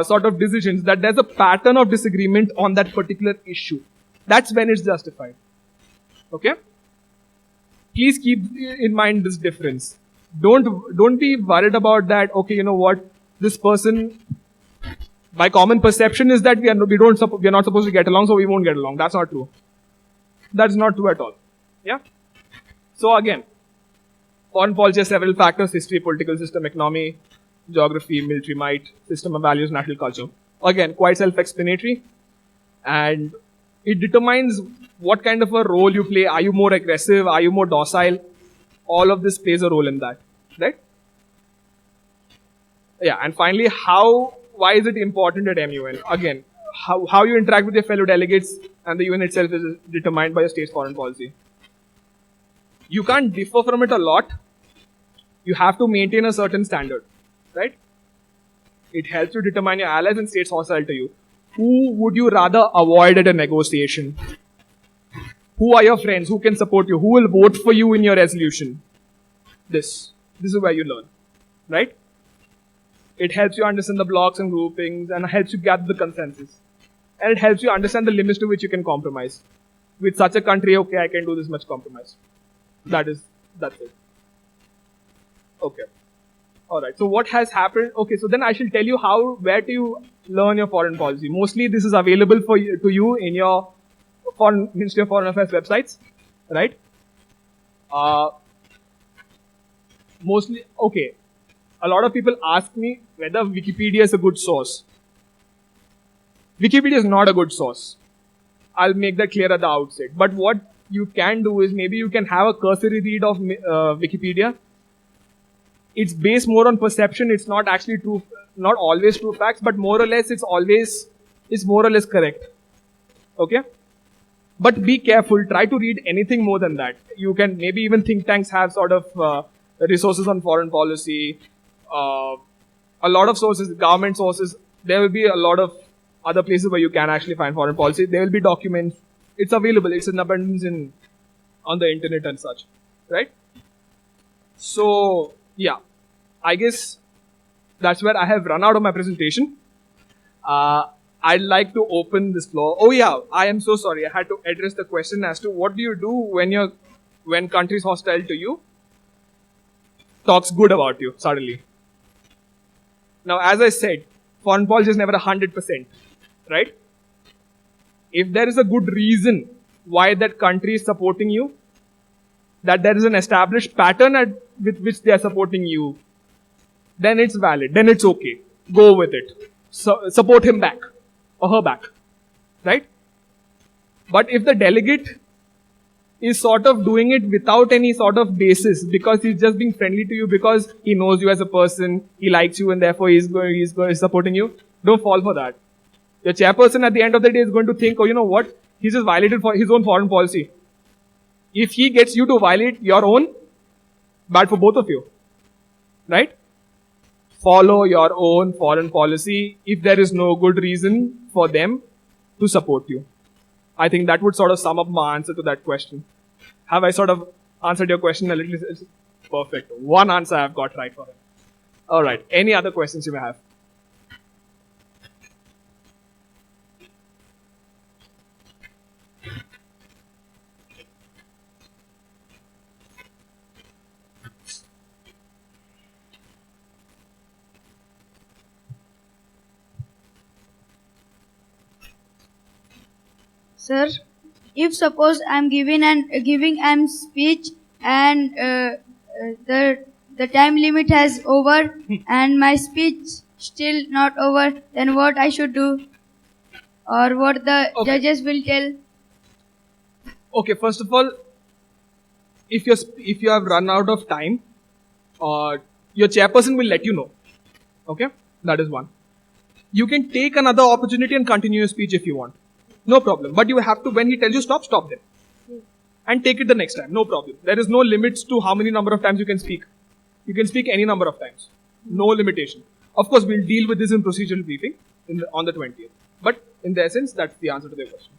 sort of decisions, that there's a pattern of disagreement on that particular issue. That's when it's justified. Okay? Please keep in mind this difference. Don't be worried about that. Okay, you know what? This person, by common perception, is that we are not supposed to get along, so we won't get along. That's not true. That's not true at all. Yeah. So again, foreign policy has several factors: history, political system, economy, geography, military might, system of values, national culture. Again, quite self-explanatory, and it determines what kind of a role you play. Are you more aggressive? Are you more docile? All of this plays a role in that, right? Yeah, and finally, why is it important at MUN? Again, how you interact with your fellow delegates and the UN itself is determined by your state's foreign policy. You can't differ from it a lot. You have to maintain a certain standard, right? It helps you determine your allies and states hostile to you. Who would you rather avoid at a negotiation? Who are your friends? Who can support you? Who will vote for you in your resolution? This is where you learn, right? It helps you understand the blocks and groupings and helps you gather the consensus. And it helps you understand the limits to which you can compromise. With such a country, okay, I can do this much compromise. That's it. Okay. Alright, so what has happened? Okay, so then I shall tell you where do you learn your foreign policy. Mostly this is available to you in your Ministry of Foreign Affairs websites, right? Mostly, okay. A lot of people ask me whether Wikipedia is a good source. Wikipedia is not a good source. I'll make that clear at the outset. But what you can do is maybe you can have a cursory read of Wikipedia. It's based more on perception. It's not actually true, not always true facts, but more or less it's more or less correct. Okay? But be careful. Try to read anything more than that. You can maybe even think tanks have sort of resources on foreign policy. A lot of sources, government sources. There will be a lot of other places where you can actually find foreign policy. There will be documents. It's available. It's in abundance on the internet and such, right? So yeah, I guess that's where I have run out of my presentation. I'd like to open this floor. Oh yeah, I am so sorry. I had to address the question as to what do you do when countries hostile to you talks good about you suddenly. Now, as I said, foreign policy is never 100%, right? If there is a good reason why that country is supporting you, that there is an established pattern with which they are supporting you, then it's valid, then it's okay. Go with it. Support him back or her back, right? But if the delegate is sort of doing it without any sort of basis, because he's just being friendly to you, because he knows you as a person, he likes you, and therefore he's supporting you, don't fall for that. Your chairperson at the end of the day is going to think, oh, you know what? He's just violated for his own foreign policy. If he gets you to violate your own, bad for both of you, right? Follow your own foreign policy if there is no good reason for them to support you. I think that would sort of sum up my answer to that question. Have I sort of answered your question a little? Perfect. One answer I've got right for it. Alright. Any other questions you may have? Sir, if suppose I'm giving speech and the time limit has over and my speech still not over, then what I should do, or what the judges will tell? Okay, first of all, if you have run out of time, your chairperson will let you know. Okay, that is one. You can take another opportunity and continue your speech if you want. No problem. But you have to, when he tells you stop, stop then. And take it the next time. No problem. There is no limits to how many number of times you can speak. You can speak any number of times. No limitation. Of course, we'll deal with this in procedural briefing on the 20th. But in the essence, that's the answer to the question.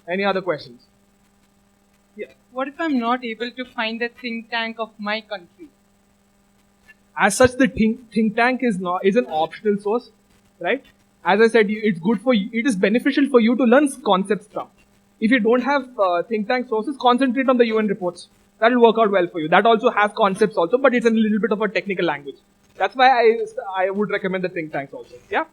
Any other questions? Yeah. What if I'm not able to find the think tank of my country? As such, the think tank is an optional source, right? As I said, it's good for you. It is beneficial for you to learn concepts from. If you don't have think tank sources, concentrate on the UN reports. That will work out well for you. That also has concepts also, but it's a little bit of a technical language. That's why I would recommend the think tanks also. Yeah.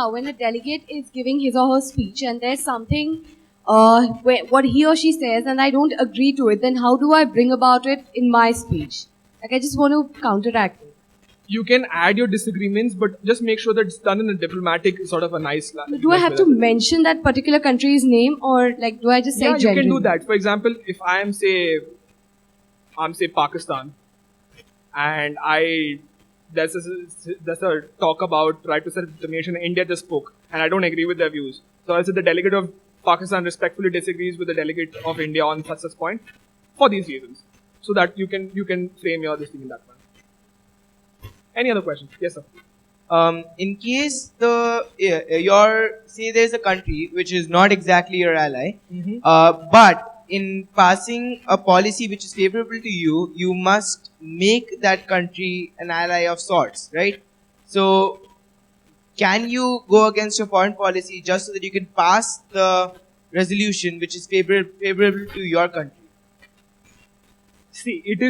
When a delegate is giving his or her speech and there's something what he or she says and I don't agree to it, then how do I bring about it in my speech? Like, I just want to counteract it. You can add your disagreements, but just make sure that it's done in a diplomatic, sort of a nice. Do I have to mention that particular country's name, or like do I just say generally? Yeah, you can do that. For example, if I'm say Pakistan, and there's a talk about right to self-determination. India just spoke, and I don't agree with their views. So I said the delegate of Pakistan respectfully disagrees with the delegate of India on such point for these reasons, so that you can frame your this thing in that manner. Any other questions? Yes, sir. In case say there's a country which is not exactly your ally, but in passing a policy which is favorable to you, you must make that country an ally of sorts, right? So, can you go against your foreign policy just so that you can pass the resolution which is favorable to your country? See, it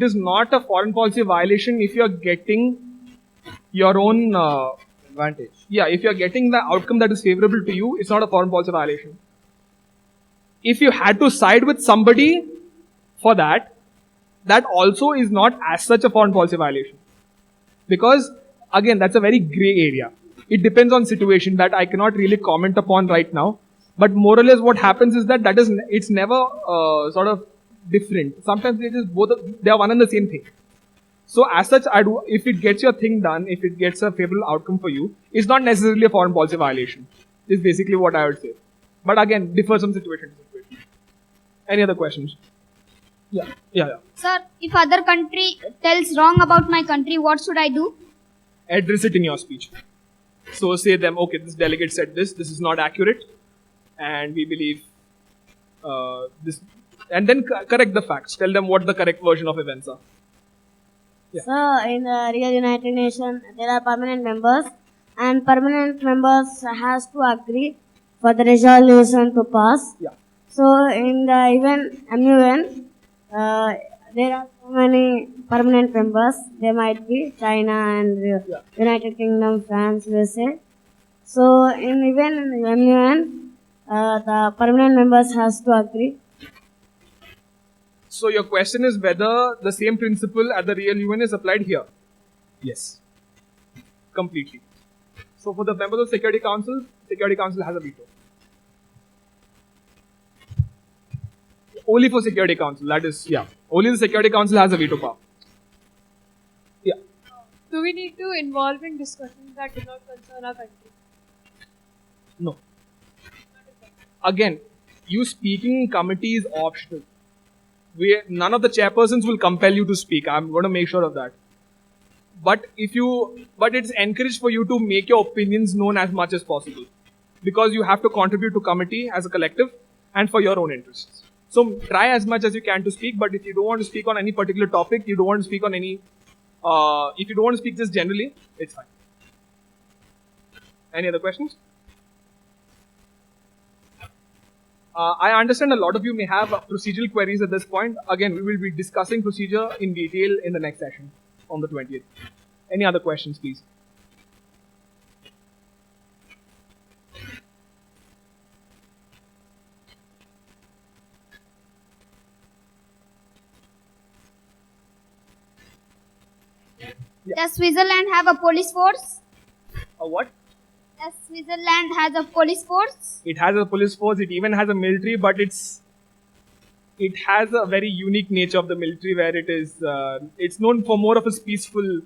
is not a foreign policy violation if you're getting your own advantage. Yeah, if you're getting the outcome that is favorable to you, it's not a foreign policy violation. If you had to side with somebody for that also is not as such a foreign policy violation. Because, again, that's a very grey area. It depends on situation that I cannot really comment upon right now. But more or less what happens is it's never sort of different. Sometimes they are one and the same thing. So as such, if it gets your thing done, if it gets a favorable outcome for you, it's not necessarily a foreign policy violation. Is basically what I would say. But again, differs from situation to situation. Any other questions? Yeah. Sir, if other country tells wrong about my country, what should I do? Address it in your speech. So say them, okay, this delegate said this is not accurate, and we believe this, and then correct the facts. Tell them what the correct version of events are. Yeah. So, in the real United Nations, there are permanent members, and permanent members has to agree for the resolution to pass. Yeah. So, in the even MUN, there are so many permanent members. There might be China and United Kingdom, France, USA. So, even in the MUN, the permanent members has to agree. So your question is whether the same principle at the real UN is applied here? Yes. Completely. So for the members of Security Council has a veto. Only for Security Council, that is, only the Security Council has a veto power. Yeah. Do we need to involve in discussions that do not concern our country? No. Again, you speaking in committee is optional. None of the chairpersons will compel you to speak. I'm going to make sure of that. But it's encouraged for you to make your opinions known as much as possible, because you have to contribute to committee as a collective and for your own interests. So try as much as you can to speak. But if you don't want to speak on any particular topic, you don't want to speak on any, if you don't want to speak just generally, it's fine. Any other questions? I understand a lot of you may have procedural queries at this point. Again, we will be discussing procedure in detail in the next session on the 20th. Any other questions, please? Does Switzerland have a police force? A what? Does Switzerland has a police force? It has a police force. It even has a military, but it's it has a very unique nature of the military where it's known for more of its peaceful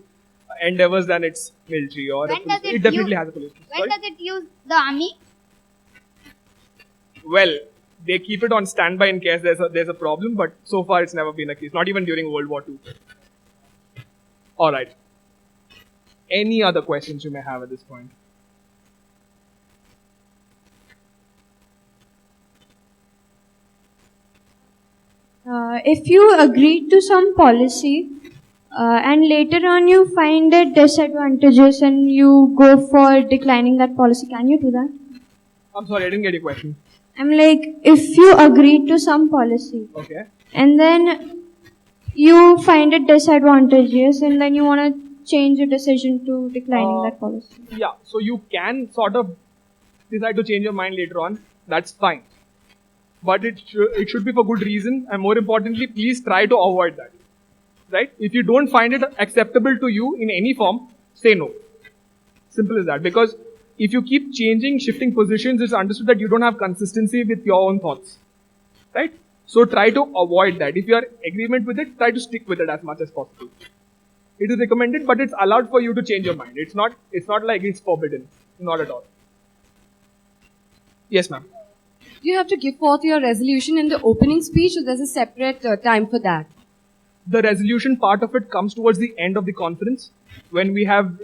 endeavors than its military, or When does it definitely has a police. When does it use the army? Well, they keep it on standby in case there's a problem, but so far it's never been a case. Not even during World War II. All right. Any other questions you may have at this point? If you agree to some policy and later on you find it disadvantageous and you go for declining that policy, can you do that? I'm sorry, I didn't get your question. I'm like, if you agree to some policy Okay. and then you find it disadvantageous and then you want to change your decision to declining that policy. Yeah, so you can sort of decide to change your mind later on. That's fine. But it should be for good reason, and more importantly, please try to avoid that. Right? If you don't find it acceptable to you in any form, say no. Simple as that. Because if you keep changing, shifting positions, it's understood that you don't have consistency with your own thoughts. Right? So try to avoid that. If you are in agreement with it, try to stick with it as much as possible. It is recommended, but it's allowed for you to change your mind. It's not like it's forbidden. Not at all. Yes, ma'am. Do you have to give forth your resolution in the opening speech, or there's a separate time for that? The resolution part of it comes towards the end of the conference, when we have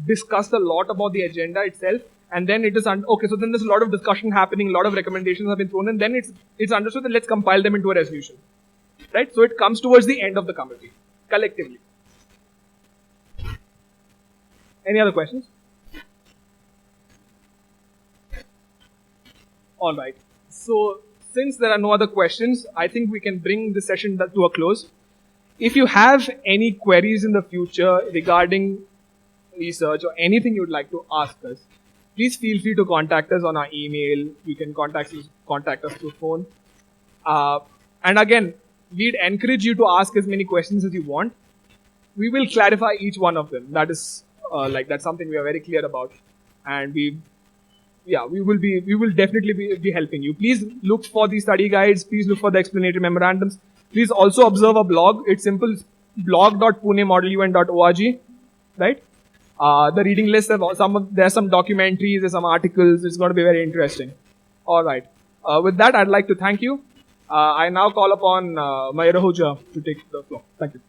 discussed a lot about the agenda itself, and then it is okay. So then there's a lot of discussion happening, a lot of recommendations have been thrown, and then it's understood that let's compile them into a resolution, right? So it comes towards the end of the committee, collectively. Any other questions? All right. So since there are no other questions, I think we can bring the session to a close. If you have any queries in the future regarding research or anything you'd like to ask us, please feel free to contact us on our email. You can contact us through phone. And again, we'd encourage you to ask as many questions as you want. We will clarify each one of them. That is that's something we are very clear about, and we will definitely be helping you. Please look for the study guides. Please look for the explanatory memorandums. Please also observe a blog. It's simple, blog.punemodelun.org, right? The reading list, there's some documentaries, there's some articles. It's going to be very interesting. All right. With that, I'd like to thank you. I now call upon Mayur Ahuja to take the floor. Thank you.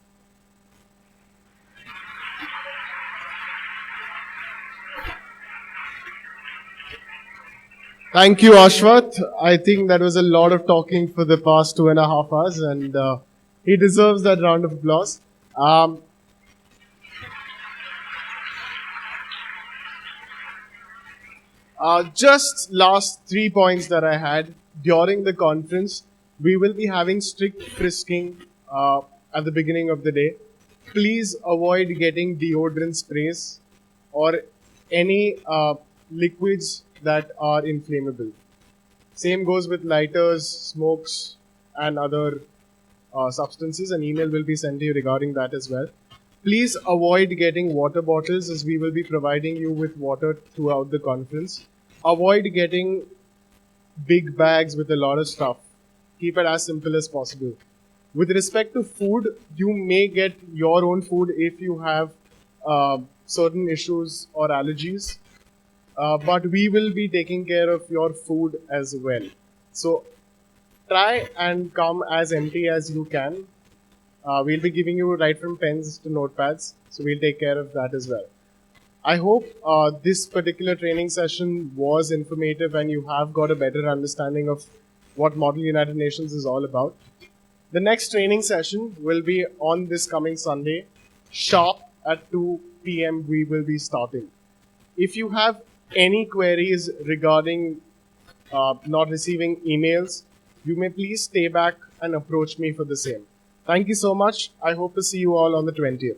Thank you, Ashwath. I think that was a lot of talking for the past 2.5 hours, and he deserves that round of applause. Just last 3 points that I had. During the conference, we will be having strict frisking at the beginning of the day. Please avoid getting deodorant sprays or any liquids that are inflammable. Same goes with lighters, smokes, and other substances. An email will be sent to you regarding that as well. Please avoid getting water bottles, as we will be providing you with water throughout the conference. Avoid getting big bags with a lot of stuff. Keep it as simple as possible. With respect to food, you may get your own food if you have certain issues or allergies. But we will be taking care of your food as well. So try and come as empty as you can. We'll be giving you right from pens to notepads. So we'll take care of that as well. I hope this particular training session was informative and you have got a better understanding of what Model United Nations is all about. The next training session will be on this coming Sunday. Sharp at 2 p.m. we will be starting. If you have any queries regarding not receiving emails, you may please stay back and approach me for the same. Thank you so much. I hope to see you all on the 20th.